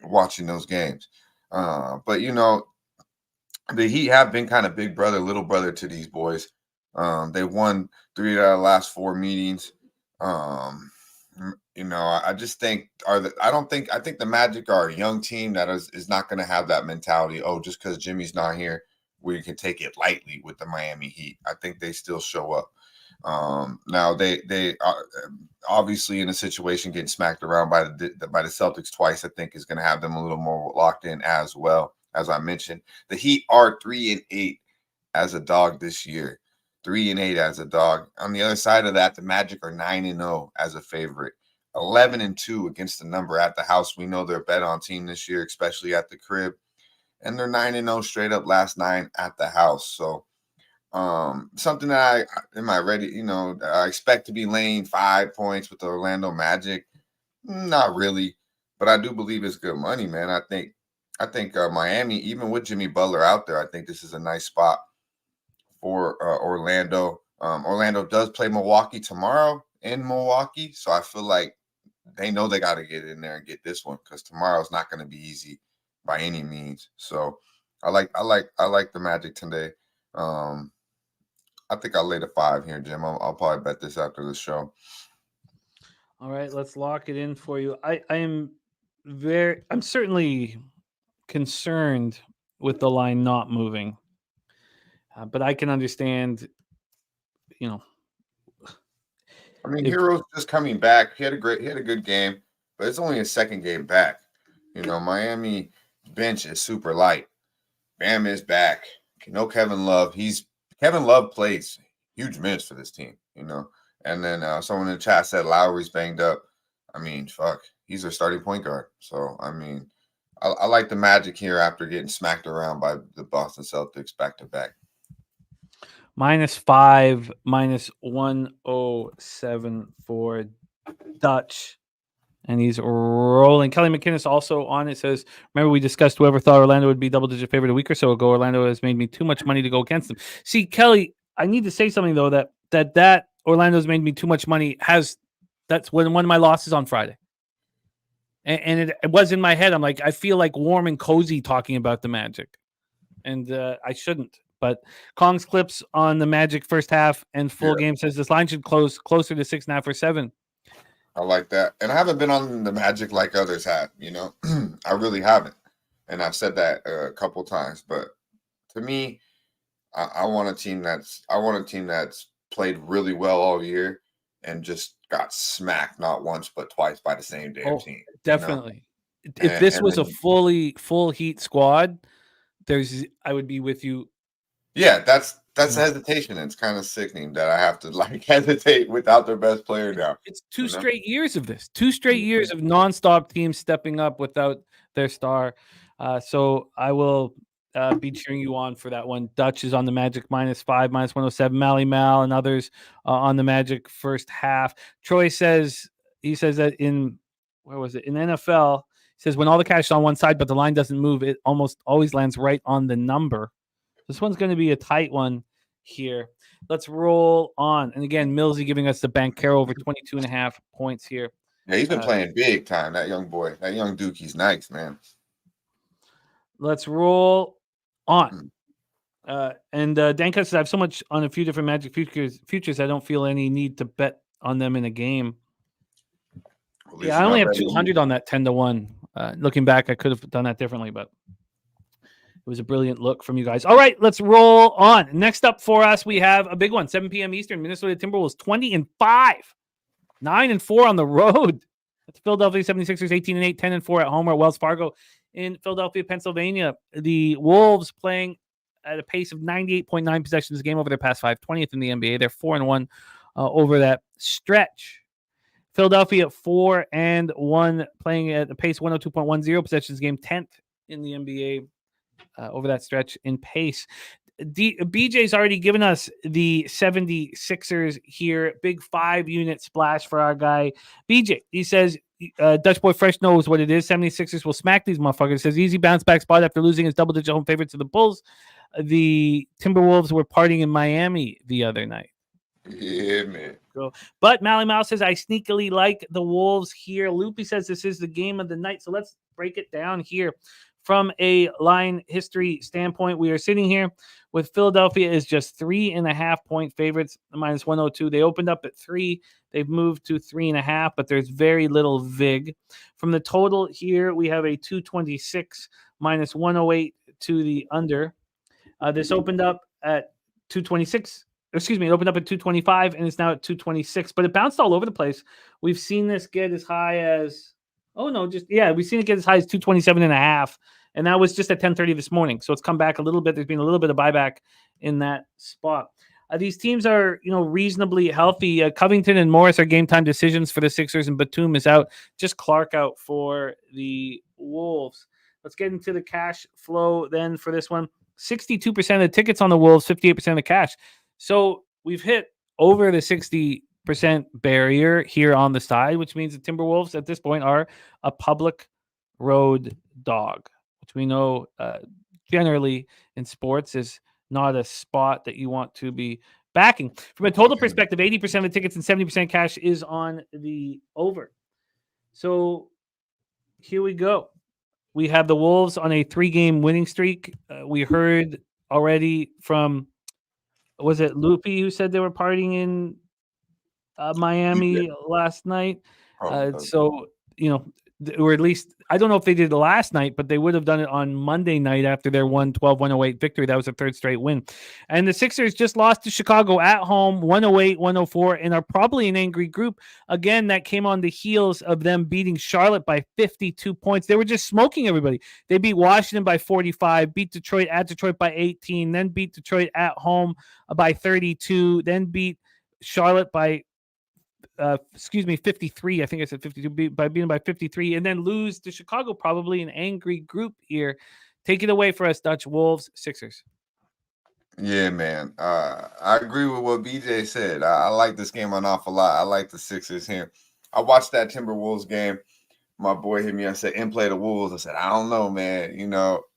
Watching those games, but you know, the Heat have been kind of big brother, little brother to these boys. They won 3 out of the last 4 meetings. You know, I just think I think the Magic are a young team that is not going to have that mentality. Oh, just because Jimmy's not here, we can take it lightly with the Miami Heat. I think they still show up. Now they are obviously in a situation getting smacked around by the Celtics twice. I think is going to have them a little more locked in as well. As I mentioned, the Heat are 3-8 as a dog this year. 3-8 as a dog. On the other side of that, the Magic are 9-0 as a favorite. 11-2 against the number at the house. We know they're a bet on team this year, especially at the crib. And they're 9-0 straight up last 9 at the house. So something that I expect to be laying 5 points with the Orlando Magic. Not really, but I do believe it's good money, man. I think Miami, even with Jimmy Butler out there, I think this is a nice spot for Orlando. Orlando does play Milwaukee tomorrow in Milwaukee, so I feel like they know they got to get in there and get this one because tomorrow's not going to be easy by any means. So I like the Magic today. I think I'll lay the 5 here, Jim. I'll probably bet this after the show. All right, let's lock it in for you. I'm certainly concerned with the line not moving, but I can understand, you know. I mean, Hero's just coming back. He had a good game, but it's only his second game back. You know, Miami bench is super light. Bam is back. No Kevin Love. Kevin Love plays huge minutes for this team, you know. And then someone in the chat said Lowry's banged up. I mean, fuck, he's their starting point guard. So, I mean, I like the Magic here after getting smacked around by the Boston Celtics back-to-back. -5, -107 for Dutch. And he's rolling. Kelly McInnes also on it says, remember we discussed whoever thought Orlando would be double-digit favorite a week or so ago. Orlando has made me too much money to go against them. See, Kelly, I need to say something, though, that Orlando's made me too much money that's one of my losses on Friday. And it was in my head. I'm like, I feel like warm and cozy talking about the Magic. And I shouldn't. But Kong's clips on the Magic first half and full game says this line should close closer to 6.5 or 7. I like that. And I haven't been on the Magic like others have, you know. I really haven't. And I've said that a couple times. But to me, I want a team that's played really well all year and just got smacked not once but twice by the same damn team. Definitely. You know? If this and was a then, full heat squad, I would be with you. yeah, that's hesitation. It's kind of sickening that I have to like hesitate without their best player now. It's two you know? straight years of this. 2 straight years of nonstop teams stepping up without their star. So I will be cheering you on for that one. Dutch is on the Magic -5, -107. Mally Mal and others on the Magic first half. Troy says that in NFL, he says when all the cash is on one side but the line doesn't move, it almost always lands right on the number. This one's going to be a tight one here. Let's roll on. And again, Millsy giving us the banker over 22.5 points here. Yeah, he's been playing big time. That young boy, that young Duke, he's nice, man. Let's roll on. And Dan Cuts says, I have so much on a few different Magic futures. I don't feel any need to bet on them in a game. Yeah, I only have 200 on that 10-1. Looking back, I could have done that differently, but it was a brilliant look from you guys. All right, let's roll on. Next up for us, we have a big one, 7 p.m. Eastern. Minnesota Timberwolves 20-5, 9-4 on the road. That's Philadelphia 76ers 18-8, 10-4 at home or at Wells Fargo in Philadelphia, Pennsylvania. The Wolves playing at a pace of 98.9 possessions a game over their past 5, 20th in the NBA. They're 4-1 over that stretch. Philadelphia 4-1, playing at a pace 102.10 possessions a game, 10th in the NBA. Over that stretch in pace. BJ's already given us the 76ers here. Big 5-unit splash for our guy. BJ, he says, Dutch Boy Fresh knows what it is. 76ers will smack these motherfuckers. He says, easy bounce back spot after losing his double-digit home favorite to the Bulls. The Timberwolves were partying in Miami the other night. Yeah, man. But Mally Mouse says, I sneakily like the Wolves here. Loopy says this is the game of the night. So let's break it down here. From a line history standpoint, we are sitting here with Philadelphia is just 3.5 point favorites, -102. They opened up at 3. They've moved to 3.5, but there's very little vig. From the total here, we have a 226 -108 to the under. This opened up at 226. Excuse me, it opened up at 225 and it's now at 226, but it bounced all over the place. We've seen this get as high as we've seen it get as high as 227.5, and that was just at 10:30 this morning. So it's come back a little bit. There's been a little bit of buyback in that spot. These teams are, reasonably healthy. Covington and Morris are game time decisions for the Sixers, and Batum is out. Just Clark out for the Wolves. Let's get into the cash flow then for this one. 62% of the tickets on the Wolves, 58% of the cash. So we've hit over the 60% barrier here on the side, which means the Timberwolves at this point are a public road dog, which we know generally in sports is not a spot that you want to be backing. From a total perspective, 80% of the tickets and 70% cash is on the over. So here we go. We have the Wolves on a 3-game winning streak. We heard already from, was it Loopy who said they were partying in Miami last night? Or at least, I don't know if they did it last night, but they would have done it on Monday night after their 112-108 victory. That was a third straight win. And the Sixers just lost to Chicago at home, 108-104, and are probably an angry group. Again, that came on the heels of them beating Charlotte by 52 points. They were just smoking everybody. They beat Washington by 45, beat Detroit at Detroit by 18, then beat Detroit at home by 32, then beat Charlotte by 53. I think I said 52 by beating by 53, and then lose to Chicago. Probably an angry group here. Take it away for us, Dutch. Wolves, Sixers. Yeah, man. I agree with what BJ said. I like this game an awful lot. I like the Sixers here. I watched that Timberwolves game. My boy hit me and said, "And play the Wolves." I said, "I don't know, man.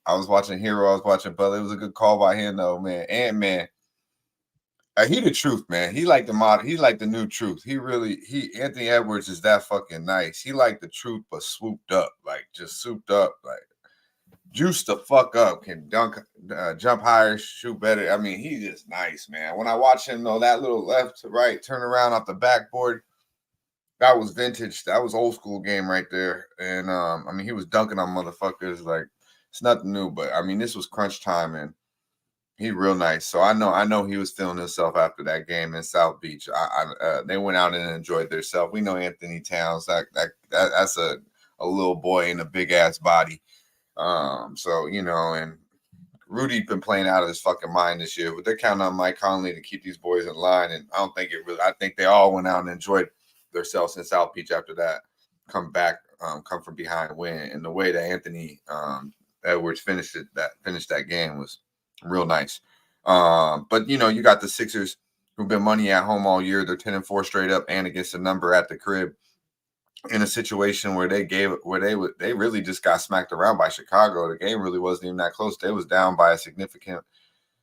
I was watching Hero. I was watching Butler. It was a good call by him, though, man. And man, he the truth, man. He like the model. He like the new truth. Anthony Edwards is that fucking nice. He like the truth, but swooped up, like just souped up, like juiced the fuck up. Can dunk, jump higher, shoot better. I mean, he's just nice, man. When I watch him, though, that little left to right turn around off the backboard, that was vintage. That was old school game right there. And I mean, he was dunking on motherfuckers like it's nothing new. But I mean, this was crunch time, and he real nice. So I know he was feeling himself after that game in South Beach. They went out and enjoyed themselves. We know Anthony Towns. That's a little boy in a big ass body. So and Rudy been playing out of his fucking mind this year, but they're counting on Mike Conley to keep these boys in line. And I don't think it really. I think they all went out and enjoyed themselves in South Beach after that. Come from behind win, and the way that Anthony Edwards finished that game was real nice. But you got the Sixers who've been money at home all year. They're 10-4 straight up and against the number at the crib in a situation where they really just got smacked around by Chicago. The game really wasn't even that close. They was down by a significant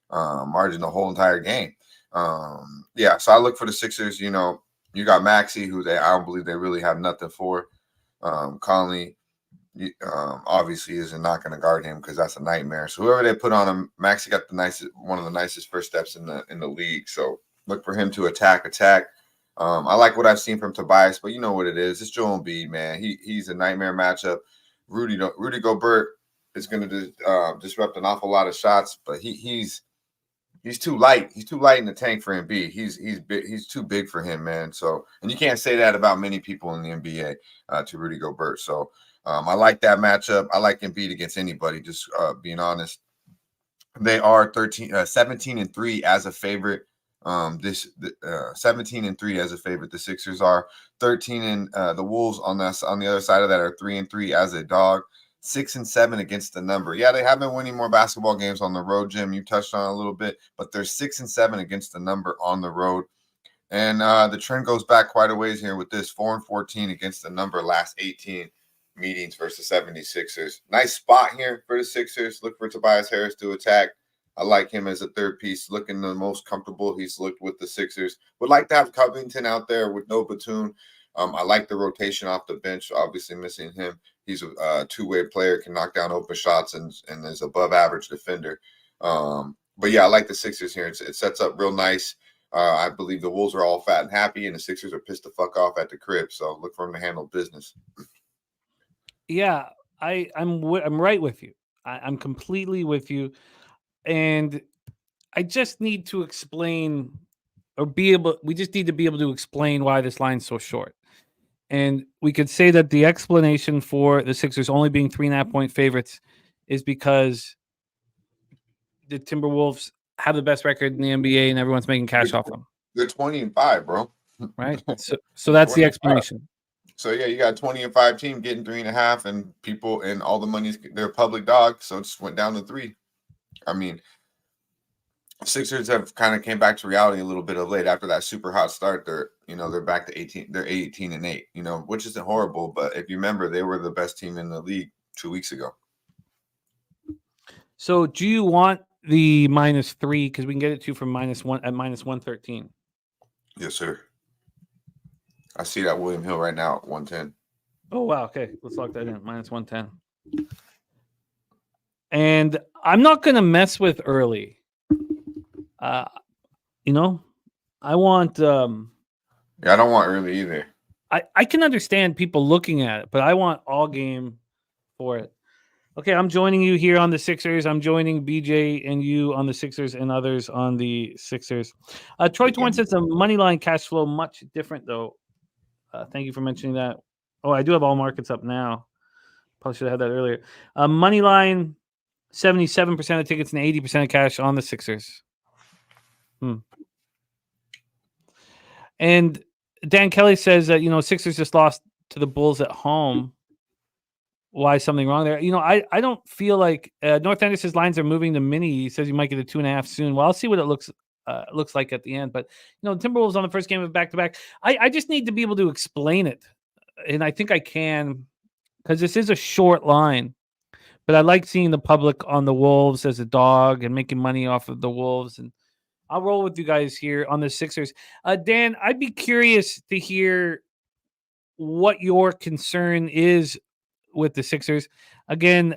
margin the whole entire game. So I look for the Sixers. You got Maxey, who I don't believe they really have nothing for. Conley obviously is not going to guard him because that's a nightmare. So whoever they put on him, Maxey got one of the nicest first steps in the league. So look for him to attack. I like what I've seen from Tobias, but you know what it is. It's Joel Embiid, man. He's a nightmare matchup. Rudy Gobert is going to disrupt an awful lot of shots, but he's too light. He's too light in the tank for Embiid. He's too big for him, man. So, and you can't say that about many people in the NBA to Rudy Gobert. So I like that matchup. I like Embiid against anybody, just being honest. They are 17-3 as a favorite. 17-3 as a favorite. The Sixers are 13, and the Wolves on the other side of that are 3-3 as a dog. 6-7 against the number. Yeah, they have been winning more basketball games on the road, Jim. You touched on it a little bit, but they're 6-7 against the number on the road. And the trend goes back quite a ways here with this 4-14 against the number last 18 meetings versus 76ers. Nice spot here for the Sixers. Look for Tobias Harris to attack. I like him as a third piece, looking the most comfortable he's looked with the Sixers. Would like to have Covington out there with no Batum. I like the rotation off the bench, obviously missing him. He's a two-way player, can knock down open shots, and is above average defender. But yeah, I like the Sixers here. It sets up real nice. I believe the Wolves are all fat and happy, and the Sixers are pissed the fuck off at the crib. So look for them to handle business. Yeah, I'm right with you. I'm completely with you, and I just need to explain, we just need to be able to explain why this line's so short. And we could say that the explanation for the Sixers only being 3.5-point favorites is because the Timberwolves have the best record in the NBA and everyone's making cash off them. They're 20-5, bro. Right. So that's the explanation. So yeah, you got a 20-5 team getting 3.5, and people and all the money's they're public dogs, so it just went down to 3. I mean, Sixers have kind of came back to reality a little bit of late after that super hot start. They're back to 18. They're 18-8, which isn't horrible. But if you remember, they were the best team in the league 2 weeks ago. So do you want the -3? Because we can get it to you from -1 at -113. Yes, sir. I see that William Hill right now at 110. Oh wow. Okay, let's lock that in. -110. And I'm not going to mess with early. I want. Yeah, I don't want early either. I can understand people looking at it, but I want all game for it. Okay, I'm joining you here on the Sixers. I'm joining BJ and you on the Sixers and others on the Sixers. Troy Torn says the money line cash flow much different though. Thank you for mentioning that. Oh, I do have all markets up now. Probably should have had that earlier. Money line, 77% of tickets and 80% of cash on the Sixers. And Dan Kelly says that, Sixers just lost to the Bulls at home. Why is something wrong there? I don't feel like North Anderson's lines are moving to mini. He says you might get a 2.5 soon. Well, I'll see what it looks like at the end. But, the Timberwolves on the first game of back-to-back. I just need to be able to explain it. And I think I can, because this is a short line. But I like seeing the public on the Wolves as a dog and making money off of the Wolves. And I'll roll with you guys here on the Sixers. Dan, I'd be curious to hear what your concern is with the Sixers. Again,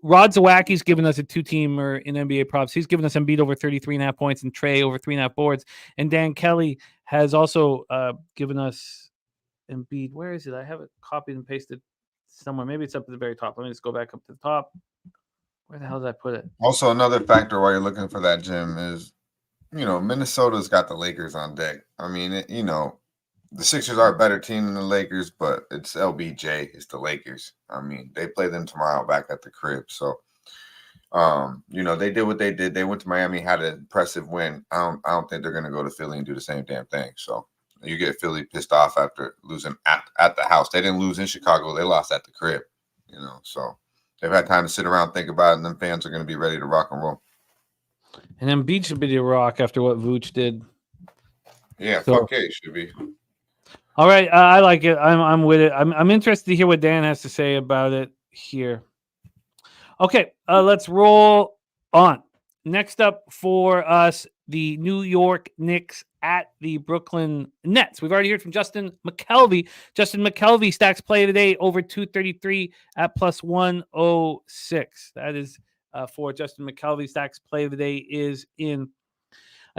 Rod Zawacki's given us a 2-teamer in NBA props. He's given us Embiid over 33.5 points and Trey over 3.5 boards. And Dan Kelly has also given us Embiid. Where is it? I have it copied and pasted somewhere. Maybe it's up at the very top. Let me just go back up to the top. Where the hell did I put it? Also, another factor while you're looking for that, Jim, is Minnesota's got the Lakers on deck. I mean, the Sixers are a better team than the Lakers, but it's LBJ. It's the Lakers. I mean, they play them tomorrow back at the crib. So, they did what they did. They went to Miami, had an impressive win. I don't think they're going to go to Philly and do the same damn thing. So you get Philly pissed off after losing at the house. They didn't lose in Chicago. They lost at the crib, So they've had time to sit around, think about it, and then fans are going to be ready to rock and roll. And then Embiid should be the rock after what Vooch did. Yeah, fuck yeah, it should be. All right, I like it. I'm with it. I'm interested to hear what Dan has to say about it here. Okay, let's roll on. Next up for us, the New York Knicks at the Brooklyn Nets. We've already heard from Justin McKelvey. Justin McKelvey stacks play today over 233 at plus 106. That is for Justin McKelvey. Stacks play of the day is in.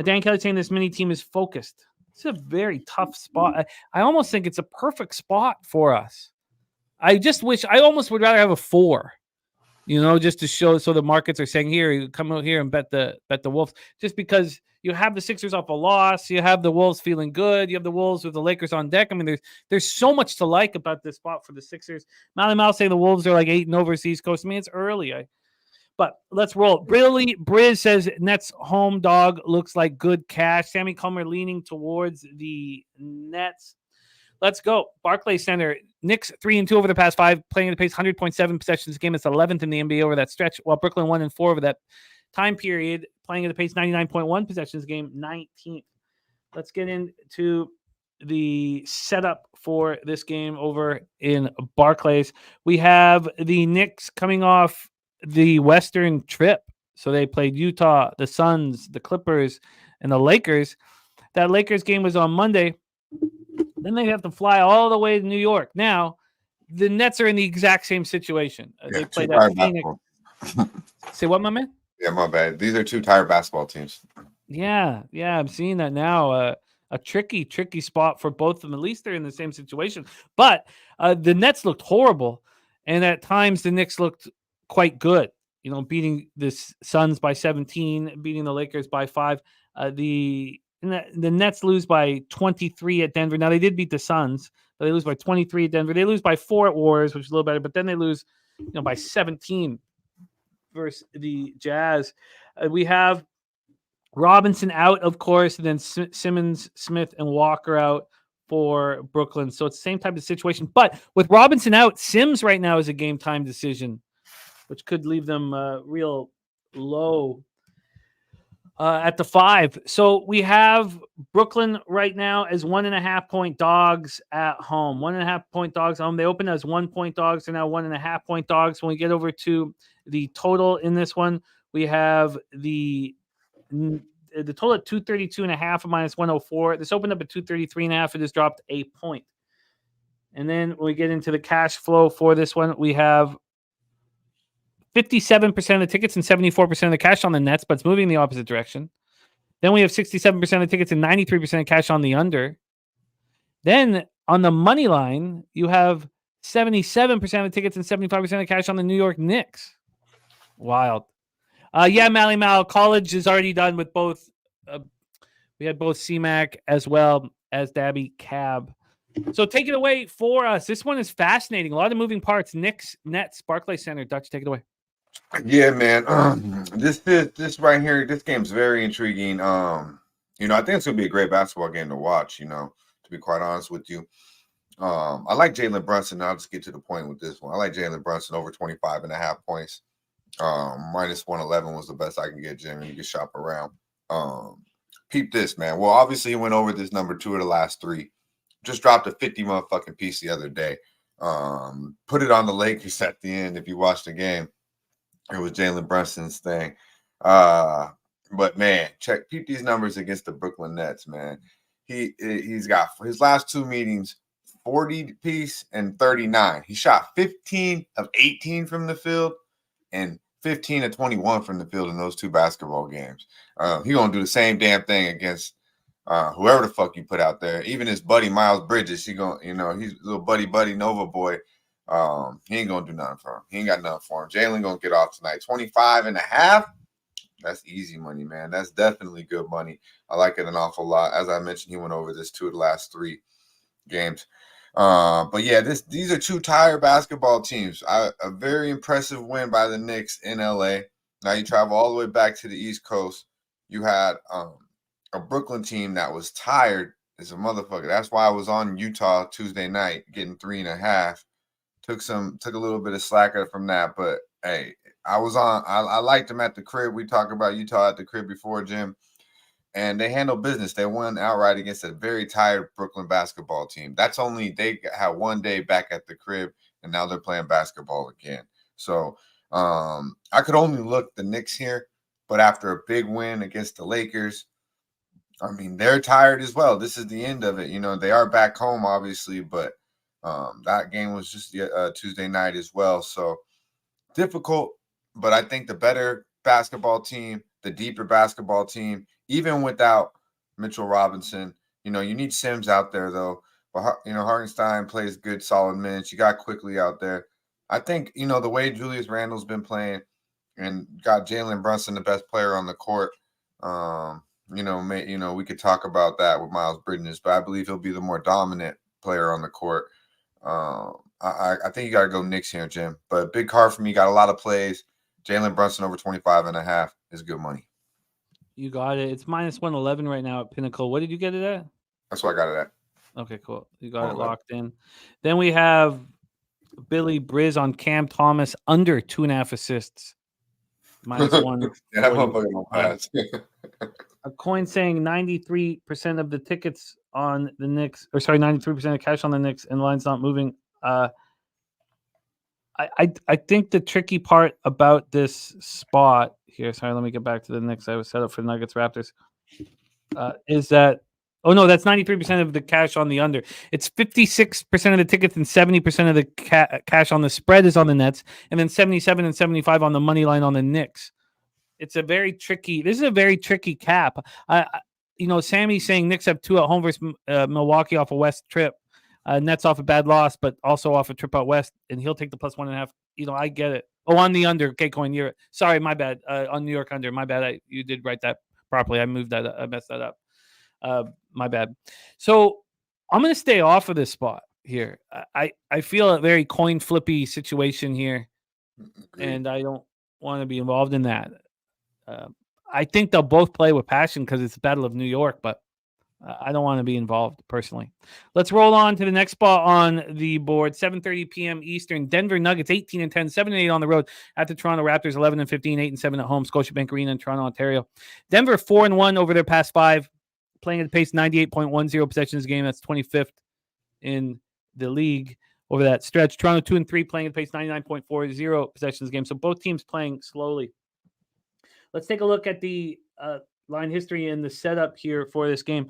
Dan Kelly saying this mini team is focused. It's a very tough spot. I almost think it's a perfect spot for us. I almost would rather have a 4, just to show. So the markets are saying, here, you come out here and bet the Wolves, just because you have the Sixers off a loss. You have the Wolves feeling good. You have the Wolves with the Lakers on deck. I mean, there's so much to like about this spot for the Sixers. Mal saying the Wolves are like 8-0 versus East Coast. I mean, it's early. But let's roll. Briz says Nets home dog looks like good cash. Sammy Comer leaning towards the Nets. Let's go. Barclays Center. Knicks 3-2 over the past 5, playing at the pace 100.7 possessions game. It's 11th in the NBA over that stretch, while Brooklyn 1-4 over that time period, playing at the pace 99.1 possessions game, 19th. Let's get into the setup for this game over in Barclays. We have the Knicks coming off the Western trip. So they played Utah, the Suns, the Clippers, and the Lakers. That Lakers game was on Monday. Then they have to fly all the way to New York. Now, the Nets are in the exact same situation. They played at Phoenix. Say what, my man? Yeah, my bad. These are 2 tired basketball teams. Yeah, I'm seeing that now. A tricky spot for both of them. At least they're in the same situation. But the Nets looked horrible. And at times, the Knicks looked quite good, beating the Suns by 17, beating the Lakers by 5. The Nets lose by 23 at Denver. Now, they did beat the Suns, but they lose by 23 at Denver. They lose by 4 at Warriors, which is a little better, but then they lose by 17 versus the Jazz. We have Robinson out, of course, and then Simmons, Smith, and Walker out for Brooklyn. So it's the same type of situation. But with Robinson out, Sims right now is a game-time decision, which could leave them real low at the 5. So we have Brooklyn right now as 1.5-point dogs at home. 1.5-point dogs at home. They open as 1-point dogs. They're now 1.5-point dogs. When we get over to the total in this one, we have the total at 232.5 minus 104. This opened up at 233.5. It just dropped a point. And then when we get into the cash flow for this one, we have 57% of the tickets and 74% of the cash on the Nets, but it's moving in the opposite direction. Then we have 67% of the tickets and 93% of cash on the under. Then on the money line, you have 77% of the tickets and 75% of the cash on the New York Knicks. Wild. Mal, college is already done with both. We had both CMAC as well as Daby Cab. So take it away for us. This one is fascinating. A lot of moving parts. Knicks, Nets, Barclays Center. Dutch, take it away. Yeah, man. This right here, this game's very intriguing. I think it's gonna be a great basketball game to watch. To be quite honest with you, I like Jalen Brunson. I'll just get to the point with this one. I like Jalen Brunson over 25.5 points. Minus 111 was the best I can get, Jim. You can shop around. Peep this, man. Well, obviously he went over this number 2 of the last 3. Just dropped a 50 motherfucking piece the other day. Put it on the Lakers at the end. If you watched the game, it was Jalen Brunson's thing. But man, peep these numbers against the Brooklyn Nets, man. He's got his last 2 meetings 40 piece and 39. He shot 15 of 18 from the field and 15 of 21 from the field in those 2 basketball games. He's gonna do the same damn thing against whoever the fuck you put out there, even his buddy Miles Bridges, he's little buddy Nova boy. He ain't gonna do nothing for him. He ain't got nothing for him. Jalen gonna get off tonight. 25.5. That's easy money, man. That's definitely good money. I like it an awful lot. As I mentioned, he went over this 2 of the last 3 games. But yeah, these are 2 tired basketball teams. A very impressive win by the Knicks in LA. Now you travel all the way back to the East Coast. You had a Brooklyn team that was tired as a motherfucker. That's why I was on Utah Tuesday night getting 3.5. Took a little bit of slack from that, but hey, I liked them at the crib. We talked about Utah at the crib before, Jim, and they handled business. They won outright against a very tired Brooklyn basketball team. They had one day back at the crib, and now they're playing basketball again. So I could only look the Knicks here, but after a big win against the Lakers, I mean, they're tired as well. This is the end of it. They are back home, obviously, but that game was just Tuesday night as well. So difficult, but I think the better basketball team, the deeper basketball team, even without Mitchell Robinson, you need Sims out there, though. But, Hartenstein plays good, solid minutes. You got Quickly out there. I think, the way Julius Randle's been playing and got Jalen Brunson, the best player on the court, we could talk about that with Miles Bridges, but I believe he'll be the more dominant player on the court. I think you got to go Knicks here, Jim. But big card for me. Got a lot of plays. Jalen Brunson over 25.5 is good money. You got it. It's -111 right now at Pinnacle. What did you get it at? That's what I got it at. Okay, cool. You got it locked in. Then we have Billy Briz on Cam Thomas under 2.5 assists. -1. Yeah, that motherfucker don't pass. A coin saying 93% of the tickets on the Knicks, 93% of cash on the Knicks, and the line's not moving. I think the tricky part about this spot here, sorry, let me get back to the Knicks. I was set up for Nuggets Raptors. Is that that's 93% of the cash on the under. It's 56% of the tickets and 70% of the cash on the spread is on the Nets, and then 77 and 75 on the money line on the Knicks. This is a very tricky cap. Sammy's saying Knicks have 2 at home versus Milwaukee off a West trip. Nets off a bad loss, but also off a trip out West, and he'll take the +1.5. I get it. Oh, on the under. Okay, coin. Sorry, my bad. On New York under. My bad. You did write that properly. I moved that. I messed that up. My bad. So I'm going to stay off of this spot here. I feel a very coin flippy situation here, and I don't want to be involved in that. I think they'll both play with passion because it's the Battle of New York, but I don't want to be involved personally. Let's roll on to the next spot on the board. 7:30 p.m. Eastern. Denver Nuggets 18-10, 7-8 on the road at the Toronto Raptors 11-15, 8-7 at home. Scotiabank Arena in Toronto, Ontario. Denver 4-1 over their past 5, playing at a pace 98.10 possessions a game. That's 25th in the league over that stretch. Toronto 2-3, playing at a pace 99.40 possessions a game. So both teams playing slowly. Let's take a look at the line history and the setup here for this game.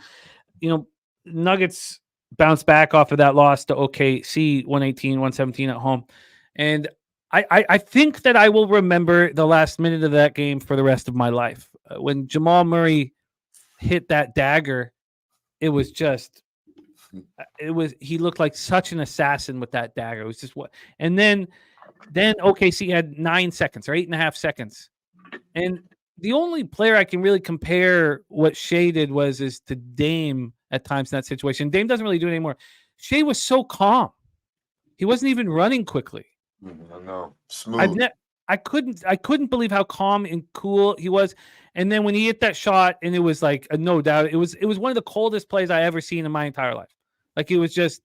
Nuggets bounced back off of that loss to OKC, 118-117 at home. And I think that I will remember the last minute of that game for the rest of my life. When Jamal Murray hit that dagger, he looked like such an assassin with that dagger. It was just what, and then OKC had 9 seconds or 8.5 seconds. And the only player I can really compare what Shea did is to Dame at times in that situation. Dame doesn't really do it anymore. Shea was so calm. He wasn't even running quickly. No, smooth. I couldn't believe how calm and cool he was. And then when he hit that shot, and it was like no doubt, it was one of the coldest plays I ever seen in my entire life. Like he's just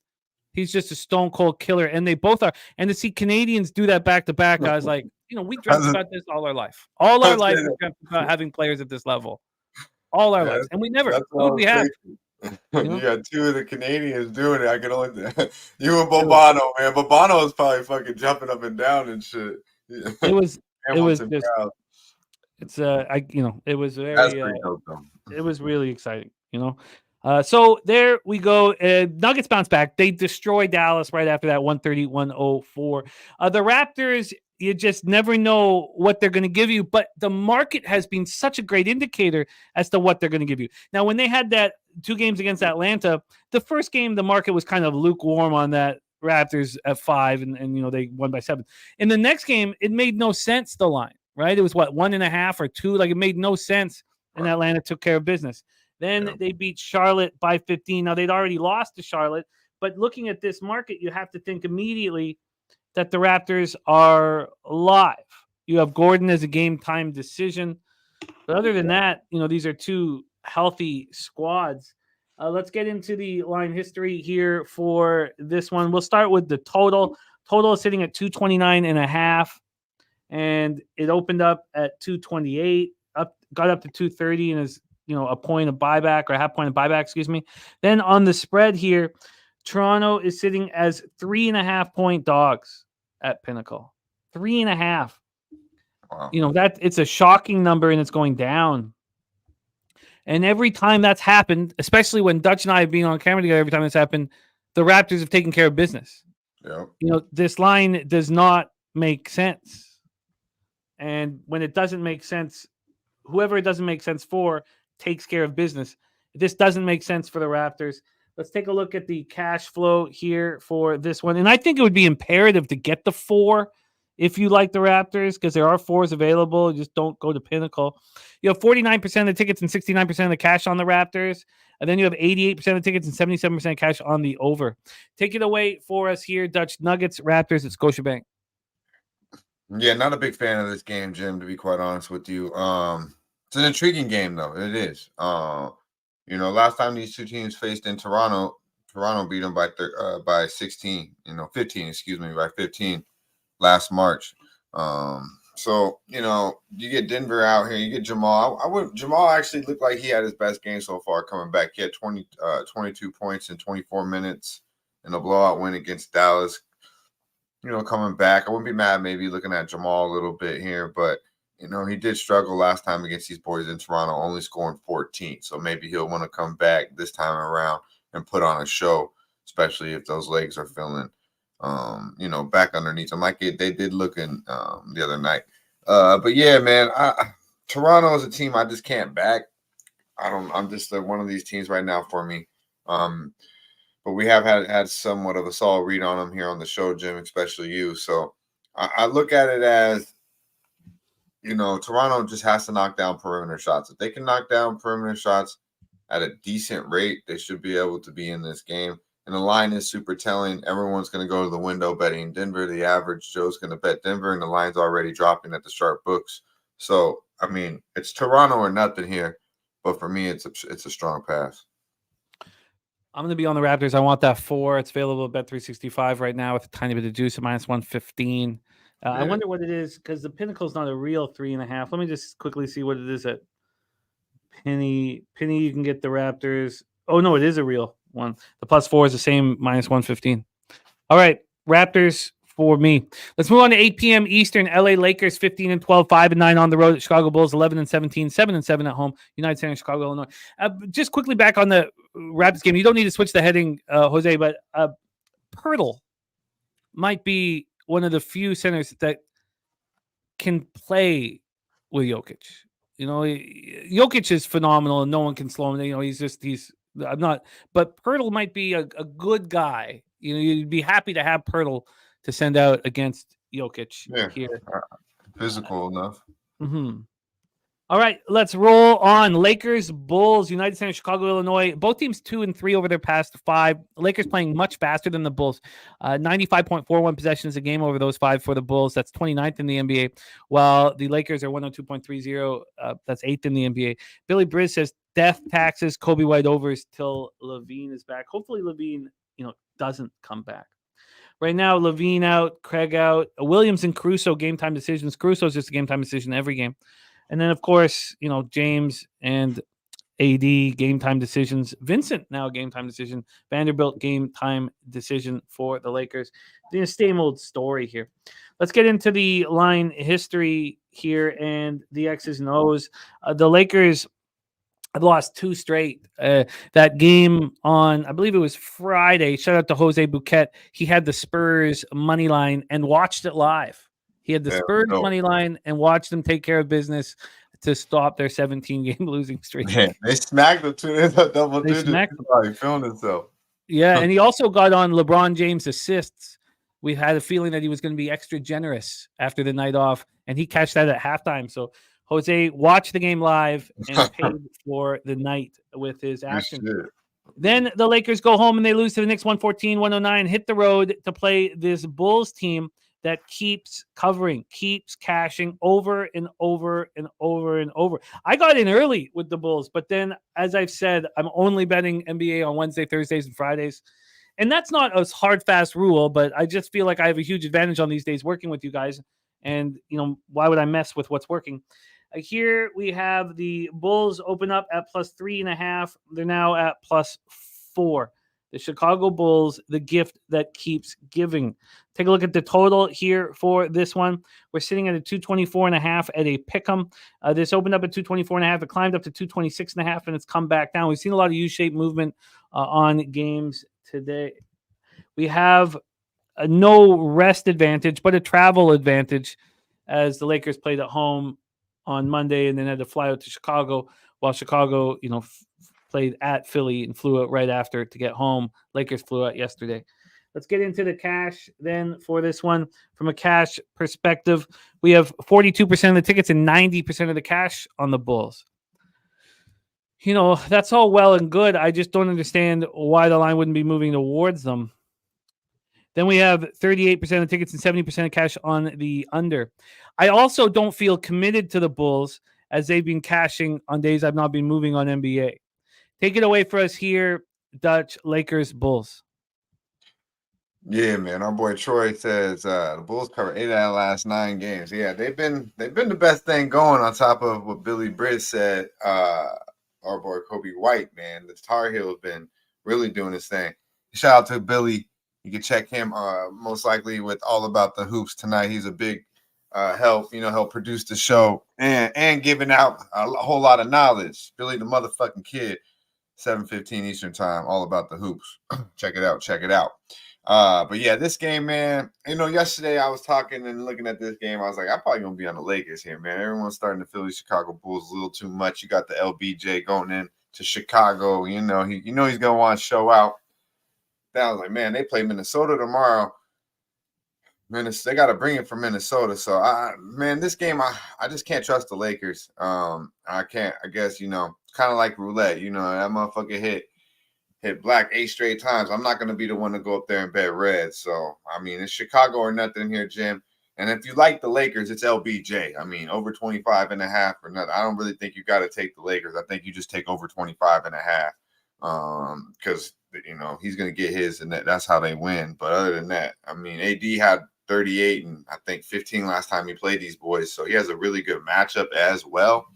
a stone cold killer, and they both are. And to see Canadians do that back to back, I was like, we dreamt about this all our life. All our life, we dreamt about having players at this level. All our lives, and we never. Who would we have? You got 2 of the Canadians doing it. I can only you and Bobano, man. Bobano was probably fucking jumping up and down and shit. It was just. It's it was very. It was really exciting. So there we go. Nuggets bounce back. They destroy Dallas right after that, 130-104. The Raptors, you just never know what they're going to give you, but the market has been such a great indicator as to what they're going to give you. Now, when they had that 2 games against Atlanta. The first game, the market was kind of lukewarm on that Raptors at 5, and they won by 7. In the next game, it made no sense, the line, right? It was 1.5 or 2. Like, it made no sense, and Atlanta took care of business. Then they beat Charlotte by 15. Now, they'd already lost to Charlotte, but looking at this market, you have to think immediately that the Raptors are live. You have Gordon as a game-time decision. But other than that, these are 2 healthy squads. Let's get into the line history here for this one. We'll start with the total. Total is sitting at 229.5, and it opened up at 228, got up to 230, and is a point of buyback, or a half point of buyback, excuse me. Then on the spread here, Toronto is sitting as 3.5 point dogs at Pinnacle. 3.5. Wow. That it's a shocking number, and it's going down. And every time that's happened, especially when Dutch and I have been on camera together, every time that's happened, the Raptors have taken care of business. Yeah. This line does not make sense. And when it doesn't make sense, whoever it doesn't make sense for takes care of business. This doesn't make sense for the Raptors. Let's take a look at the cash flow here for this one. And I think it would be imperative to get the 4 if you like the Raptors, because there are 4s available. Just don't go to Pinnacle. You have 49% of the tickets and 69% of the cash on the Raptors. And then you have 88% of the tickets and 77% cash on the over. Take it away for us here, Dutch. Nuggets, Raptors at Scotiabank. Yeah, not a big fan of this game, Jim, to be quite honest with you. It's an intriguing game, though. It is. Last time these 2 teams faced in Toronto beat them by 16, 15, excuse me, by 15. Last March. So, you get Denver out here, you get Jamal. Jamal actually looked like he had his best game so far coming back. He had 22 points in 24 minutes in a blowout win against Dallas. Coming back. I wouldn't be mad maybe looking at Jamal a little bit here, but, he did struggle last time against these boys in Toronto, only scoring 14. So maybe he'll want to come back this time around and put on a show, especially if those legs are feeling back underneath them like they did looking the other night. But yeah, man, Toronto is a team I just can't back. I'm just one of these teams right now for me. But we have had somewhat of a solid read on them here on the show, Jim, especially you. So I look at it as, Toronto just has to knock down perimeter shots. If they can knock down perimeter shots at a decent rate, they should be able to be in this game. And the line is super telling. Everyone's going to go to the window betting Denver. The average Joe's going to bet Denver, and the line's already dropping at the sharp books. So, it's Toronto or nothing here. But for me, it's a strong pass. I'm going to be on the Raptors. I want that 4. It's available at Bet365 right now with a tiny bit of juice at -115. I wonder what it is, because the Pinnacle's not a real 3.5. Let me just quickly see what it is at Penny. You can get the Raptors. Oh, no, it is a real one. The +4 is the same, -115. All right, Raptors for me. Let's move on to 8 p.m. Eastern. LA Lakers 15-12, 5-9 on the road at Chicago Bulls, 11-17, 7-7 at home. United Center, Chicago, Illinois. Just quickly back on the Raptors game. You don't need to switch the heading, Jose, but Pirtle might be one of the few centers that can play with Jokic. Jokic is phenomenal and no one can slow him. But Pirtle might be a good guy. You'd be happy to have Pirtle to send out against Jokic here. Physical enough. Mm-hmm. All right, let's roll on. Lakers, Bulls, United Center, Chicago, Illinois. Both teams 2-3 over their past 5. Lakers playing much faster than the Bulls. 95.41 possessions a game over those 5 for the Bulls. That's 29th in the NBA, while the Lakers are 102.30. That's 8th in the NBA. Billy Briz says death taxes, Kobe White overs till Levine is back. Hopefully Levine, doesn't come back. Right now, Levine out, Craig out, Williams and Caruso game time decisions. Caruso's just a game time decision every game. And then, of course, James and AD game time decisions. Vincent now game time decision. Vanderbilt game time decision for the Lakers. The same old story here. Let's get into the line history here and the X's and O's. The Lakers have lost 2 straight. That game on, I believe it was Friday. Shout out to Jose Bouquet. He had the Spurs money line and watched it live. He had the Spurs money line and watched them take care of business. to stop their 17-game losing streak. Man, they smacked him too. It's a double They digit. smacked He's probably feeling himself. Yeah, and he also got on LeBron James assists. We had a feeling that he was going to be extra generous after the night off, and he cashed that at halftime. So Jose watched the game live and paid for the night with his action. Shit. Then the Lakers go home and they lose to the Knicks 114-109, hit the road to play this Bulls team that keeps covering, keeps cashing over and over and over and over. I got in early with the Bulls, but then, as I've said, I'm only betting NBA on Wednesday, Thursdays, and Fridays. And that's not a hard, fast rule, but I just feel like I have a huge advantage on these days working with you guys. And, why would I mess with what's working? Here we have the Bulls open up at +3.5. They're now at +4. The Chicago Bulls, the gift that keeps giving. Take a look at the total here for this one. We're sitting at a 224.5 at a pick'em. This opened up at 224.5. It climbed up to 226.5, and it's come back down. We've seen a lot of U-shaped movement on games today. We have a no rest advantage, but a travel advantage, as the Lakers played at home on Monday and then had to fly out to Chicago, while Chicago, played at Philly and flew out right after to get home. Lakers flew out yesterday. Let's get into the cash then for this one. From a cash perspective, we have 42% of the tickets and 90% of the cash on the Bulls. That's all well and good. I just don't understand why the line wouldn't be moving towards them. Then we have 38% of tickets and 70% of cash on the under. I also don't feel committed to the Bulls, as they've been cashing on days I've not been moving on NBA. Take it away for us here, Dutch. Lakers, Bulls. Yeah, man. Our boy Troy says the Bulls covered 8 out of the last 9 games. Yeah, they've been the best thing going, on top of what Billy Britt said. Our boy Kobe White, man. The Tar Heel has been really doing his thing. Shout out to Billy. You can check him most likely with All About the Hoops tonight. He's a big help produce the show and giving out a whole lot of knowledge. Billy the motherfucking kid. 7:15 Eastern time, All About the Hoops. Check it out. But yeah, this game, man, yesterday I was talking and looking at this game. I was like, I'm probably going to be on the Lakers here, man. Everyone's starting to feel the Chicago Bulls a little too much. You got the LBJ going in to Chicago. He's going to want to show out. Then I was like, man, they play Minnesota tomorrow. They got to bring it from Minnesota. So, this game, I just can't trust the Lakers. I can't, I guess, kind of like roulette. That motherfucker hit black 8 straight times. I'm not going to be the one to go up there and bet red. So, it's Chicago or nothing here, Jim. And if you like the Lakers, it's LBJ. Over 25.5 or nothing. I don't really think you got to take the Lakers. I think you just take over 25.5 because, he's going to get his, and that's how they win. But other than that, AD had 38 and I think 15 last time he played these boys. So he has a really good matchup as well,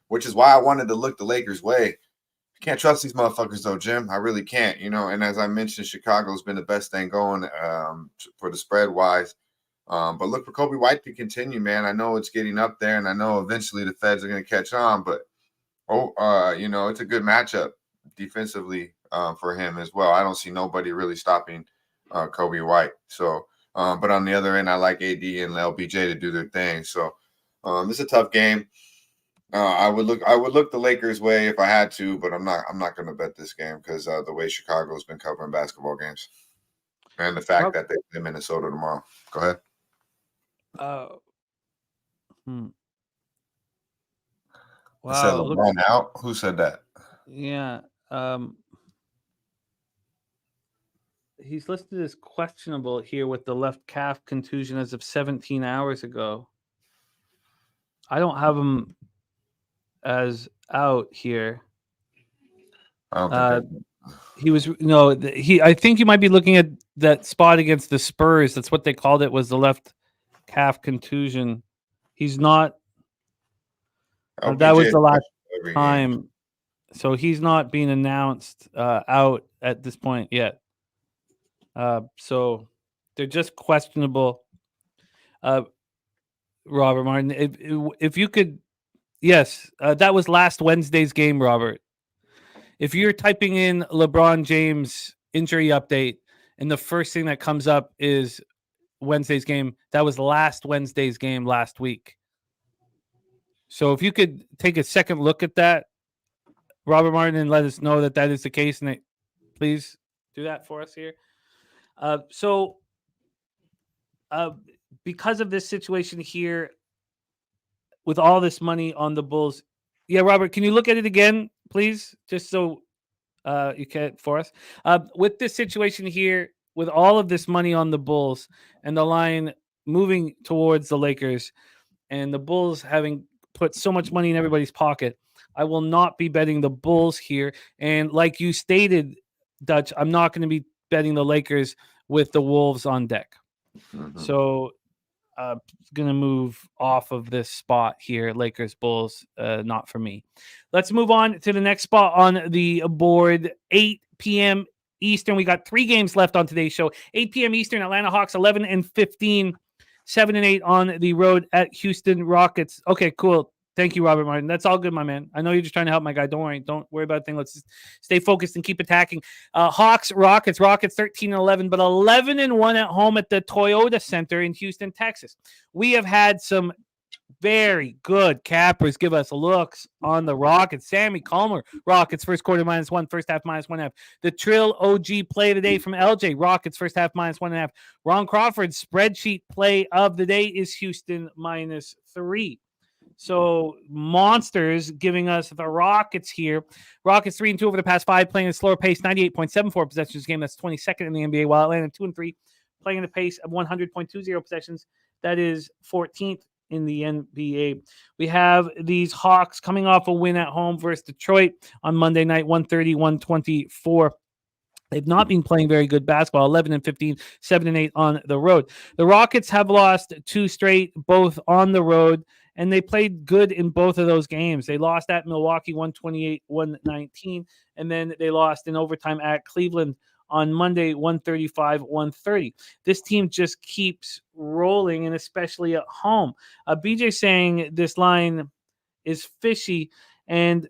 which is why I wanted to look the Lakers' way. Can't trust these motherfuckers though, Jim. I really can't, and as I mentioned, Chicago's been the best thing going for the spread wise. But look for Kobe White to continue, man. I know it's getting up there, and I know eventually the Feds are going to catch on, but it's a good matchup defensively for him as well. I don't see nobody really stopping Kobe White. So, but on the other end, I like AD and LBJ to do their thing. So, it's a tough game. I would look the Lakers' way if I had to, but I'm not going to bet this game because the way Chicago's been covering basketball games and the fact that they play Minnesota tomorrow. Go ahead. Wow. I said LeBron out. Who said that? Yeah. He's listed as questionable here with the left calf contusion as of 17 hours ago. I don't have him as out here. I don't think I think you might be looking at that spot against the Spurs. That's what they called it, was the left calf contusion. He's not. That was the last time. So he's not being announced out at this point yet. So they're just questionable. Robert Martin, if you could, yes, that was last Wednesday's game, Robert. If you're typing in LeBron James injury update and the first thing that comes up is Wednesday's game, that was last Wednesday's game last week. So if you could take a second look at that, Robert Martin, and let us know that that is the case, and please do that for us here. So because of this situation here, with all this money on the Bulls, yeah, Robert, can you look at it again, please, just so you can for us? With this situation here, with all of this money on the Bulls and the line moving towards the Lakers, and the Bulls having put so much money in everybody's pocket, I will not be betting the Bulls here. And like you stated, Dutch, I'm not going to be betting the Lakers with the Wolves on deck. So going to move off of this spot here. Lakers, Bulls, not for me. Let's move on to the next spot on the board. 8 p.m. Eastern. We got 3 games left on today's show. 8 p.m. Eastern, Atlanta Hawks 11-15. 7-8 on the road at Houston Rockets. Okay, cool. Thank you, Robert Martin. That's all good, my man. I know you're just trying to help my guy. Don't worry. Don't worry about a thing. Let's just stay focused and keep attacking. Hawks, Rockets 13-11, but 11-1 at home at the Toyota Center in Houston, Texas. We have had some very good cappers give us looks on the Rockets. Sammy Calmer, Rockets first quarter -1, first half -1.5. The Trill OG play of the day from LJ, Rockets first half -1.5. Ron Crawford's spreadsheet play of the day is Houston -3. So monsters giving us the Rockets here. Rockets 3-2 over the past 5, playing at a slower pace, 98.74 possessions game. That's 22nd in the NBA, while Atlanta 2-3, playing at a pace of 100.20 possessions. That is 14th in the NBA. We have these Hawks coming off a win at home versus Detroit on Monday night, 130-124. They've not been playing very good basketball, 11-15, 7-8 on the road. The Rockets have lost 2 straight, both on the road, and they played good in both of those games. They lost at Milwaukee, 128-119, and then they lost in overtime at Cleveland on Monday, 135-130. This team just keeps rolling, and especially at home. BJ saying this line is fishy, and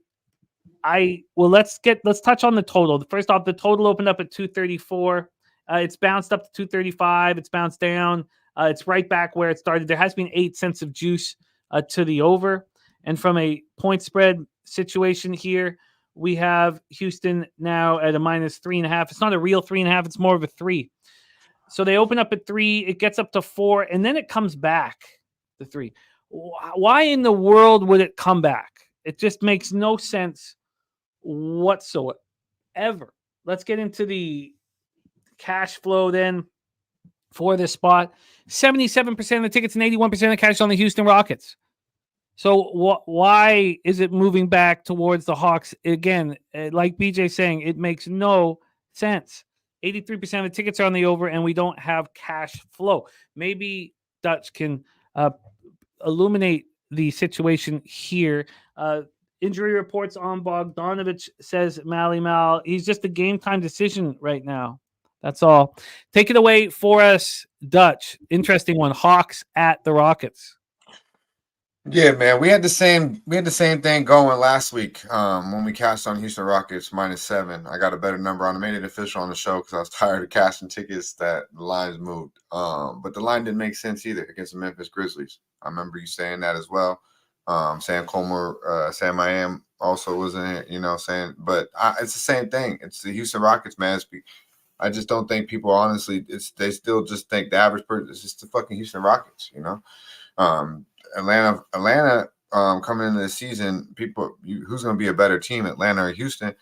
let's touch on the total. First off, the total opened up at 234. It's bounced up to 235. It's bounced down. It's right back where it started. There has been 8 cents of juice to the over. And from a point spread situation here, we have Houston now at a -3.5. It's not a real 3.5. It's more of a 3. So they open up at 3. It gets up to 4, and then it comes back to 3. Why in the world would it come back? It just makes no sense whatsoever. Let's get into the cash flow then for this spot. 77% of the tickets and 81% of the cash on the Houston Rockets. So why is it moving back towards the Hawks? Again, like BJ saying, it makes no sense. 83% of the tickets are on the over, and we don't have cash flow. Maybe Dutch can illuminate the situation here. Injury reports on Bogdanovich, says Mally Mal. He's just a game time decision right now. That's all. Take it away for us, Dutch. Interesting one. Hawks at the Rockets. Yeah, man, we had the same thing going last week when we cashed on Houston Rockets -7. I got a better number on it. Made it official on the show because I was tired of cashing tickets that the lines moved. But the line didn't make sense either against the Memphis Grizzlies. I remember you saying that as well. Sam Comer, Sam I Am also was in it, saying, but it's the same thing. It's the Houston Rockets, man. I just don't think people honestly, they still just think the average person is just the fucking Houston Rockets, Atlanta coming into the season, who's going to be a better team, Atlanta or Houston?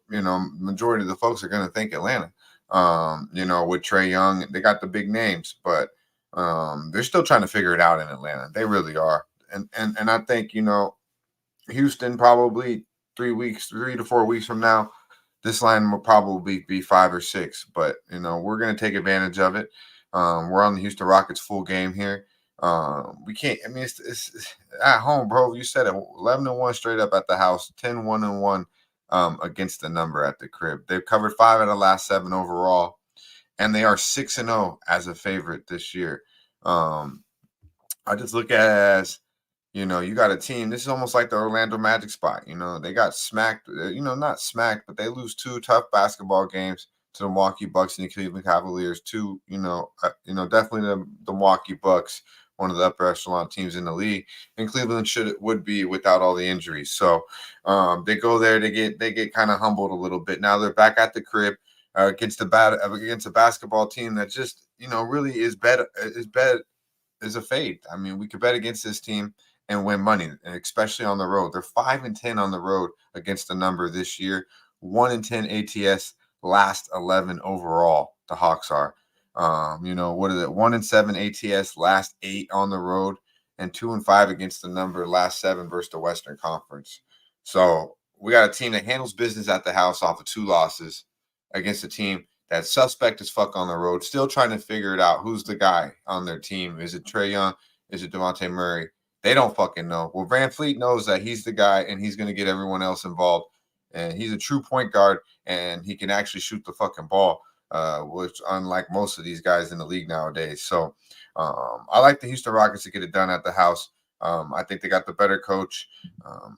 Majority of the folks are going to think Atlanta. With Trae Young, they got the big names, but they're still trying to figure it out in Atlanta. They really are. And I think, Houston probably 3 to 4 weeks from now, this line will probably be 5 or 6, but we're going to take advantage of it. We're on the Houston Rockets full game here. We can't. I mean, it's at home, bro. You said it. 11-1 straight up at the house. 10-1-1 against the number at the crib. They've covered 5 out of the last 7 overall, and they are 6-0 as a favorite this year. I just look at it as, you got a team. This is almost like the Orlando Magic spot. They got smacked. Not smacked, but they lose 2 tough basketball games to the Milwaukee Bucks and the Cleveland Cavaliers. Definitely the Milwaukee Bucks one of the upper echelon teams in the league, and Cleveland would be without all the injuries. So they go there, they get kind of humbled a little bit. Now they're back at the crib against a basketball team that just really is a fade. I mean, we could bet against this team and win money, and especially on the road. They're 5-10 on the road against the number this year. 1-10 ATS, last 11 overall. The Hawks are. What is it? 1-7 ATS, last 8 on the road, and 2-5 against the number, last 7 versus the Western Conference. So we got a team that handles business at the house off of 2 losses against a team that's suspect as fuck on the road, still trying to figure it out. Who's the guy on their team? Is it Trae Young? Is it DeJounte Murray? They don't fucking know. Well, Van Fleet knows that he's the guy, and he's going to get everyone else involved. And he's a true point guard, and he can actually shoot the fucking ball, which unlike most of these guys in the league nowadays. So I like the Houston Rockets to get it done at the house. I think they got the better coach,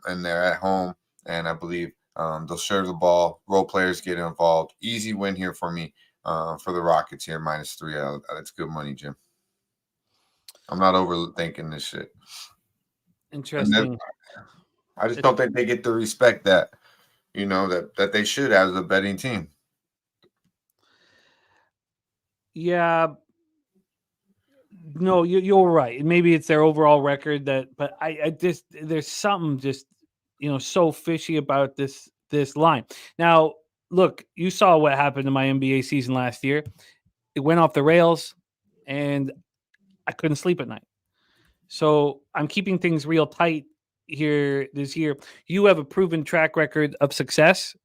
and they're at home, and I believe they'll share the ball. Role players get involved. Easy win here for me for the Rockets here, -3. That's good money, Jim. I'm not overthinking this shit. Interesting. I just don't think they get the respect that that they should as a betting team. Yeah. No, you're right. Maybe it's their overall record but I just, there's something just, so fishy about this line. Now, look, you saw what happened in my NBA season last year. It went off the rails and I couldn't sleep at night. So I'm keeping things real tight here this year. You have a proven track record of success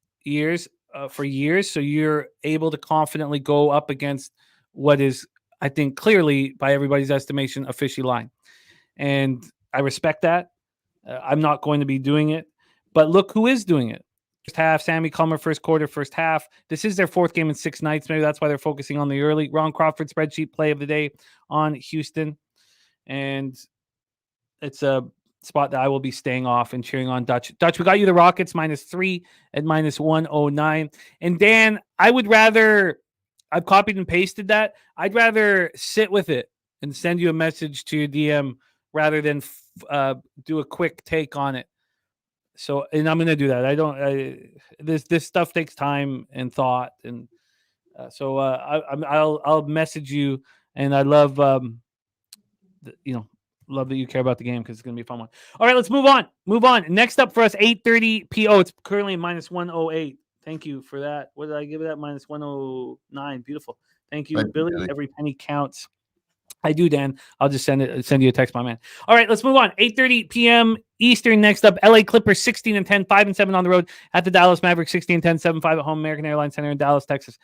for years. So you're able to confidently go up against what is, I think, clearly by everybody's estimation, a fishy line. And I respect that. I'm not going to be doing it, but look who is doing it. First half, Sammy Culmer, first quarter, first half. This is their 4th game in 6 nights. Maybe that's why they're focusing on the early. Ron Crawford spreadsheet play of the day on Houston. And it's a spot that I will be staying off and cheering on Dutch. Dutch, we got you the Rockets -3 at -109. And Dan, I've copied and pasted that. I'd rather sit with it and send you a message to your DM rather than do a quick take on it. So, and I'm going to do that. This stuff takes time and thought. And so I'll message you, and I love, love that you care about the game because it's going to be a fun one. All right, let's move on. Next up for us, 8:30 p.m. It's currently -108. Thank you for that. What did I give it at? -109. Beautiful. Thank you, Billy. Every penny counts. I do, Dan. I'll just send you a text, my man. All right, let's move on. 8:30 p.m. Eastern. Next up, LA Clippers 16-10, 5-7 on the road at the Dallas Mavericks, 16-10, 7-5 at home, American Airlines Center in Dallas, Texas.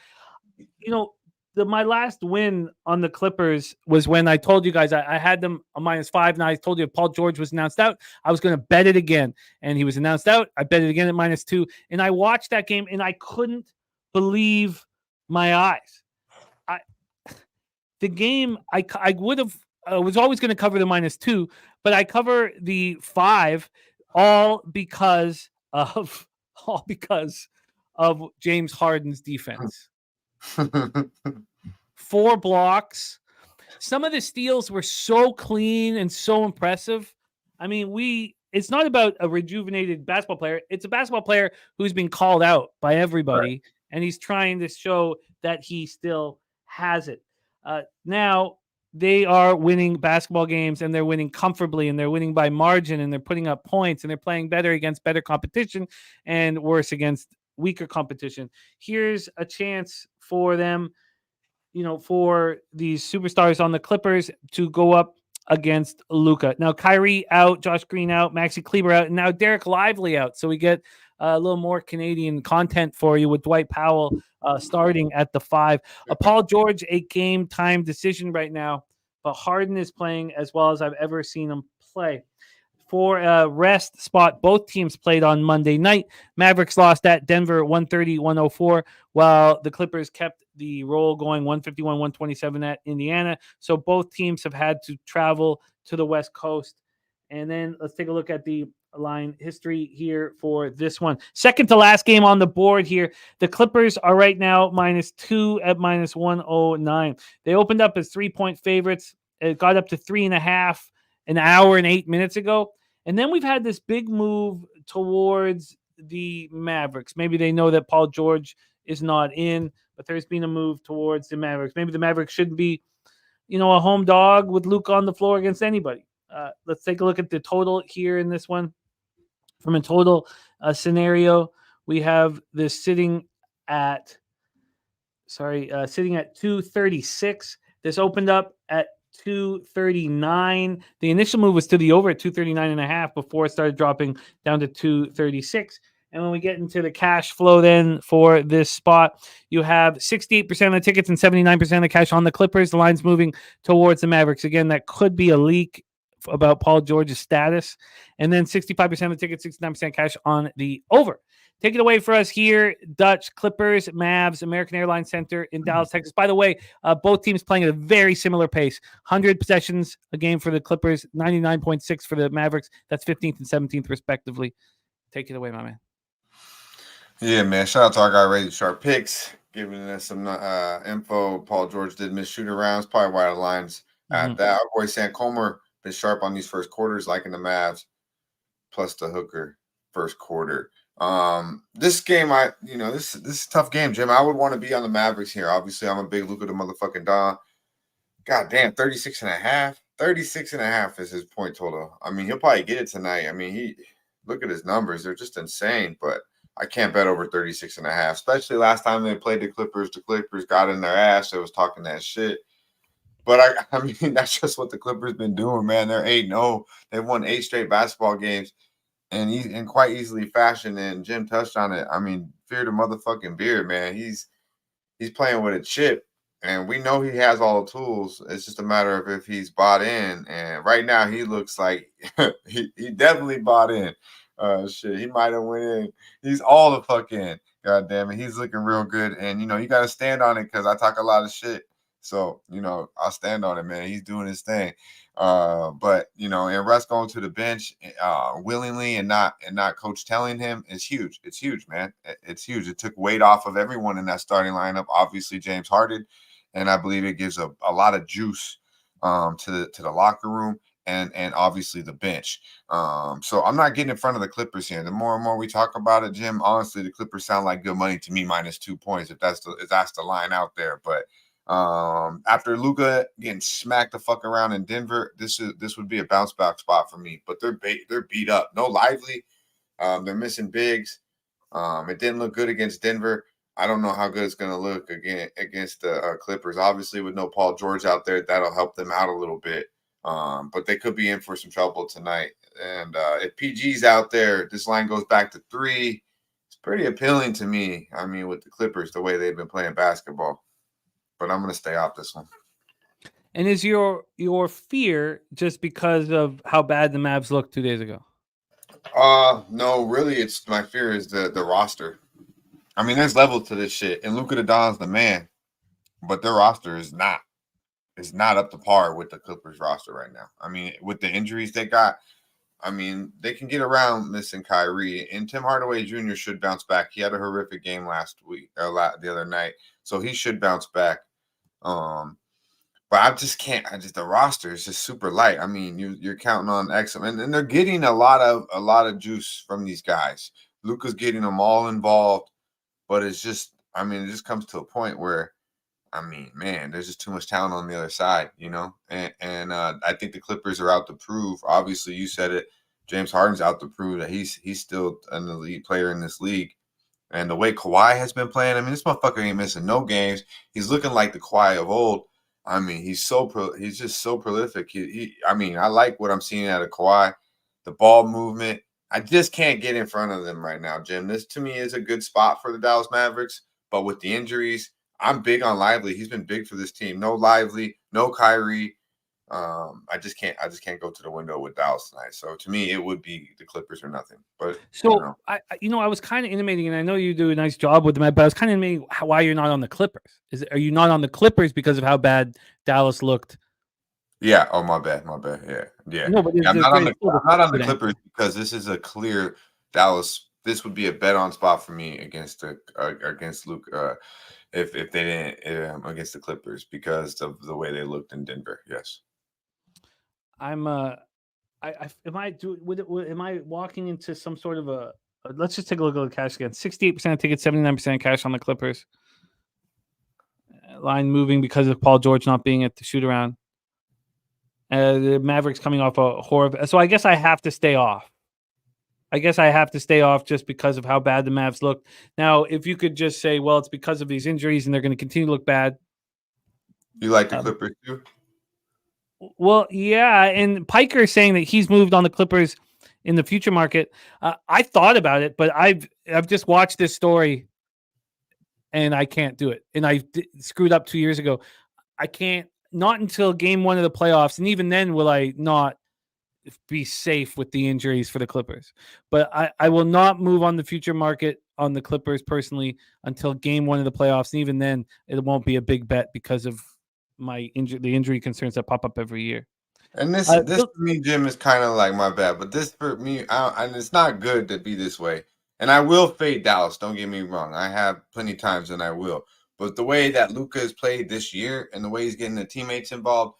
My last win on the Clippers was when I told you guys I had them a -5, and I told you if Paul George was announced out, I was going to bet it again. And he was announced out. I bet it again at -2. And I watched that game, and I couldn't believe my eyes. The game, I was always going to cover the -2, but I cover the 5 all because of James Harden's defense. 4 blocks. Some of the steals were so clean and so impressive. I mean, it's not about a rejuvenated basketball player. It's a basketball player who's been called out by everybody, right, and he's trying to show that he still has it. Now they are winning basketball games, and they're winning comfortably, and they're winning by margin, and they're putting up points, and they're playing better against better competition and worse against weaker competition. Here's a chance for them, for these superstars on the Clippers to go up against Luka. Now, Kyrie out, Josh Green out, Maxi Kleber out, and now Derek Lively out. So we get a little more Canadian content for you with Dwight Powell starting at the 5. Paul George, a game time decision right now, but Harden is playing as well as I've ever seen him play. For a rest spot, both teams played on Monday night. Mavericks lost at Denver 130-104, while the Clippers kept the roll going 151-127 at Indiana. So both teams have had to travel to the West Coast. And then let's take a look at the line history here for this one. Second to last game on the board here. The Clippers are right now -2 at -109. They opened up as 3-point favorites It got up to 3.5 an hour and 8 minutes ago. And then we've had this big move towards the Mavericks. Maybe they know that Paul George is not in, but there's been a move towards the Mavericks. Maybe the Mavericks shouldn't be, a home dog with Luka on the floor against anybody. Let's take a look at the total here in this one. From a total scenario, we have this sitting at 236. This opened up at 239. The initial move was to the over at 239.5 before it started dropping down to 236. And when we get into the cash flow then for this spot, you have 68% of the tickets and 79% of cash on the Clippers. The line's moving towards the Mavericks. Again, that could be a leak about Paul George's status. And then 65% of the tickets, 69% cash on the over. Take it away for us here, Dutch, Clippers, Mavs, American Airlines Center in Dallas, Texas. By the way, both teams playing at a very similar pace. 100 possessions a game for the Clippers, 99.6 for the Mavericks. That's 15th and 17th, respectively. Take it away, my man. Yeah, man. Shout out to our guy, Razor Sharp Picks, giving us some info. Paul George did miss shoot arounds, probably why the lines at that. Our boy Sam Comer been sharp on these first quarters, liking the Mavs, plus the hooker first quarter. This game, this is a tough game, Jim. I would want to be on the Mavericks here. Obviously, I'm a big Luka the motherfucking Don. God damn, 36.5. 36.5 is his point total. I mean, he'll probably get it tonight. I mean, look at his numbers. They're just insane, but I can't bet over 36.5, especially last time they played the Clippers. The Clippers got in their ass. They was talking that shit. But I mean, that's just what the Clippers been doing, man. They're 8-0. They've won 8 straight basketball games. And he's in quite easily fashion, and Jim touched on it. I mean, fear the motherfucking beard, man. He's playing with a chip, and we know he has all the tools. It's just a matter of if he's bought in. And right now, he looks like he definitely bought in. Shit, he might have went in. He's all the fuck in. God damn it, he's looking real good. And you got to stand on it because I talk a lot of shit. So I'll stand on it, man. He's doing his thing. But and Russ going to the bench willingly and not coach telling him is huge. It's huge, man. It's huge. It took weight off of everyone in that starting lineup. Obviously, James Harden, and I believe it gives a lot of juice to the locker room and obviously the bench. So I'm not getting in front of the Clippers here. The more and more we talk about it, Jim, honestly, the Clippers sound like good money to me, minus 2 points if that's the line out there. But after Luka getting smacked the fuck around in Denver, this would be a bounce back spot for me. But they're beat up. No Lively. They're missing bigs. It didn't look good against Denver. I don't know how good it's going to look again against the Clippers. Obviously, with no Paul George out there, that'll help them out a little bit. But they could be in for some trouble tonight. And if PG's out there, this line goes back to 3. It's pretty appealing to me. I mean, with the Clippers, the way they've been playing basketball. But I'm going to stay off this one. And is your fear just because of how bad the Mavs looked 2 days ago? No, really, it's my fear is the roster. I mean, there's levels to this shit, and Luka the Don's the man, but their roster is not up to par with the Clippers roster right now. I mean, with the injuries they got, I mean, they can get around missing Kyrie, and Tim Hardaway Jr. should bounce back. He had a horrific game last week or the other night, so he should bounce back. But I just can't. The roster is just super light. I mean, you're counting on excellent, and they're getting a lot of juice from these guys. Luka's getting them all involved, but it's just, I mean, it just comes to a point where, I mean, man, there's just too much talent on the other side, And I think the Clippers are out to prove. Obviously, you said it. James Harden's out to prove that he's still an elite player in this league. And the way Kawhi has been playing, I mean, this motherfucker ain't missing no games. He's looking like the Kawhi of old. I mean, he's just so prolific. I mean, I like what I'm seeing out of Kawhi. The ball movement. I just can't get in front of them right now, Jim. This to me is a good spot for the Dallas Mavericks, but with the injuries, I'm big on Lively. He's been big for this team. No Lively, no Kyrie. I just can't go to the window with Dallas tonight. So to me, it would be the Clippers or nothing. But so I was kind of intimating, and I know you do a nice job with them, but I was kind of intimating why you're not on the Clippers. Are you not on the Clippers because of how bad Dallas looked? Yeah. Oh, my bad. Yeah. No, but I'm not on the Clippers because this is a clear Dallas. This would be a bet on spot for me against Luke if they didn't against the Clippers because of the way they looked in Denver. Yes. I'm am I walking into some sort of a let's just take a look at the cash again. 68% of tickets, 79% cash on the Clippers. Line moving because of Paul George not being at the shoot around. The Mavericks coming off a horror. So I guess I have to stay off. Just because of how bad the Mavs look. Now, if you could just say, well, it's because of these injuries and they're going to continue to look bad. You like the Clippers too? Well, yeah. And Piker is saying that he's moved on the Clippers in the future market. I thought about it, but I've just watched this story and I can't do it. And I screwed up 2 years ago. I can't, not until game one of the playoffs. And even then will I not be safe with the injuries for the Clippers. But I will not move on the future market on the Clippers personally until game one of the playoffs. And even then, it won't be a big bet because of the injury concerns that pop up every year. And this for me, Jim, is kind of like my bad. But this for me, and it's not good to be this way. And I will fade Dallas. Don't get me wrong. I have plenty of times, and I will. But the way that Luka has played this year and the way he's getting the teammates involved,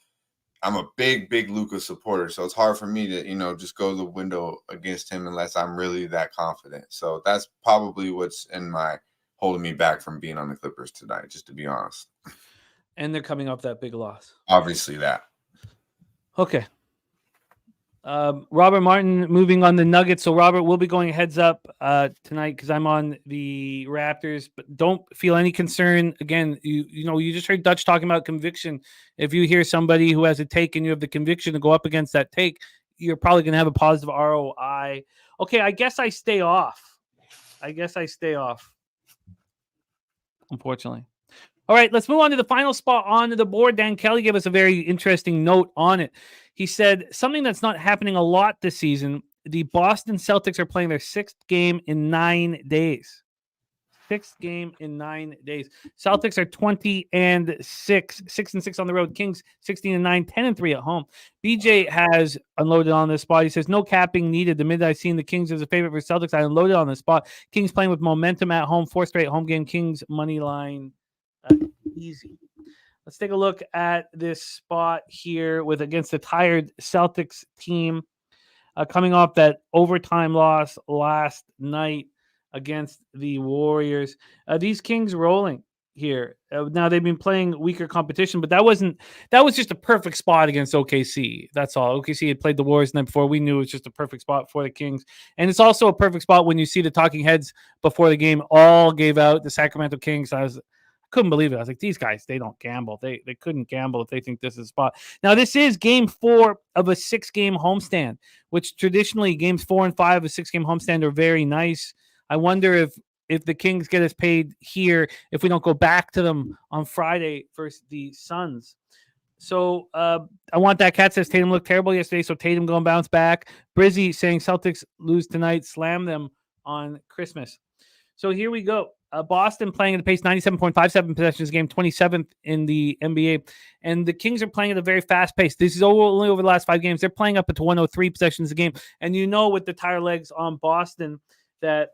I'm a big Luka supporter. So it's hard for me to, just go the window against him unless I'm really that confident. So that's probably what's holding me back from being on the Clippers tonight, just to be honest. And they're coming off that big loss. Obviously that. Okay. Robert Martin moving on the Nuggets. So Robert will be going heads up tonight because I'm on the Raptors, but don't feel any concern. Again, you just heard Dutch talking about conviction. If you hear somebody who has a take and you have the conviction to go up against that take, you're probably going to have a positive ROI. Okay, I guess I stay off. Unfortunately. All right, let's move on to the final spot on the board. Dan Kelly gave us a very interesting note on it. He said something that's not happening a lot this season. The Boston Celtics are playing their 6th game in 9 days. 6th game in 9 days. Celtics are 20-6, 6-6 on the road. Kings 16-9, 10-3 at home. BJ has unloaded on this spot. He says no capping needed. The minute I seen the Kings as a favorite for Celtics, I unloaded on this spot. Kings playing with momentum at home. 4th straight home game. Kings money line. Easy. Let's take a look at this spot here against the tired Celtics team coming off that overtime loss last night against the Warriors. These Kings rolling here. Now they've been playing weaker competition, but that was just a perfect spot against OKC. That's all. OKC had played the Warriors the night before. We knew it was just a perfect spot for the Kings. And it's also a perfect spot when you see the talking heads before the game all gave out the Sacramento Kings. I couldn't believe it. I was like, these guys, they don't gamble. They couldn't gamble if they think this is a spot. Now, this is game 4 of a 6-game homestand, which traditionally games 4 and 5 of a 6-game homestand are very nice. I wonder if the Kings get us paid here, if we don't go back to them on Friday versus the Suns. So I want that cat says Tatum looked terrible yesterday, so Tatum going to bounce back. Brizzy saying Celtics lose tonight, slam them on Christmas. So here we go. Boston playing at the pace 97.57 possessions game, 27th in the NBA. And the Kings are playing at a very fast pace. This is only over the last 5 games. They're playing up to 103 possessions a game. And with the tire legs on Boston that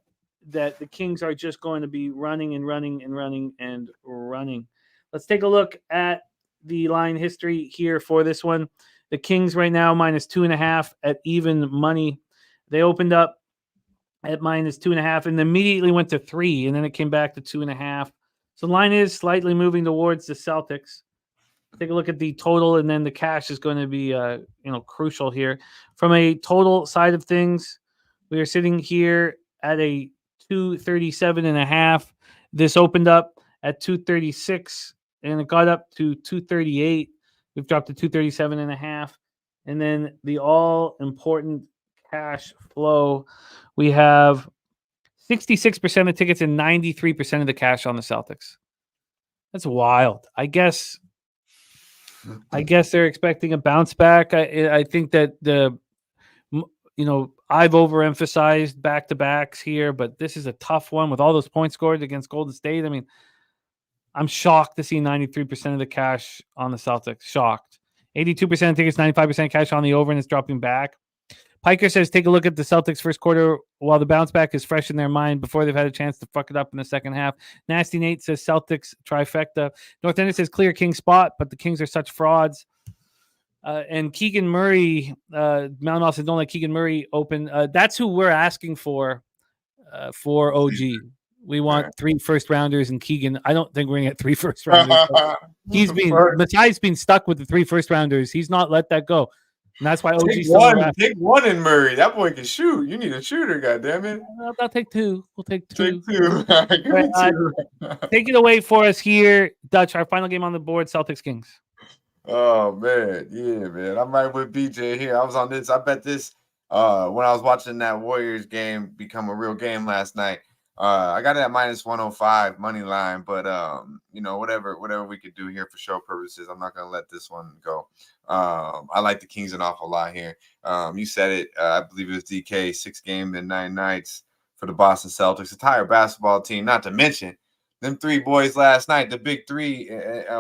the Kings are just going to be running and running and running and running. Let's take a look at the line history here for this one. The Kings right now -2.5 at even money. They opened up at -2.5 and immediately went to 3, and then it came back to 2.5. So the line is slightly moving towards the Celtics. Take a look at the total, and then the cash is going to be crucial here. From a total side of things, we are sitting here at a 237.5. This opened up at 236, and it got up to 238. We've dropped to 237.5, and then the all-important cash flow. We have 66% of tickets and 93% of the cash on the Celtics. That's wild. I guess they're expecting a bounce back. I think that I've overemphasized back-to-backs here, but this is a tough one with all those points scored against Golden State. I mean, I'm shocked to see 93% of the cash on the Celtics. Shocked. 82% of tickets, 95% cash on the over, and it's dropping back. Piker says, take a look at the Celtics first quarter while the bounce back is fresh in their mind before they've had a chance to fuck it up in the second half. Nasty Nate says Celtics trifecta. North End says clear King spot, but the Kings are such frauds. And Keegan Murray, Mountain Office don't let Keegan Murray open. That's who we're asking for OG. We want 3 first rounders and Keegan. I don't think we're gonna get 3 first rounders. Besides being stuck with the 3 first rounders, he's not let that go. And that's why OG take one in Murray. That boy can shoot. You need a shooter, goddammit. I'll take 2. We'll take 2. Take 2. Give me 2. Take it away for us here, Dutch. Our final game on the board: Celtics Kings. Oh man, yeah, man. I'm right with BJ here. I was on this. I bet this when I was watching that Warriors game become a real game last night. I got it at -105 money line, but whatever we could do here for show purposes, I'm not gonna let this one go. I like the Kings an awful lot here. You said it. I believe it was DK 6 games and 9 nights for the Boston Celtics, entire basketball team. Not to mention them 3 boys last night, the big 3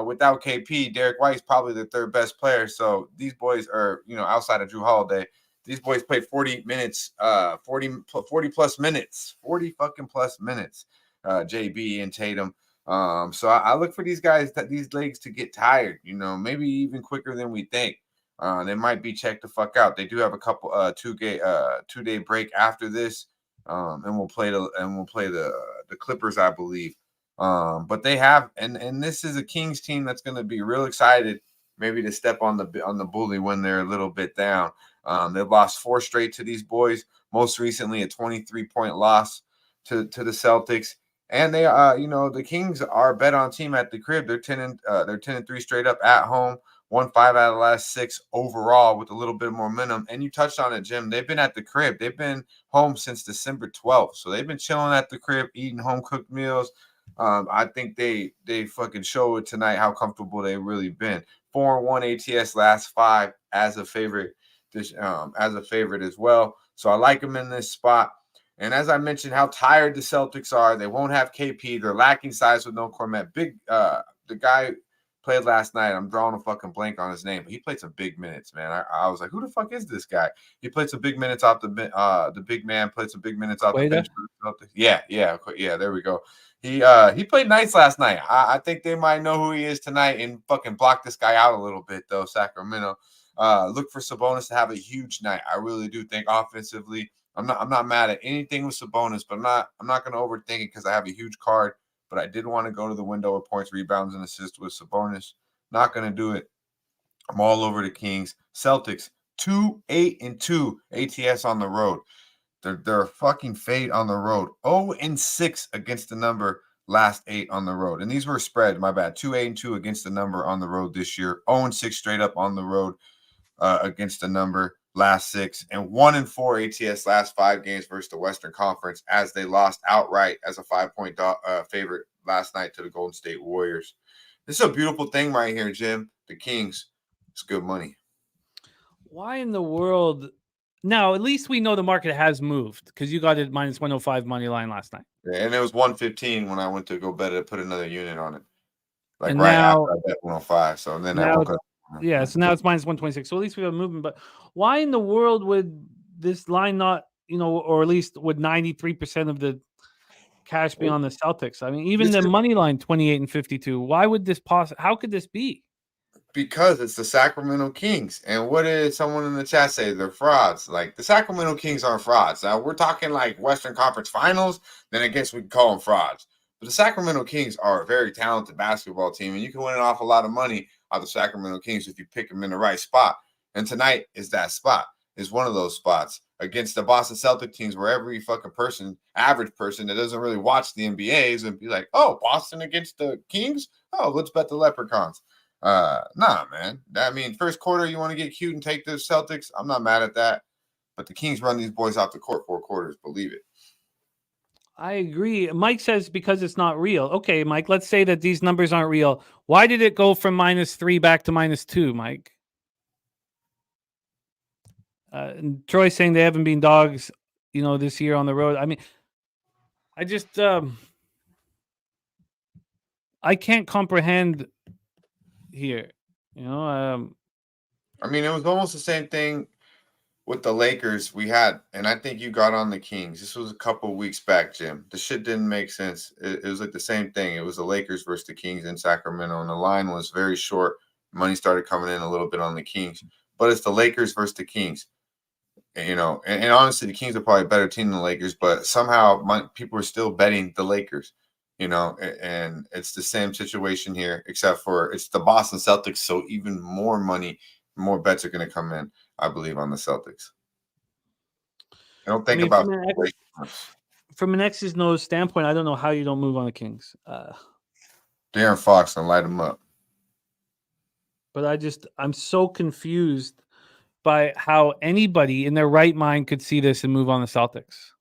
without KP. Derek White's probably the 3rd best player. So these boys are, outside of Drew Holiday. These boys played 40 minutes, 40 plus minutes, 40 fucking plus minutes, JB and Tatum. So I look for these guys, these legs to get tired, maybe even quicker than we think. They might be checked the fuck out. They do have a couple 2-day break after this, and we'll play the Clippers, I believe. But they have, and this is a Kings team that's going to be real excited, maybe to step on the bully when they're a little bit down. They've lost 4 straight to these boys. Most recently, a 23-point loss to the Celtics. And they, the Kings are a bet on team at the crib. They're 10-3 straight up at home. Won 5 out of the last 6 overall with a little bit more momentum. And you touched on it, Jim. They've been at the crib. They've been home since December 12th. So they've been chilling at the crib, eating home cooked meals. I think they fucking show it tonight how comfortable they've really been. 4-1 ATS last 5 as a favorite. As a favorite as well. So I like them in this spot. And as I mentioned, how tired the Celtics are. They won't have KP. They're lacking size with no Cormet. The guy played last night. I'm drawing a fucking blank on his name, but he played some big minutes, man. I was like, who the fuck is this guy? He played some big minutes off the big man. Played some big minutes off the bench for the Celtics. Yeah. There we go. He played nice last night. I think they might know who he is tonight and fucking block this guy out a little bit though. Sacramento. Look for Sabonis to have a huge night. I really do think offensively. I'm not mad at anything with Sabonis, but I'm not going to overthink it because I have a huge card. But I did want to go to the window of points, rebounds, and assists with Sabonis. Not going to do it. I'm all over the Kings. Celtics 2-8-2 ATS on the road. They're a fucking fade on the road. 0-6 against the number last 8 on the road. And these were spread, my bad. 2-8-2 against the number on the road this year. 0-6 straight up on the road against the number last 6. And 1-4 ATS last 5 games versus the Western Conference as they lost outright as a 5-point favorite last night to the Golden State Warriors. This is a beautiful thing right here, Jim. The Kings. It's good money. Why in the world? Now, at least we know the market has moved because you got it -105 money line last night. Yeah, and it was 115 when I went to go bet it, put another unit on it. Like and right now, after I bet 105. So then now, I woke up. Yeah, so now it's -126. So at least we have a movement. But why in the world would this line not, or at least would 93% of the cash be on the Celtics? I mean, even the money line 28-52. Why would this how could this be? Because it's the Sacramento Kings. And what did someone in the chat say? They're frauds. Like, the Sacramento Kings aren't frauds. Now, we're talking like Western Conference Finals, then I guess we can call them frauds. But the Sacramento Kings are a very talented basketball team, and you can win an awful lot of money out of the Sacramento Kings if you pick them in the right spot. And tonight is that spot. Is one of those spots against the Boston Celtic teams where every fucking average person that doesn't really watch the NBA is going to be like, oh, Boston against the Kings? Oh, let's bet the Leprechauns. Nah, man. I mean, first quarter, you want to get cute and take the Celtics? I'm not mad at that. But the Kings run these boys off the court 4 quarters. Believe it. I agree. Mike says because it's not real. Okay, Mike, let's say that these numbers aren't real. Why did it go from -3 back to -2, Mike? And Troy's saying they haven't been dogs, this year on the road. I mean, I just I can't comprehend here. I mean, it was almost the same thing with the Lakers we had, and I think you got on the Kings. This was a couple of weeks back, Jim. The shit didn't make sense. It was like the same thing. It was the Lakers versus the Kings in Sacramento, and the line was very short, money started coming in a little bit on the Kings. But it's the Lakers versus the Kings. And, and honestly, the Kings are probably a better team than the Lakers, but somehow people are still betting the Lakers, and it's the same situation here, except for it's the Boston Celtics. So even more money, more bets are going to come in, I believe, on the Celtics. I don't think about from an X's nose standpoint, I don't know how you don't move on the Kings. De'Aaron Fox and light them up. But I'm so confused by how anybody in their right mind could see this and move on the Celtics.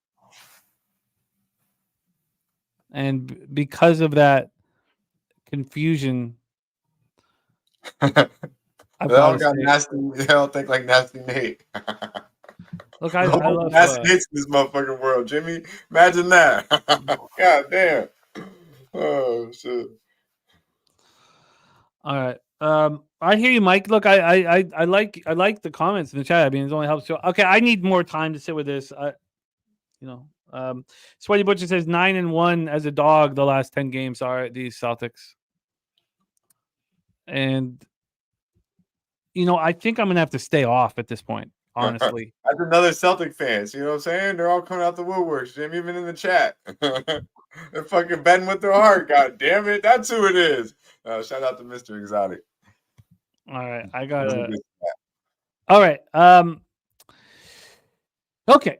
And because of that confusion, they all got nasty. They all think like Nasty Nate. Look, I love Nasty Nate's in this motherfucking world, Jimmy. Imagine that. God damn. Oh shit. All right. I hear you, Mike. Look, I like the comments in the chat. I mean, it only helps. Okay, I need more time to sit with this. Sweaty Butcher says 9-1 as a dog. The last 10 games are these Celtics, and I think I'm gonna have to stay off at this point. Honestly, that's another Celtic fans. You know what I'm saying? They're all coming out the woodworks, Jim. Even in the chat, they're fucking betting with their heart. God damn it, that's who it is. Shout out to Mr. Exotic. All right, I got it. All right. Okay.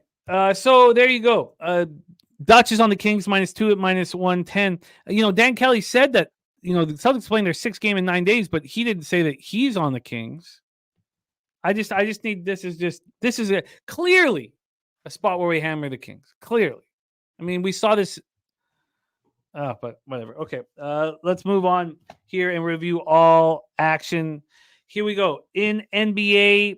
So there you go. Dutch is on the Kings -2 at -110. Dan Kelly said that the Celtics playing their 6th game in 9 days, but he didn't say that he's on the Kings. I just need this is clearly a spot where we hammer the Kings. Clearly. I mean, we saw this. But whatever. Okay. Let's move on here and review all action. Here we go. In NBA,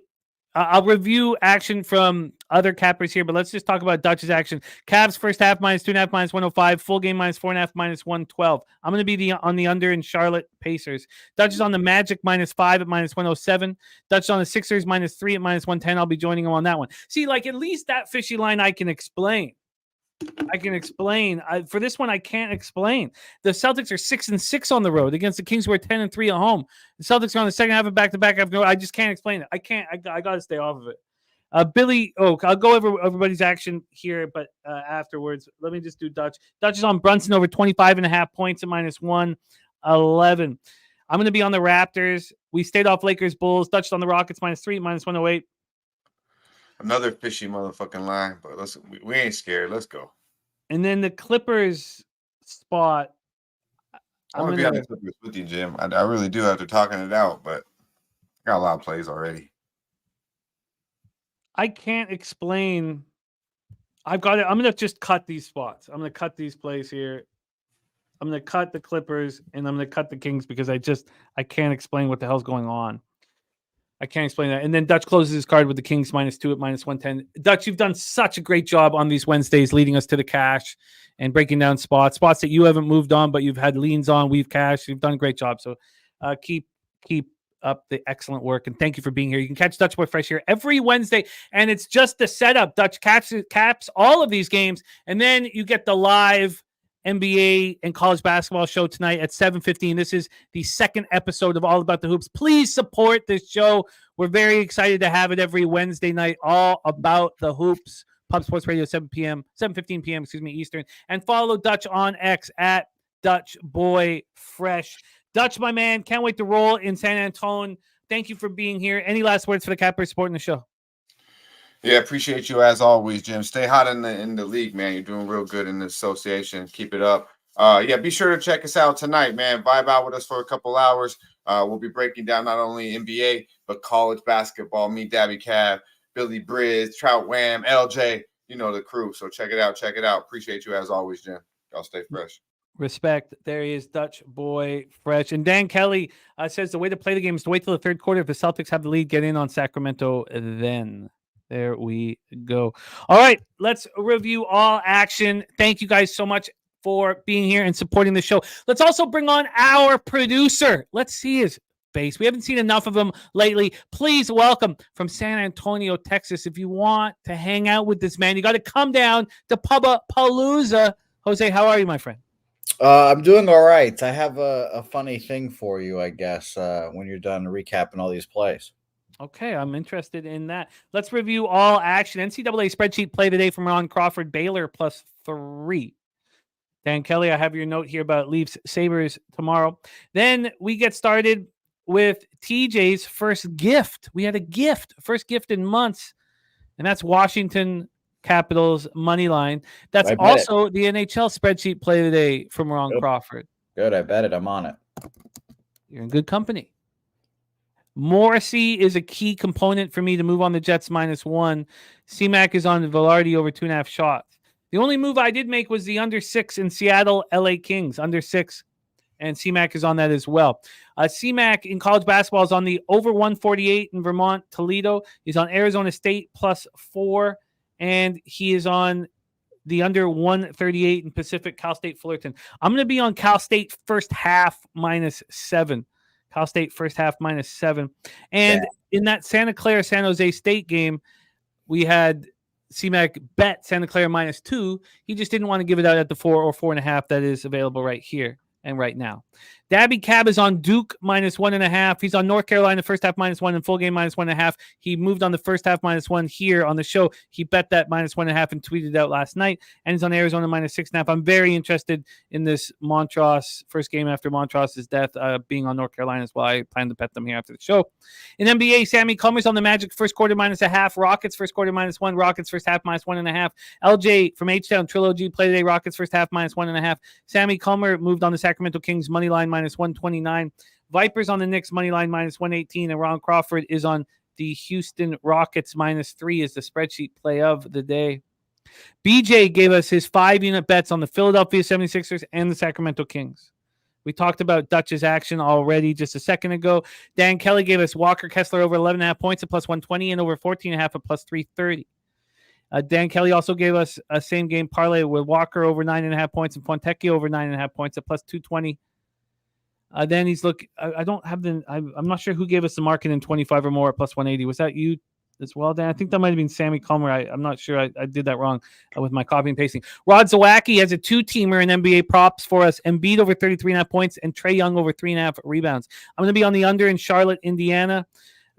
I'll review action from other cappers here, but let's just talk about Dutch's action. Cavs first half -2.5, -105. Full game -4.5, -112. I'm going to be on the under in Charlotte Pacers. Dutch is on the Magic -5 at -107. Dutch is on the Sixers -3 at -110. I'll be joining him on that one. See, at least that fishy line I can explain. For this one, I can't explain. The Celtics are 6-6 on the road against the Kings, who are 10-3 at home. The Celtics are on the second half of back-to-back. I just can't explain it. I can't. I got to stay off of it. Billy Oak. I'll go over everybody's action here, but afterwards, let me just do Dutch. Dutch is on Brunson over 25.5 points at -111. I'm going to be on the Raptors. We stayed off Lakers Bulls. Dutch on the Rockets -3, -108. Another fishy motherfucking line, but we ain't scared. Let's go. And then the Clippers spot. I want to be on the Clippers with you, Jim. I really do after talking it out, but I got a lot of plays already. I can't explain. I've got it. I'm going to just cut these spots. I'm going to cut these plays here. I'm going to cut the Clippers, and I'm going to cut the Kings because I can't explain what the hell's going on. I can't explain that. And then Dutch closes his card with the Kings -2 at -110. Dutch, you've done such a great job on these Wednesdays, leading us to the cash and breaking down spots that you haven't moved on, but you've had leans on. We've cashed. You've done a great job. So keep up the excellent work. And thank you for being here. You can catch Dutch Boy Fresh here every Wednesday. And it's just the setup. Dutch caps all of these games. And then you get the live NBA and college basketball show tonight at 7:15. This is the second episode of All About the Hoops. Please support this show. We're very excited to have it every Wednesday night, all about the hoops. Pub Sports Radio, 7:15 p.m. Eastern. And follow Dutch on X at Dutch Boy Fresh. Dutch, my man, can't wait to roll in San Antonio. Thank you for being here. Any last words for the cappers supporting the show? Yeah, appreciate you as always, Jim. Stay hot in the league, man. You're doing real good in the association. Keep it up. Be sure to check us out tonight, man. Vibe out with us for a couple hours. We'll be breaking down not only NBA, but college basketball. Me, Daby Cab, Billy Briz, Trout Wham, LJ, the crew. So check it out. Appreciate you as always, Jim. Y'all stay fresh. Respect. There he is, Dutch Boy Fresh. And Dan Kelly says the way to play the game is to wait till the third quarter. If the Celtics have the lead, get in on Sacramento then. There we go. All right, let's review all action. Thank you guys so much for being here and supporting the show. Let's also bring on our producer. Let's see his face. We haven't seen enough of him lately. Please welcome from San Antonio, Texas. If you want to hang out with this man, you got to come down to Pubba Palooza. Jose, how are you, my friend? I'm doing all right. I have a funny thing for you, I guess, when you're done recapping all these plays. Okay, I'm interested in that. Let's review all action. NCAA spreadsheet play today from Ron Crawford. Baylor +3. Dan Kelly, I have your note here about Leafs Sabres tomorrow. Then we get started with TJ's first gift. We had a gift, first gift in months, and that's Washington Capitals money line. That's also the NHL spreadsheet play today from Ron Crawford. Good, I bet it. I'm on it. You're in good company. Morrissey is a key component for me to move on the Jets -1. CMAC is on Velarde over 2.5 shots. The only move I did make was the under 6 in Seattle, LA Kings, under 6. And CMAC is on that as well. CMAC in college basketball is on the over 148 in Vermont, Toledo. He's on Arizona State +4. And he is on the under 138 in Pacific, Cal State, Fullerton. I'm going to be on Cal State first half -7. Cal State first half -7. And in that Santa Clara San Jose State game, we had CMAC bet Santa Clara -2. He just didn't want to give it out at the 4 or 4.5 that is available right here and right now. Daby Cab is on Duke -1.5. He's on North Carolina first half -1 and full game -1.5. He moved on the first half -1 here on the show. He bet that -1.5 and tweeted it out last night. And he's on Arizona -6.5. I'm very interested in this Montross first game after Montross's death being on North Carolina as well. I plan to bet them here after the show. In NBA, Sammy Comer's on the Magic first quarter -0.5. Rockets first quarter -1. Rockets first half -1.5. LJ from H-Town Trilogy play today. Rockets first half -1.5. Sammy Comer moved on the Sacramento Kings money line -129. Vipers on the Knicks money line -118. And Ron Crawford is on the Houston Rockets -3 is the spreadsheet play of the day. BJ gave us his 5-unit bets on the Philadelphia 76ers and the Sacramento Kings. We talked about Dutch's action already just a second ago. Dan Kelly gave us Walker Kessler over 11.5 points at +120 and over 14.5 at +330. Dan Kelly also gave us a same game parlay with Walker over 9.5 points and Fontecchio over 9.5 points at +220. Then he's I don't have I'm not sure who gave us the market in 25 or more at +180. Was that you as well, Dan? I think that might have been Sammy Comer. I'm not sure. I did that wrong with my copy and pasting. Rod Zawacki has a 2-teamer in NBA props for us. Embiid over 33.5 points and Trae Young over 3.5 rebounds. I'm going to be on the under in Charlotte, Indiana.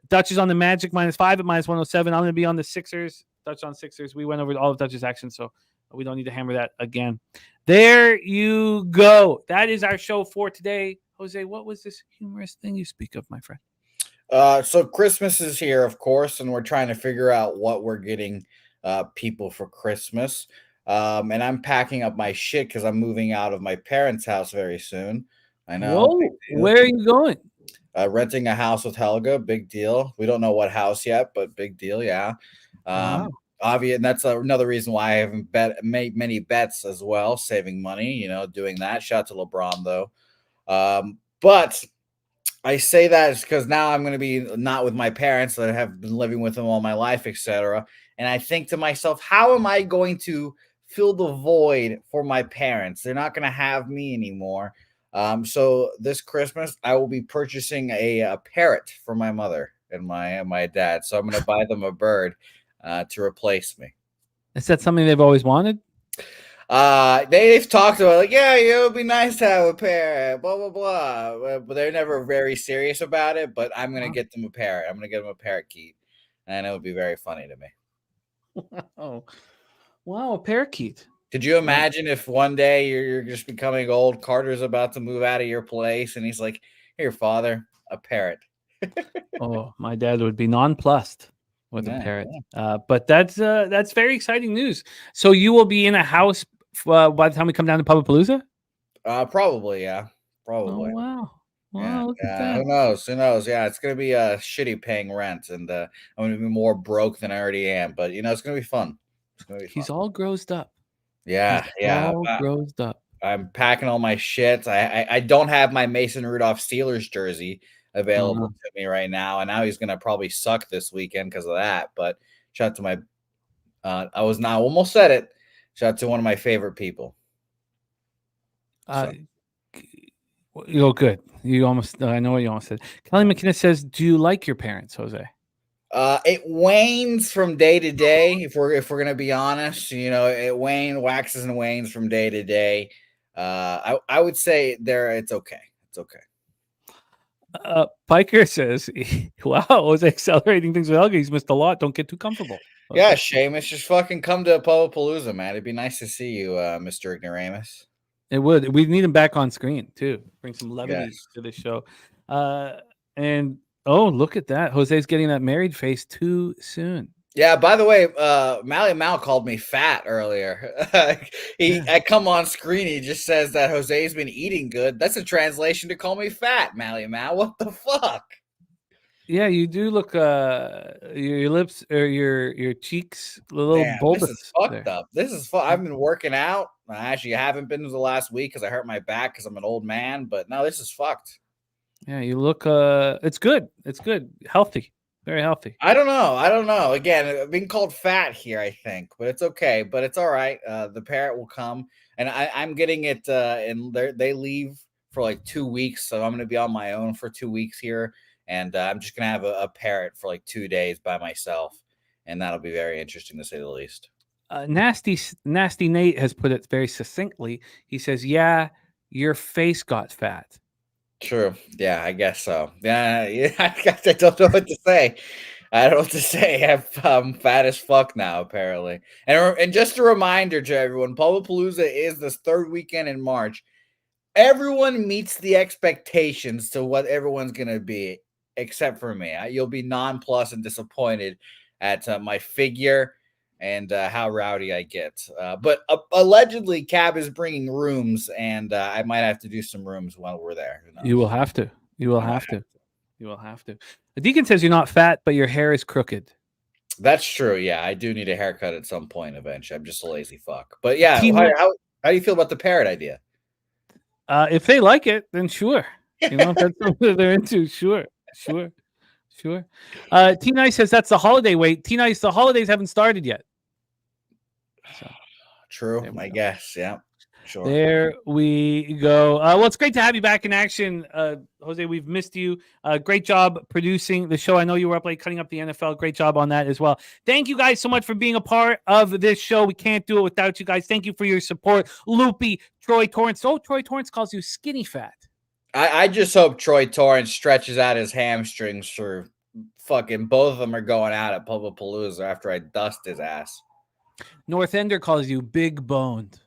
Dutch is on the Magic -5 at -107. I'm going to be on the Sixers. Dutch on Sixers. We went over all of Dutch's action, so we don't need to hammer that again. There you go. That is our show for today. Jose, what was this humorous thing you speak of, my friend? So Christmas is here, of course, and we're trying to figure out what we're getting people for Christmas. And I'm packing up my shit because I'm moving out of my parents' house very soon. I know. Whoa, where are you going? Renting a house with Helga, big deal. We don't know what house yet, but big deal, yeah. Wow. Obvious, and that's another reason why I haven't made many bets as well, saving money, doing that. Shout out to LeBron, though. But I say that because now I'm going to be not with my parents that I have been living with them all my life, etc. And I think to myself, how am I going to fill the void for my parents? They're not going to have me anymore. So this Christmas, I will be purchasing a parrot for my mother and my dad. So I'm going to buy them a bird to replace me. Is that something they've always wanted? They've talked about it would be nice to have a parrot, blah blah blah, but they're never very serious about it. But I'm gonna get them a parrot. I'm gonna get them a parakeet, and it would be very funny to me. Wow, a parakeet. Could you imagine if one day you're just becoming old? Carter's about to move out of your place, and he's like, "Here, father, a parrot." Oh, my dad would be nonplussed with a parrot. But that's very exciting news. So you will be in a house by the time we come down to Pubapalooza? Probably, yeah. Probably. Oh, wow. Wow, Yeah, look at that. Who knows? Yeah, it's going to be shitty paying rent, and I'm going to be more broke than I already am. But, it's going to be fun. It's going to be fun. He's all grossed up. Yeah. All grossed up. I'm packing all my shit. I don't have my Mason Rudolph Steelers jersey available to me right now, and now he's going to probably suck this weekend because of that. But shout out to my almost said it. Shout out to one of my favorite people. You're good. You almost. I know what you almost said. Kelly McKinnon says, "Do you like your parents, Jose?" It wanes from day to day. If we're gonna be honest, it waxes and wanes from day to day. I would say it's okay. It's okay. Piker says, wow, I was accelerating things with Helga. He's missed a lot. Don't get too comfortable. Okay. Yeah, Seamus, just fucking come to Palooza, man. It'd be nice to see you, Mr. Ignoramus. It would. We need him back on screen too. Bring some levity Yes. to the show. And look at that. Jose's getting that married face too soon. Yeah, by the way, Mally Mal called me fat earlier. I come on screen, he just says that Jose's been eating good. That's a translation to call me fat, Mally Mal. What the fuck? Yeah, you do look your lips or your cheeks a little bulbous. This is fucked up. This is I've been working out. I actually haven't been the last week because I hurt my back because I'm an old man, but no, this is fucked. Yeah, you look it's good. It's good. Healthy. Very healthy. I don't know. Again, being called fat here, I think, but it's okay. But it's all right. The parrot will come, and I'm getting it. And they leave for like 2 weeks, so I'm going to be on my own for 2 weeks here, and I'm just going to have a parrot for like 2 days by myself, and that'll be very interesting to say the least. Nasty Nate has put it very succinctly. He says, "Yeah, your face got fat." True. Yeah, I guess so. Yeah, I don't know what to say. I don't know what to say. I'm fat as fuck now, apparently. And just a reminder to everyone, Palooza is this third weekend in March. Everyone meets the expectations to what everyone's going to be, except for me. You'll be nonplussed and disappointed at my figure and how rowdy I get. But allegedly, Cab is bringing rooms, and I might have to do some rooms while we're there. You will have to. You will have to. You will have to. The Deacon says you're not fat, but your hair is crooked. That's true. Yeah, I do need a haircut at some point eventually. I'm just a lazy fuck. But yeah, how do you feel about the parrot idea? If they like it, then sure. You know, if that's something they're into, sure. T Nice says that's the holiday wait. T Nice, the holidays haven't started yet. So, true, I guess. Yeah, sure. There we go. Well, it's great to have you back in action, Jose. We've missed you. Great job producing the show. I know you were up late cutting up the NFL. Great job on that as well. Thank you guys so much for being a part of this show. We can't do it without you guys. Thank you for your support. Loopy, Troy Torrance. Oh, Troy Torrance calls you skinny fat. I just hope Troy Torrance stretches out his hamstrings for fucking both of them are going out at Palooza after I dust his ass. North Ender calls you big boned.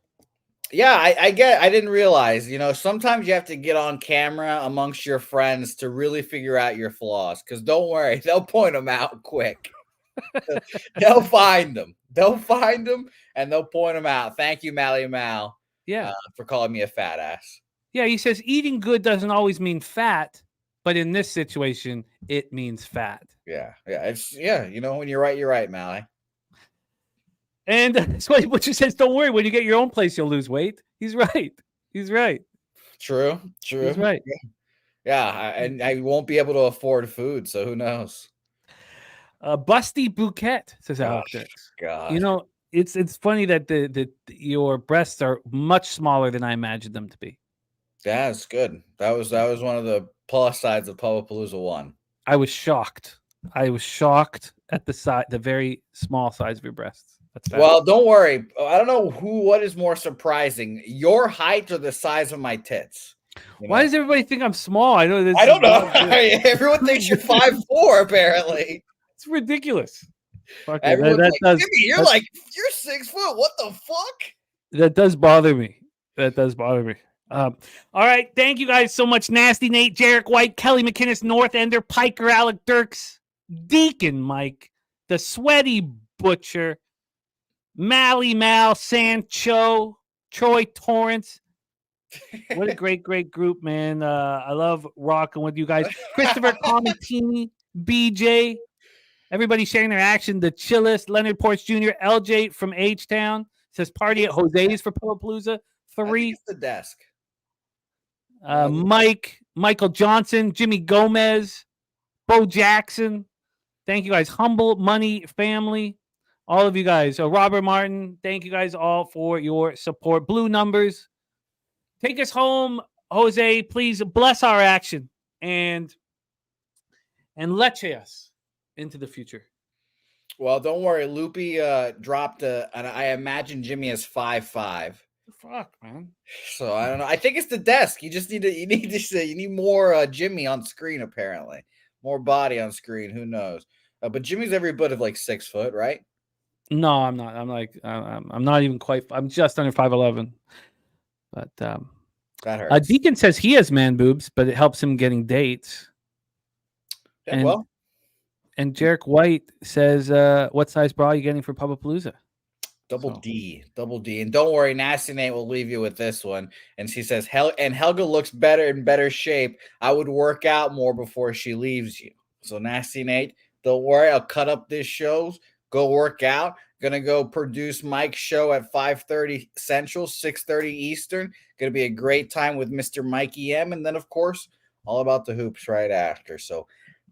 Yeah, I didn't realize, sometimes you have to get on camera amongst your friends to really figure out your flaws. Because don't worry, they'll point them out quick. They'll find them. And they'll point them out. Thank you, Mally Mal. Yeah, for calling me a fat ass. Yeah, he says eating good doesn't always mean fat, but in this situation, it means fat. Yeah. When you're right, Mally. And that's why Butcher says, don't worry, when you get your own place, you'll lose weight. He's right. True. He's right. Yeah, and I won't be able to afford food, so who knows? Busty Bouquet says Alex. God. It's funny that your breasts are much smaller than I imagined them to be. Yeah, it's good. That was one of the plus sides of Palooza 1. I was shocked at the very small size of your breasts. Well, don't worry. I don't know what is more surprising, your height or the size of my tits. Why does everybody think I'm small? I don't know. Everyone thinks you're 5'4", apparently. It's ridiculous. Everyone's like, Jimmy, you're 6 foot. What the fuck? That does bother me. All right. Thank you guys so much. Nasty Nate, Jarek White, Kelly McInnes, North Ender, Piker, Alec Dirks, Deacon Mike, the Sweaty Butcher, Mally Mal, Sancho, Troy Torrance. What a great group, man. I love rocking with you guys. Christopher Comentini, BJ, everybody sharing their action. The Chillest, Leonard Porch Jr., LJ from H-Town says party at Jose's for Palooza 3. The desk. Michael Johnson, Jimmy Gomez, Bo Jackson. Thank you guys. Humble Money Family. All of you guys. Robert Martin, thank you guys all for your support. Blue Numbers. Take us home, Jose. Please bless our action and let's us into the future. Well, don't worry. Loopy dropped and I imagine Jimmy is 5'5". Fuck, man. So I don't know. I think it's the desk. You need more Jimmy on screen. Apparently, more body on screen. Who knows? But Jimmy's every bit of like 6 foot, right? No, I'm not. I'm like, I'm not even quite. I'm just under 5'11". But That hurts. Deacon says he has man boobs, but it helps him getting dates. Yeah, and, well, and Jarek White says, "What size bra are you getting for Pupapalooza?" double D. And don't worry, Nasty Nate will leave you with this one. And she says, Helga looks better in better shape. I would work out more before she leaves you. So Nasty Nate, don't worry. I'll cut up this shows. Go work out. Gonna go produce Mike's show at 5:30 Central, 6:30 Eastern. Gonna be a great time with Mr. Mikey M. And then, of course, all about the hoops right after. So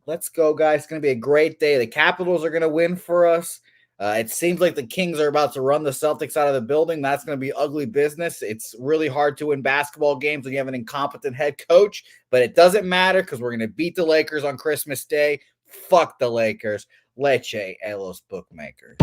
let's go, guys. It's gonna be a great day. The Capitals are gonna win for us. It seems like the Kings are about to run the Celtics out of the building. That's going to be ugly business. It's really hard to win basketball games when you have an incompetent head coach, but it doesn't matter because we're going to beat the Lakers on Christmas Day. Fuck the Lakers. Leche a los bookmakers.